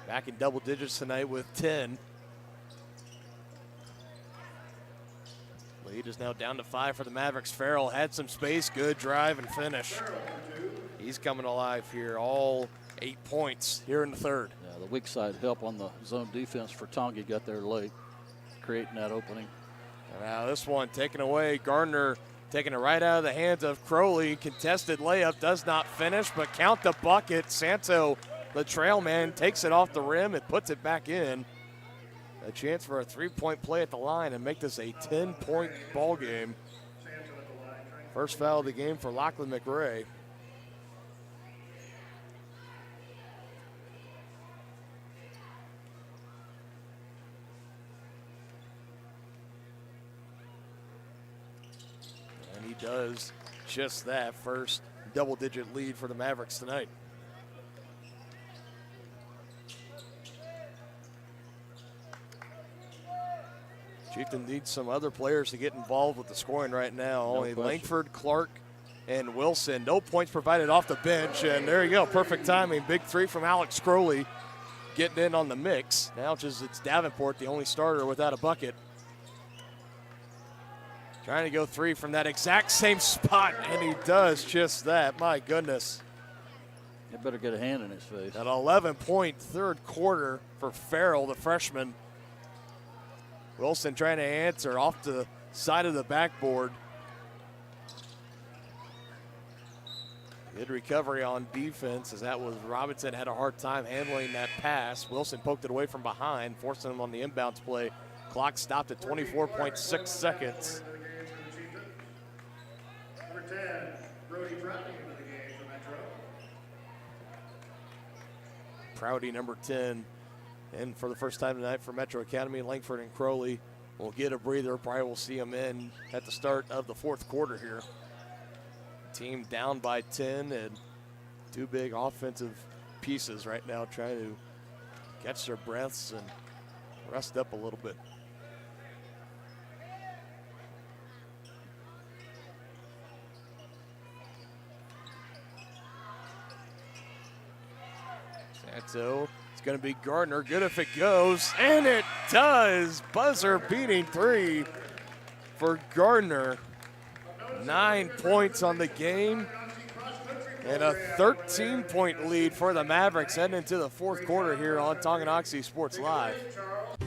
[SPEAKER 2] Back in double digits tonight with 10. Lead is now down to 5 for the Mavericks. Farrell had some space, good drive and finish. He's coming alive here, all 8 points here in the third.
[SPEAKER 1] Yeah, the weak side help on the zone defense for Tongi got there late, creating that opening.
[SPEAKER 2] And now this one taken away. Gardner taking it right out of the hands of Crowley. Contested layup, does not finish, but count the bucket. Santo, the trail man, takes it off the rim and puts it back in. A chance for a 3-point play at the line and make this a 10-point ball game. First foul of the game for Lachlan McRae. And he does just that. First double-digit lead for the Mavericks tonight. Chieftain needs some other players to get involved with the scoring right now. Only Langford, Clark, and Wilson. No points provided off the bench, and there you go, perfect timing. Big 3 from Alex Crowley getting in on the mix. Now it's Davenport, the only starter without a bucket. Trying to go three from that exact same spot, and he does just that. My goodness.
[SPEAKER 1] You better get a hand in his face.
[SPEAKER 2] An 11-point third quarter for Farrell, the freshman. Wilson trying to answer off the side of the backboard. Good recovery on defense, as that was Robinson had a hard time handling that pass. Wilson poked it away from behind, forcing him on the inbounds play. Clock stopped at 24.6 seconds.
[SPEAKER 5] Number 10, Brody Prouty into the game for Metro.
[SPEAKER 2] Prouty, number 10, and for the first time tonight for Metro Academy, Langford and Crowley will get a breather. Probably will see him in at the start of the fourth quarter here. Team down by 10, and two big offensive pieces right now trying to catch their breaths and rest up a little bit. Santo, it's going to be Gardner. Good if it goes, and it does. Buzzer beating three for Gardner. 9 points on the game, and a 13-point lead for the Mavericks heading into the fourth quarter here on Tonganoxie Sports Live.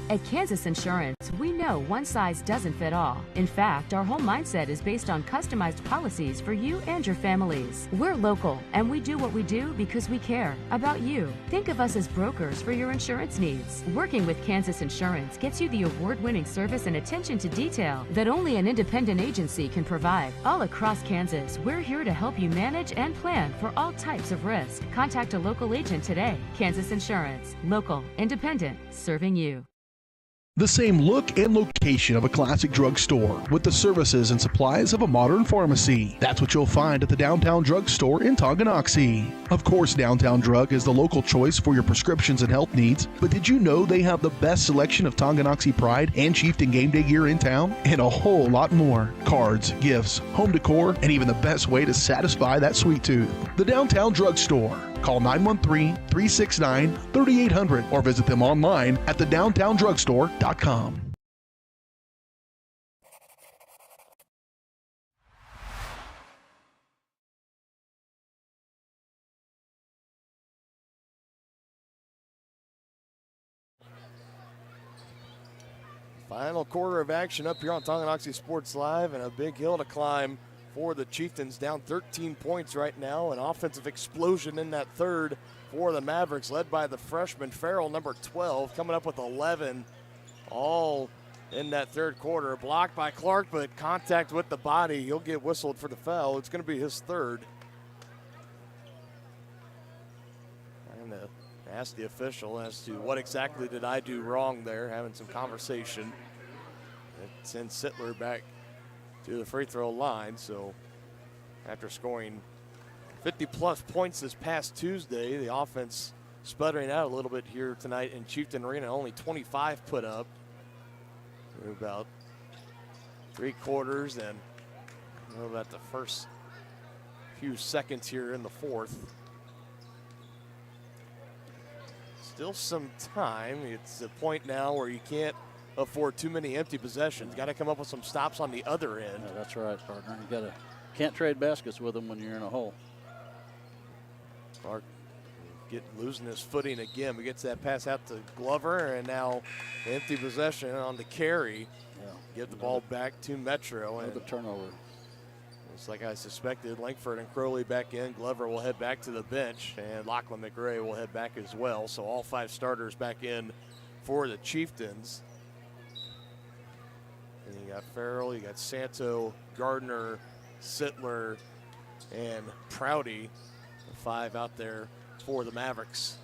[SPEAKER 7] At Kansas Insurance, we know one size doesn't fit all. In fact, our whole mindset is based on customized policies for you and your families. We're local, and we do what we do because we care about you. Think of us as brokers for your insurance needs. Working with Kansas Insurance gets you the award-winning service and attention to detail that only an independent agency can provide. All across Kansas, we're here to help you manage and plan for all types of risk. Contact a local agent today. Kansas Insurance. Local, independent, serving you.
[SPEAKER 6] The same look and location of a classic drugstore with the services and supplies of a modern pharmacy. That's what you'll find at the Downtown Drug Store in Tonganoxie. Of course, Downtown Drug is the local choice for your prescriptions and health needs, but did you know they have the best selection of Tonganoxie Pride and Chieftain game day gear in town? And a whole lot more. Cards, gifts, home decor, and even the best way to satisfy that sweet tooth. The Downtown Drug Store. Call 913-369-3800 or visit them online at thedowntowndrugstore.com.
[SPEAKER 2] Final quarter of action up here on Tonganoxie Sports Live, and a big hill to climb for the Chieftains, down 13 points right now. An offensive explosion in that third for the Mavericks, led by the freshman Farrell, number 12, coming up with 11, all in that third quarter. Blocked by Clark, but contact with the body. He'll get whistled for the foul. It's going to be his third. I'm going to ask the official as to what exactly did I do wrong there, having some conversation. It sends Sittler back to the free throw line. So after scoring 50-plus points this past Tuesday, the offense sputtering out a little bit here tonight in Chieftain Arena. Only 25 put up. We're about 3 quarters and about the first few seconds here in the fourth. Still some time. It's a point now where you can't afford too many empty possessions. Got to come up with some stops on the other end.
[SPEAKER 1] Yeah, that's right, partner. You can't trade baskets with them when you're in a hole.
[SPEAKER 2] Clark losing his footing again, but gets that pass out to Glover, and now empty possession on the carry.
[SPEAKER 1] Yeah.
[SPEAKER 2] Get the ball back to Metro.
[SPEAKER 1] Another turnover.
[SPEAKER 2] It's like I suspected. Langford and Crowley back in. Glover will head back to the bench, and Lachlan McRae will head back as well. So all 5 starters back in for the Chieftains. And you got Farrell, you got Santo, Gardner, Sittler, and Prouty. The 5 out there for the Mavericks.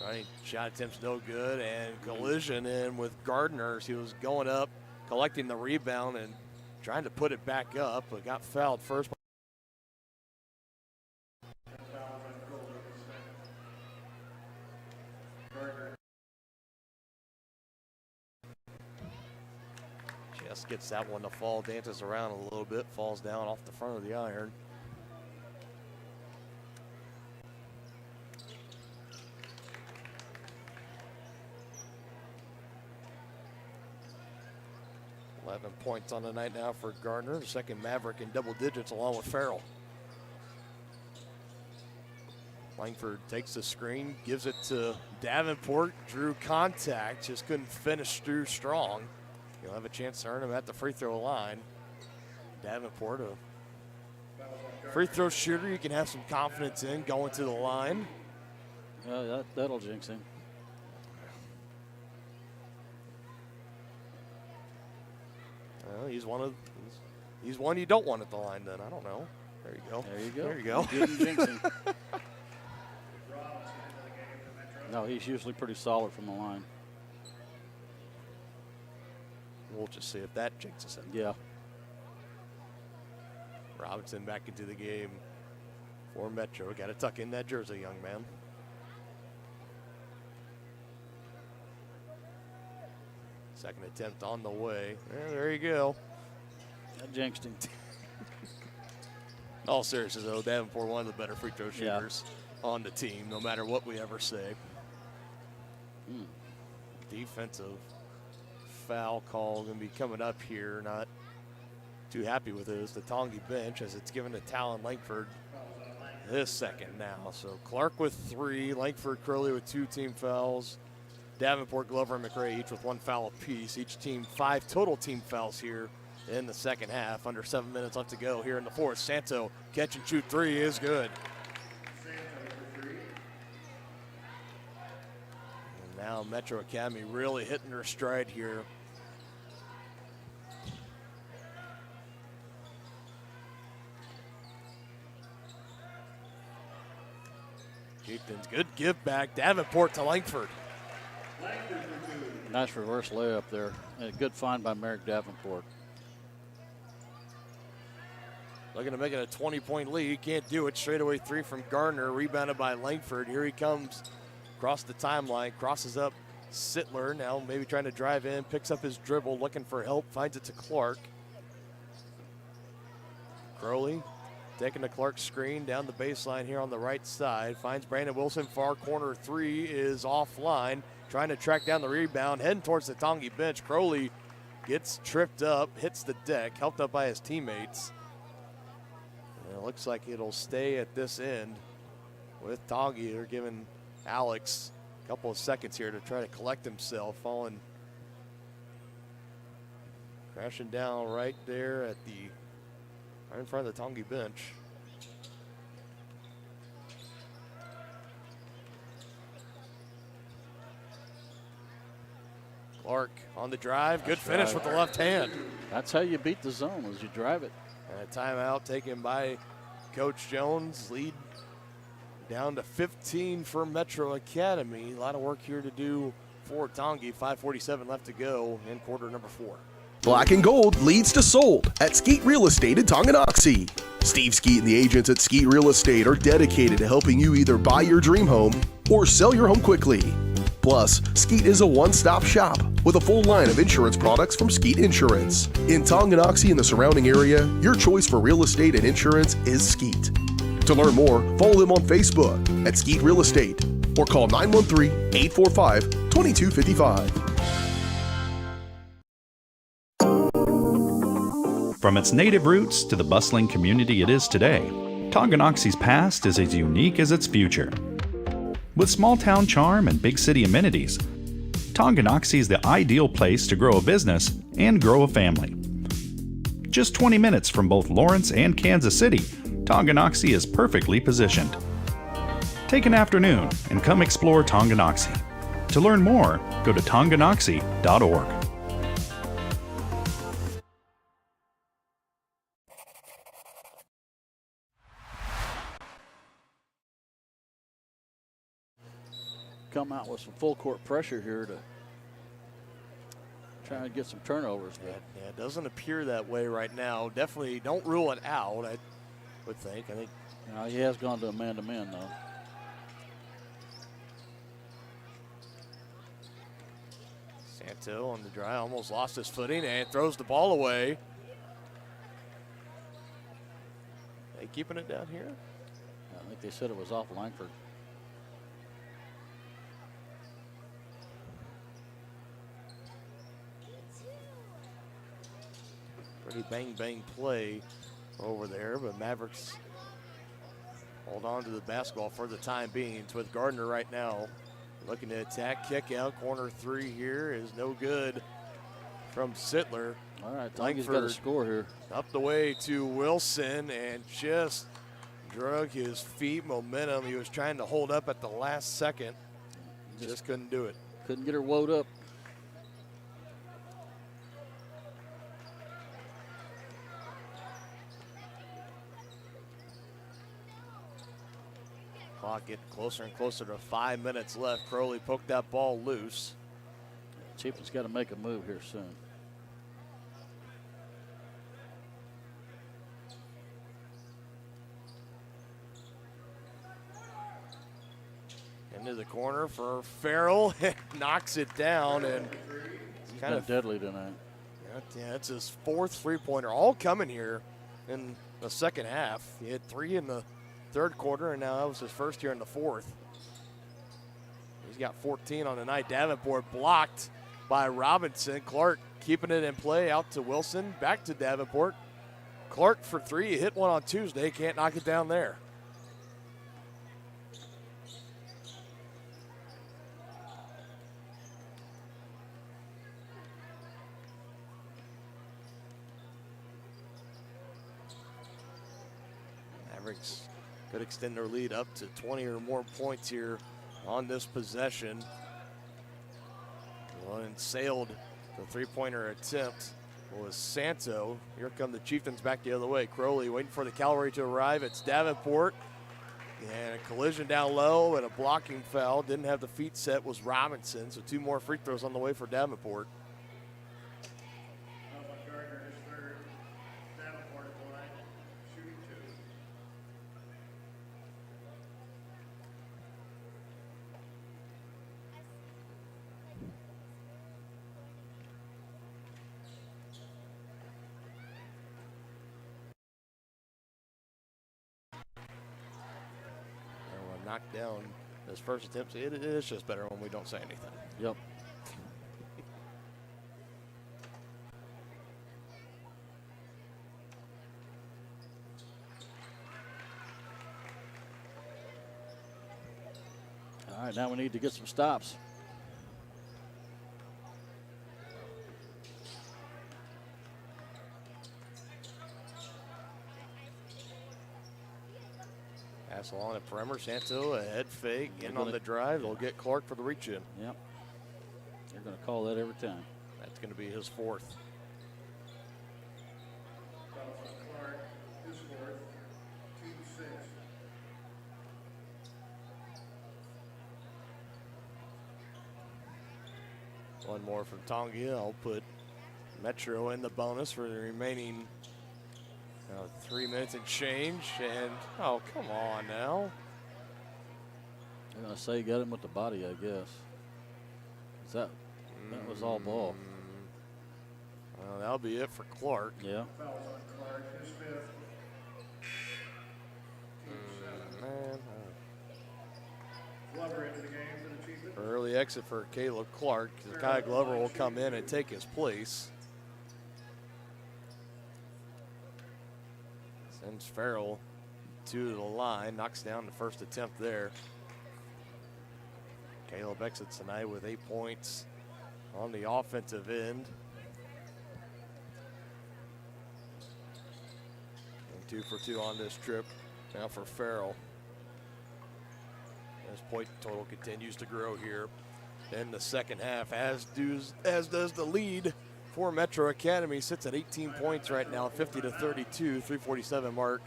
[SPEAKER 2] Right, shot attempts no good, and collision in with Gardner. He was going up, collecting the rebound, and trying to put it back up, but got fouled first. Just gets that one to fall, dances around a little bit, falls down off the front of the iron. 11 points on the night now for Gardner, the second Maverick in double digits along with Farrell. Langford takes the screen, gives it to Davenport, drew contact, just couldn't finish through strong. He'll have a chance to earn him at the free throw line. Davenport, a free throw shooter you can have some confidence in going to the line.
[SPEAKER 1] That'll jinx him.
[SPEAKER 2] Well, he's one you don't want at the line then. I don't know. There you go.
[SPEAKER 1] There you go.
[SPEAKER 2] There you go.
[SPEAKER 1] Didn't jinx him. No, he's usually pretty solid from the line.
[SPEAKER 2] We'll just see if that jinxes him.
[SPEAKER 1] Yeah.
[SPEAKER 2] Robinson back into the game for Metro. Got to tuck in that jersey, young man. Second attempt on the way. There you go.
[SPEAKER 1] That jinxed him.
[SPEAKER 2] All seriousness, though, Davenport, one of the better free throw shooters on the team, no matter what we ever say. Defensive foul call going to be coming up here. Not too happy with it. It's the Tongi bench as it's given to Talon Langford this second now. So Clark with 3, Langford, Crowley with 2 team fouls. Davenport, Glover, and McRae each with 1 foul apiece. Each team 5 total team fouls here in the second half. Under 7 minutes left to go here in the fourth. Santo catch and shoot 3 is good. And now Metro Academy really hitting their stride here. Chieftains, good give back. Davenport to Langford.
[SPEAKER 1] Nice reverse layup there. And a good find by Merrick Davenport.
[SPEAKER 2] Looking to make it a 20-point lead. Can't do it. Straightaway 3 from Gardner. Rebounded by Langford. Here he comes across the timeline. Crosses up Sittler. Now maybe trying to drive in. Picks up his dribble. Looking for help. Finds it to Clark. Crowley taking the Clark screen down the baseline here on the right side. Finds Brandon Wilson. Far corner 3 is offline. Trying to track down the rebound. Heading towards the Tongi bench. Crowley gets tripped up. Hits the deck. Helped up by his teammates. And it looks like it'll stay at this end with Tongi. They're giving Alex a couple of seconds here to try to collect himself. Falling. Crashing down right there at the right in front of the Tongi bench. Clark on the drive. Good finish with the left hand.
[SPEAKER 1] That's how you beat the zone, as you drive it.
[SPEAKER 2] And a timeout taken by Coach Jones. Lead down to 15 for Metro Academy. A lot of work here to do for Tongi. 5:47 left to go in quarter number 4.
[SPEAKER 6] Black and Gold leads to sold at Skeet Real Estate in Tonganoxie. Steve Skeet and the agents at Skeet Real Estate are dedicated to helping you either buy your dream home or sell your home quickly. Plus, Skeet is a one-stop shop with a full line of insurance products from Skeet Insurance. In Tonganoxie and the surrounding area, your choice for real estate and insurance is Skeet. To learn more, follow them on Facebook at Skeet Real Estate or call 913-845-2255.
[SPEAKER 4] From its native roots to the bustling community it is today, Tonganoxie's past is as unique as its future. With small-town charm and big city amenities, Tonganoxie is the ideal place to grow a business and grow a family. Just 20 minutes from both Lawrence and Kansas City, Tonganoxie is perfectly positioned. Take an afternoon and come explore Tonganoxie. To learn more, go to tonganoxie.org.
[SPEAKER 1] Come out with some full court pressure here to try and get some turnovers.
[SPEAKER 2] Yeah, it doesn't appear that way right now. Definitely don't rule it out, I would think. I think
[SPEAKER 1] he has gone to a man-to-man, though.
[SPEAKER 2] Santo on the drive, almost lost his footing and throws the ball away. They keeping it down here?
[SPEAKER 1] I think they said it was off Langford.
[SPEAKER 2] Pretty bang play over there, but Mavericks hold on to the basketball for the time being. It's with Gardner right now. Looking to attack, kick out, corner three here is no good from Sittler.
[SPEAKER 1] All right, Tonga's got a score here.
[SPEAKER 2] Up the way to Wilson and just drug his feet, momentum. He was trying to hold up at the last second. Just couldn't do it.
[SPEAKER 1] Couldn't get her woed up.
[SPEAKER 2] Clock getting closer and closer to 5 minutes left. Crowley poked that ball loose.
[SPEAKER 1] Chieftains got to make a move here soon.
[SPEAKER 2] Into the corner for Farrell. Knocks it down, and
[SPEAKER 1] he's kind of deadly tonight.
[SPEAKER 2] Yeah, it's his fourth three-pointer, all coming here in the second half. He had 3 in the third quarter, and now that was his first here in the fourth. He's got 14 on the night. Davenport blocked by Robinson. Clark keeping it in play, out to Wilson, back to Davenport. Clark for 3, he hit one on Tuesday, can't knock it down there. Mavericks could extend their lead up to 20 or more points here on this possession. One sailed the three-pointer attempt was Santo. Here come the Chieftains back the other way. Crowley waiting for the cavalry to arrive. It's Davenport. And a collision down low and a blocking foul. Didn't have the feet set was Robinson. So 2 more free throws on the way for Davenport. Knocked down his first attempt. It is just better when we don't say anything.
[SPEAKER 1] Yep. All right, now we need to get some stops.
[SPEAKER 2] Pass along at perimeter. Santo, a head fake, in on the drive. They'll get Clark for the reach in.
[SPEAKER 1] Yep. They're going to call that every time.
[SPEAKER 2] That's going to be his fourth.
[SPEAKER 5] Clark, his fourth, team 6.
[SPEAKER 2] One more from Tonga. I'll put Metro in the bonus for the remaining 3 minutes and change. And, oh, come on now.
[SPEAKER 1] They're going to say got him with the body, I guess. That was all ball.
[SPEAKER 2] Well, that'll be it for Clark.
[SPEAKER 1] Yeah.
[SPEAKER 5] Fouls on Clark, his fifth.
[SPEAKER 2] Man.
[SPEAKER 5] Glover into the game for the Chieftains.
[SPEAKER 2] Early exit for Caleb Clark. Kai Glover will come in and take his place. Sends Farrell to the line, knocks down the first attempt there. Caleb exits tonight with 8 points on the offensive end. And 2 for 2 on this trip. Now for Farrell. His point total continues to grow here in the second half, as does the lead for Metro Academy. Sits at 18 points right now, 50-32, 3:47 mark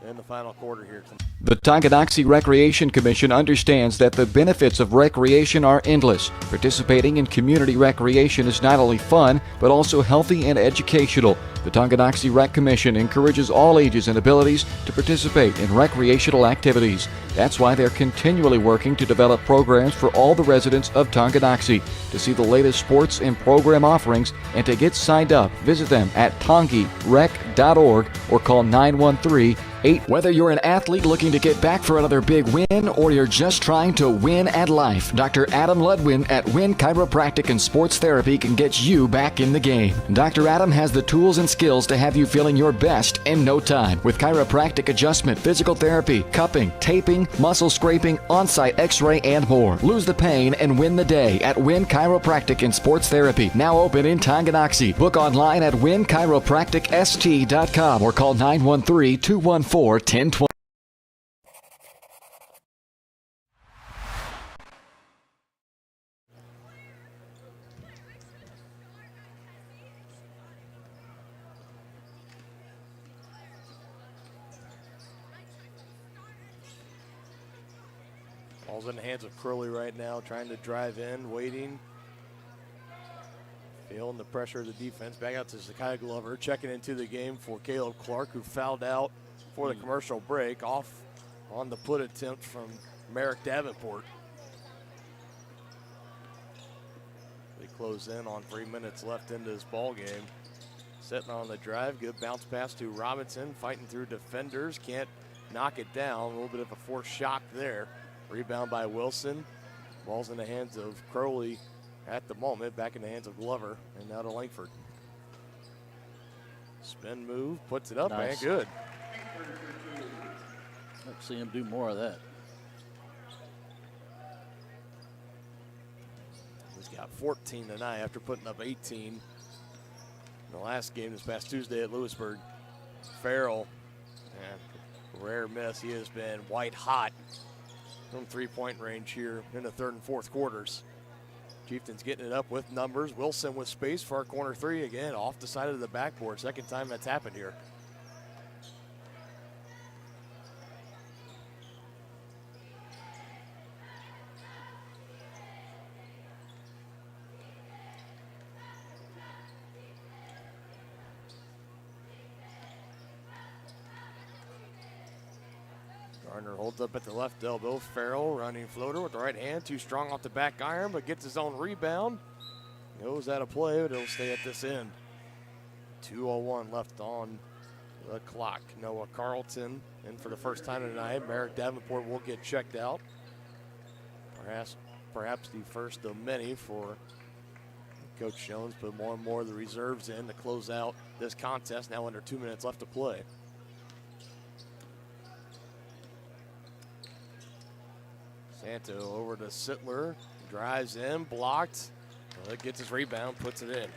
[SPEAKER 2] in the final quarter here.
[SPEAKER 3] The Tonganoxie Recreation Commission understands that the benefits of recreation are endless. Participating in community recreation is not only fun, but also healthy and educational. The Tonganoxie Rec Commission encourages all ages and abilities to participate in recreational activities. That's why they're continually working to develop programs for all the residents of Tonganoxie. To see the latest sports and program offerings and to get signed up, visit them at tongirec.org or call 913 Whether you're an athlete looking to get back for another big win or you're just trying to win at life, Dr. Adam Ludwin at Win Chiropractic and Sports Therapy can get you back in the game. Dr. Adam has the tools and skills to have you feeling your best in no time with chiropractic adjustment, physical therapy, cupping, taping, muscle scraping, on-site x-ray, and more. Lose the pain and win the day at Win Chiropractic and Sports Therapy. Now open in Tonganoxie. Book online at winchiropracticst.com or call 913-214-1020.
[SPEAKER 2] Ball's in the hands of Crowley right now, trying to drive in, waiting. Feeling the pressure of the defense. Back out to Zakiah Glover, checking into the game for Caleb Clark, who fouled out for the commercial break, off on the put attempt from Merrick Davenport. They close in on 3 minutes left into this ball game. Sitting on the drive, good bounce pass to Robinson, fighting through defenders, can't knock it down. A little bit of a forced shot there. Rebound by Wilson. Ball's in the hands of Crowley at the moment, back in the hands of Glover, and now to Langford. Spin move, puts it up,
[SPEAKER 1] Nice.
[SPEAKER 2] and good.
[SPEAKER 1] Let's see him do more of that.
[SPEAKER 2] He's got 14 tonight after putting up 18 in the last game this past Tuesday at Lewisburg. Farrell, and rare miss. He has been white hot from three-point range here in the third and fourth quarters. Chieftains getting it up with numbers. Wilson with space for our corner three again, off the side of the backboard. Second time that's happened here. Garner holds up at the left elbow. Farrell running floater with the right hand. Too strong off the back iron, but gets his own rebound. Goes out of play, but it'll stay at this end. 2:01 left on the clock. Noah Carlton in for the first time tonight. Merrick Davenport will get checked out. Perhaps the first of many for Coach Jones, but more and more the reserves in to close out this contest. Now under 2 minutes left to play. Santo over to Sittler, drives in, blocked. Well, gets his rebound, puts it in.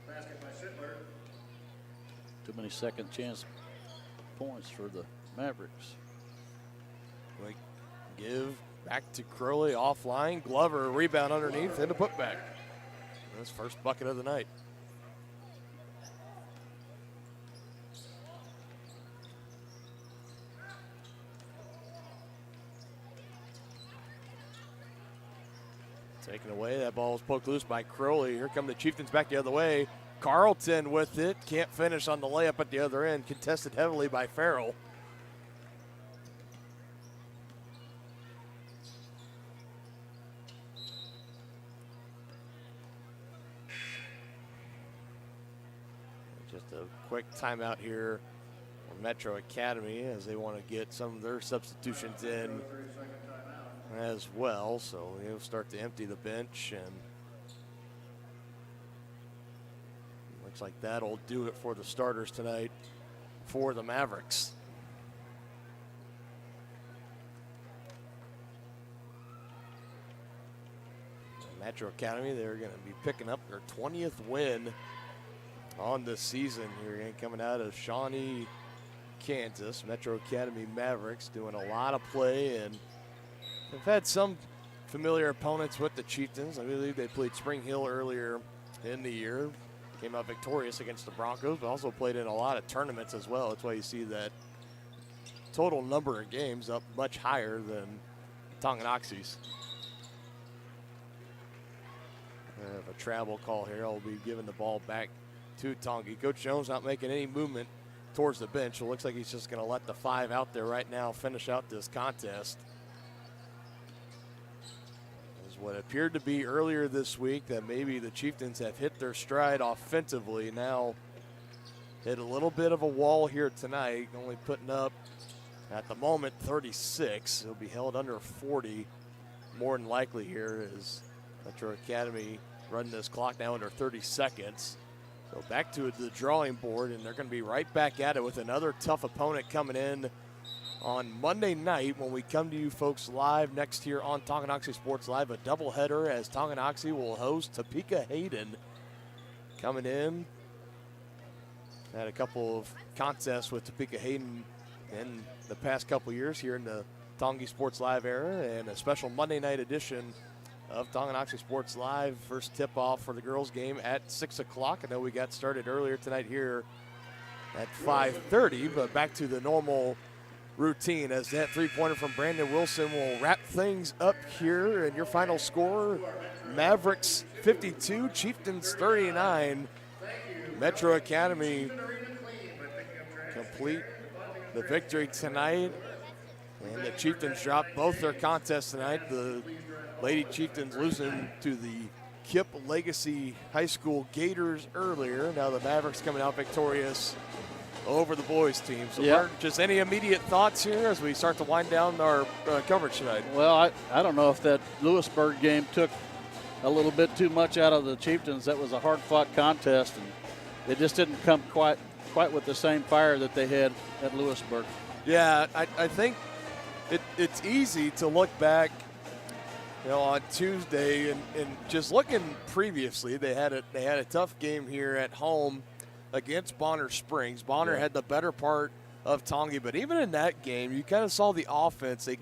[SPEAKER 5] Basket by Sittler.
[SPEAKER 1] Too many second chance points for the Mavericks.
[SPEAKER 2] We give back to Crowley, offline. Glover, rebound underneath, and a putback. That's first bucket of the night. Taken away, that ball was poked loose by Crowley. Here come the Chieftains back the other way. Carlton with it, can't finish on the layup at the other end, contested heavily by Farrell. Just a quick timeout here for Metro Academy as they want to get some of their substitutions in as well, so they'll start to empty the bench, and looks like that'll do it for the starters tonight for the Mavericks. Metro Academy, they're going to be picking up their 20th win on the season here, coming out of Shawnee, Kansas. Metro Academy Mavericks doing a lot of play, and they've had some familiar opponents with the Chieftains. I believe they played Spring Hill earlier in the year. Came out victorious against the Broncos, but also played in a lot of tournaments as well. That's why you see that total number of games up much higher than Tonganoxie's. I have a travel call here. I'll be giving the ball back to Tongi. Coach Jones not making any movement towards the bench. It looks like he's just going to let the five out there right now finish out this contest. What appeared to be earlier this week that maybe the Chieftains have hit their stride offensively. Now hit a little bit of a wall here tonight, only putting up, at the moment, 36. It'll be held under 40 more than likely here as Metro Academy running this clock now under 30 seconds. So back to the drawing board, and they're going to be right back at it with another tough opponent coming in on Monday night when we come to you folks live next here on Tonganoxie Sports Live, a doubleheader as Tonganoxie will host Topeka Hayden coming in. Had a couple of contests with Topeka Hayden in the past couple years here in the Tongi Sports Live era, and a special Monday night edition of Tonganoxie Sports Live. First tip-off for the girls game at 6 o'clock. I know we got started earlier tonight here at 5:30, but back to the normal routine as that three-pointer from Brandon Wilson will wrap things up here. And your final score, Mavericks 52, Chieftains 39. Metro Academy complete the victory tonight. And the Chieftains dropped both their contests tonight. The Lady Chieftains losing to the KIPP Legacy High School Gators earlier. Now the Mavericks coming out victorious over the boys team. So Mark, just any immediate thoughts here as we start to wind down our coverage tonight?
[SPEAKER 1] Well, I don't know if that Lewisburg game took a little bit too much out of the Chieftains. That was a hard-fought contest, and they just didn't come quite with the same fire that they had at Lewisburg.
[SPEAKER 2] Yeah, I think it's easy to look back, on Tuesday and just looking previously. They had a tough game here at home against Bonner Springs. Bonner had the better part of Tongi, but even in that game, you kind of saw the offense. They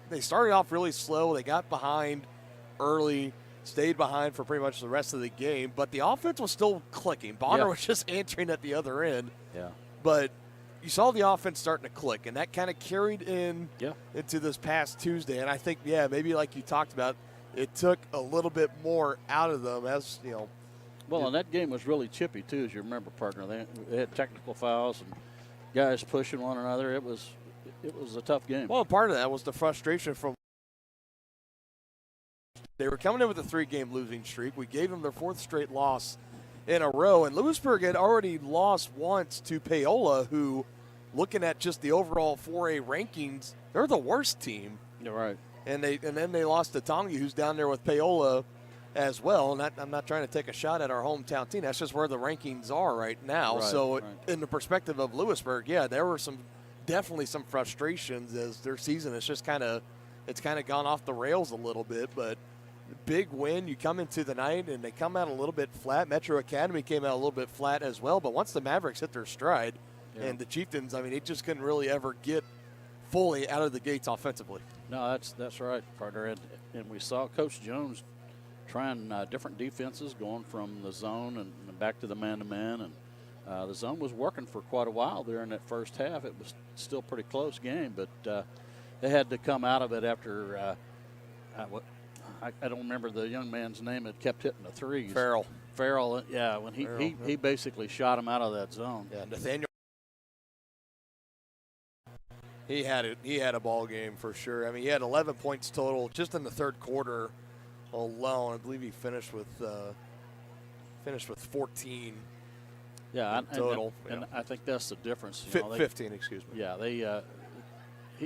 [SPEAKER 2] they started off really slow. They got behind early, stayed behind for pretty much the rest of the game, but the offense was still clicking. Bonner was just answering at the other end.
[SPEAKER 1] Yeah.
[SPEAKER 2] But you saw the offense starting to click, and that kind of carried into this past Tuesday. And I think, maybe like you talked about, it took a little bit more out of them as,
[SPEAKER 1] Well, and that game was really chippy, too, as you remember, partner. They had technical fouls and guys pushing one another. It was a tough game.
[SPEAKER 2] Well, part of that was the frustration from they were coming in with a 3-game losing streak. We gave them their 4th straight loss in a row, and Lewisburg had already lost once to Paola, who, looking at just the overall 4A rankings, they're the worst team.
[SPEAKER 1] You're right.
[SPEAKER 2] And then they lost to Tongi, who's down there with Paola as well. And I'm not trying to take a shot at our hometown team. That's just where the rankings are right now.
[SPEAKER 1] Right,
[SPEAKER 2] in the perspective of Lewisburg, there were definitely some frustrations as their season is just kind of gone off the rails a little bit. But big win. You come into the night and they come out a little bit flat. Metro Academy came out a little bit flat as well. But once the Mavericks hit their stride, and the Chieftains, they just couldn't really ever get fully out of the gates offensively.
[SPEAKER 1] No, that's right, partner. And we saw Coach Jones trying different defenses, going from the zone and back to the man-to-man. And the zone was working for quite a while there in that first half. It was still a pretty close game, but they had to come out of it after I don't remember the young man's name that kept hitting the threes.
[SPEAKER 2] Farrell,
[SPEAKER 1] when he basically shot him out of that zone.
[SPEAKER 2] Yeah, Nathaniel. He had a ball game for sure. He had 11 points total just in the third quarter alone. I believe he finished with 14.
[SPEAKER 1] Yeah,
[SPEAKER 2] total.
[SPEAKER 1] And I think that's the difference.
[SPEAKER 2] 15, excuse me.
[SPEAKER 1] Yeah,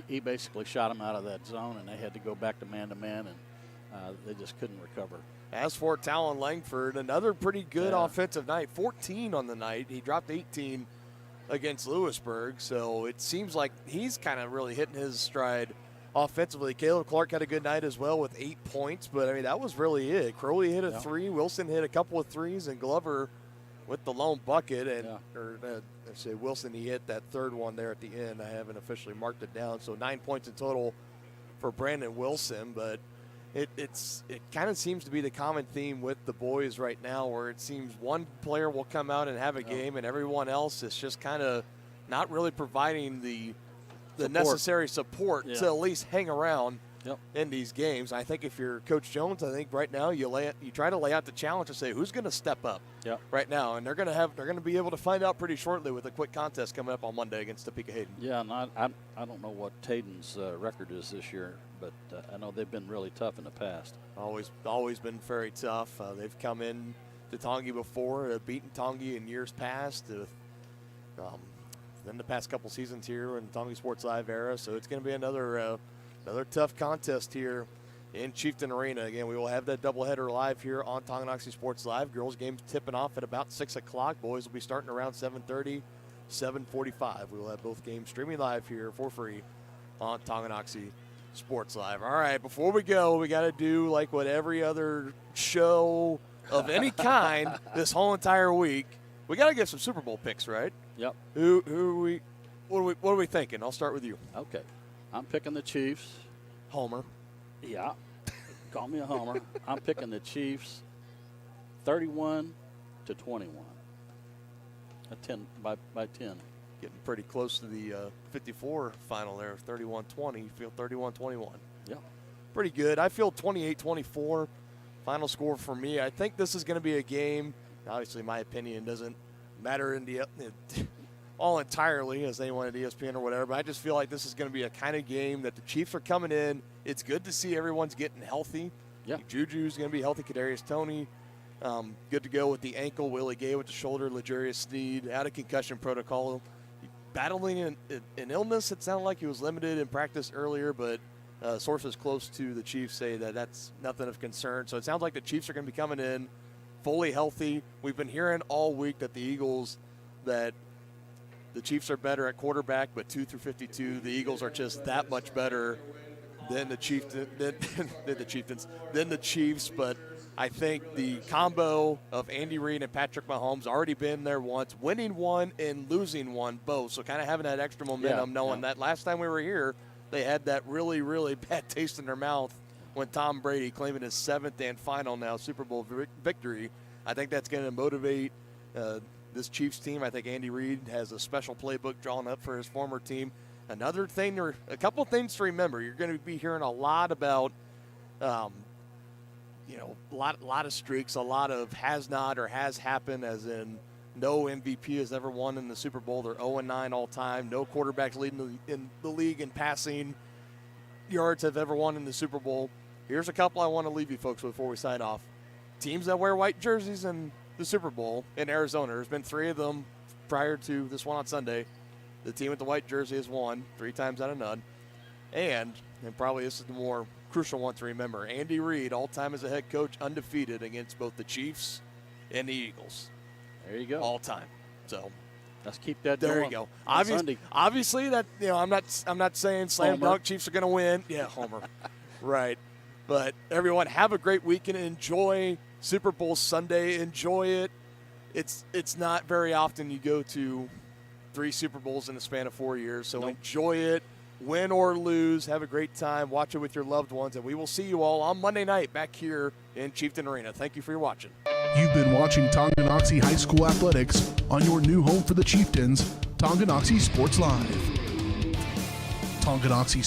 [SPEAKER 1] he basically shot him out of that zone, and they had to go back to man-to-man, and they just couldn't recover.
[SPEAKER 2] As for Talon Langford, another pretty good offensive night. 14 on the night. He dropped 18 against Lewisburg, so it seems like he's kind of really hitting his stride offensively. Caleb Clark had a good night as well with 8 points, but that was really it. Crowley hit a 3, Wilson hit a couple of 3s, and Glover with the lone bucket. And Wilson, he hit that third one there at the end. I haven't officially marked it down, so 9 points in total for Brandon Wilson, but it kind of seems to be the common theme with the boys right now, where it seems one player will come out and have a game, and everyone else is just kind of not really providing the necessary support to at least hang around in these games. I think if you're Coach Jones, I think right now you try to lay out the challenge to say who's going to step up right now, and they're going to be able to find out pretty shortly with a quick contest coming up on Monday against Topeka Hayden.
[SPEAKER 1] Yeah, and I don't know what Hayden's record is this year, but I know they've been really tough in the past.
[SPEAKER 2] Always been very tough. They've come in to Tongi before, beaten Tongi in years past. Then the past couple seasons here in the Tonganoxie Sports Live era, so it's going to be another tough contest here in Chieftain Arena. Again, we will have that doubleheader live here on Tonganoxie Sports Live. Girls games tipping off at about 6 o'clock. Boys will be starting around 7:30, 7:45. We will have both games streaming live here for free on Tonganoxie Sports Live. All right, before we go, we got to do like what every other show of any kind this whole entire week. We got to get some Super Bowl picks, right?
[SPEAKER 1] Yep.
[SPEAKER 2] What are we thinking? I'll start with you.
[SPEAKER 1] Okay. I'm picking the Chiefs.
[SPEAKER 2] Homer.
[SPEAKER 1] Yeah. Call me a homer. I'm picking the Chiefs 31-21. A 10 by 10.
[SPEAKER 2] Getting pretty close to the 54 final there, 31-20. You feel 31-21.
[SPEAKER 1] Yeah.
[SPEAKER 2] Pretty good. I feel 28-24. Final score for me. I think this is going to be a game. Obviously, my opinion doesn't matter in the all entirely as anyone at ESPN or whatever, but I just feel like this is going to be a kind of game that the Chiefs are coming in. It's good to see everyone's getting healthy.
[SPEAKER 1] Yeah.
[SPEAKER 2] Juju's going to be healthy. Kadarius Toney, good to go with the ankle. Willie Gay with the shoulder. L'Jarius Sneed out of concussion protocol. Battling an illness. It sounded like he was limited in practice earlier, but sources close to the Chiefs say that that's nothing of concern. So it sounds like the Chiefs are going to be coming in fully healthy. We've been hearing all week that the Chiefs are better at quarterback, but 2 through 52, the Eagles are just that much better than the Chiefs. But I think the combo of Andy Reid and Patrick Mahomes already been there once, winning one and losing one both. So kind of having that extra momentum, knowing that last time we were here, they had that really, really bad taste in their mouth when Tom Brady claiming his 7th and final now Super Bowl victory. I think that's going to motivate this Chiefs team. I think Andy Reid has a special playbook drawn up for his former team. Another thing, or a couple of things to remember, you're going to be hearing a lot about, a lot of streaks, a lot of has not or has happened, as in no MVP has ever won in the Super Bowl. They're 0-9 all time. No quarterbacks leading in the league in passing yards have ever won in the Super Bowl. Here's a couple I want to leave you folks with before we sign off. Teams that wear white jerseys in the Super Bowl in Arizona. There's been 3 of them prior to this one on Sunday. The team with the white jersey has won 3 times out of none. And probably this is the more crucial one to remember, Andy Reid, all-time as a head coach, undefeated against both the Chiefs and the Eagles.
[SPEAKER 1] There you go.
[SPEAKER 2] All time. So
[SPEAKER 1] let's keep that
[SPEAKER 2] there
[SPEAKER 1] going.
[SPEAKER 2] You go.
[SPEAKER 1] Sunday.
[SPEAKER 2] Obviously that I'm not saying slam dunk Chiefs are going to win. Yeah, Homer. Right. But everyone, have a great weekend. Enjoy Super Bowl Sunday. Enjoy it. It's not very often you go to 3 Super Bowls in the span of 4 years. So enjoy it. Win or lose. Have a great time. Watch it with your loved ones. And we will see you all on Monday night back here in Chieftain Arena. Thank you for your watching.
[SPEAKER 6] You've been watching Tonganoxie High School Athletics on your new home for the Chieftains, Tonganoxie Sports Live. Tonganoxie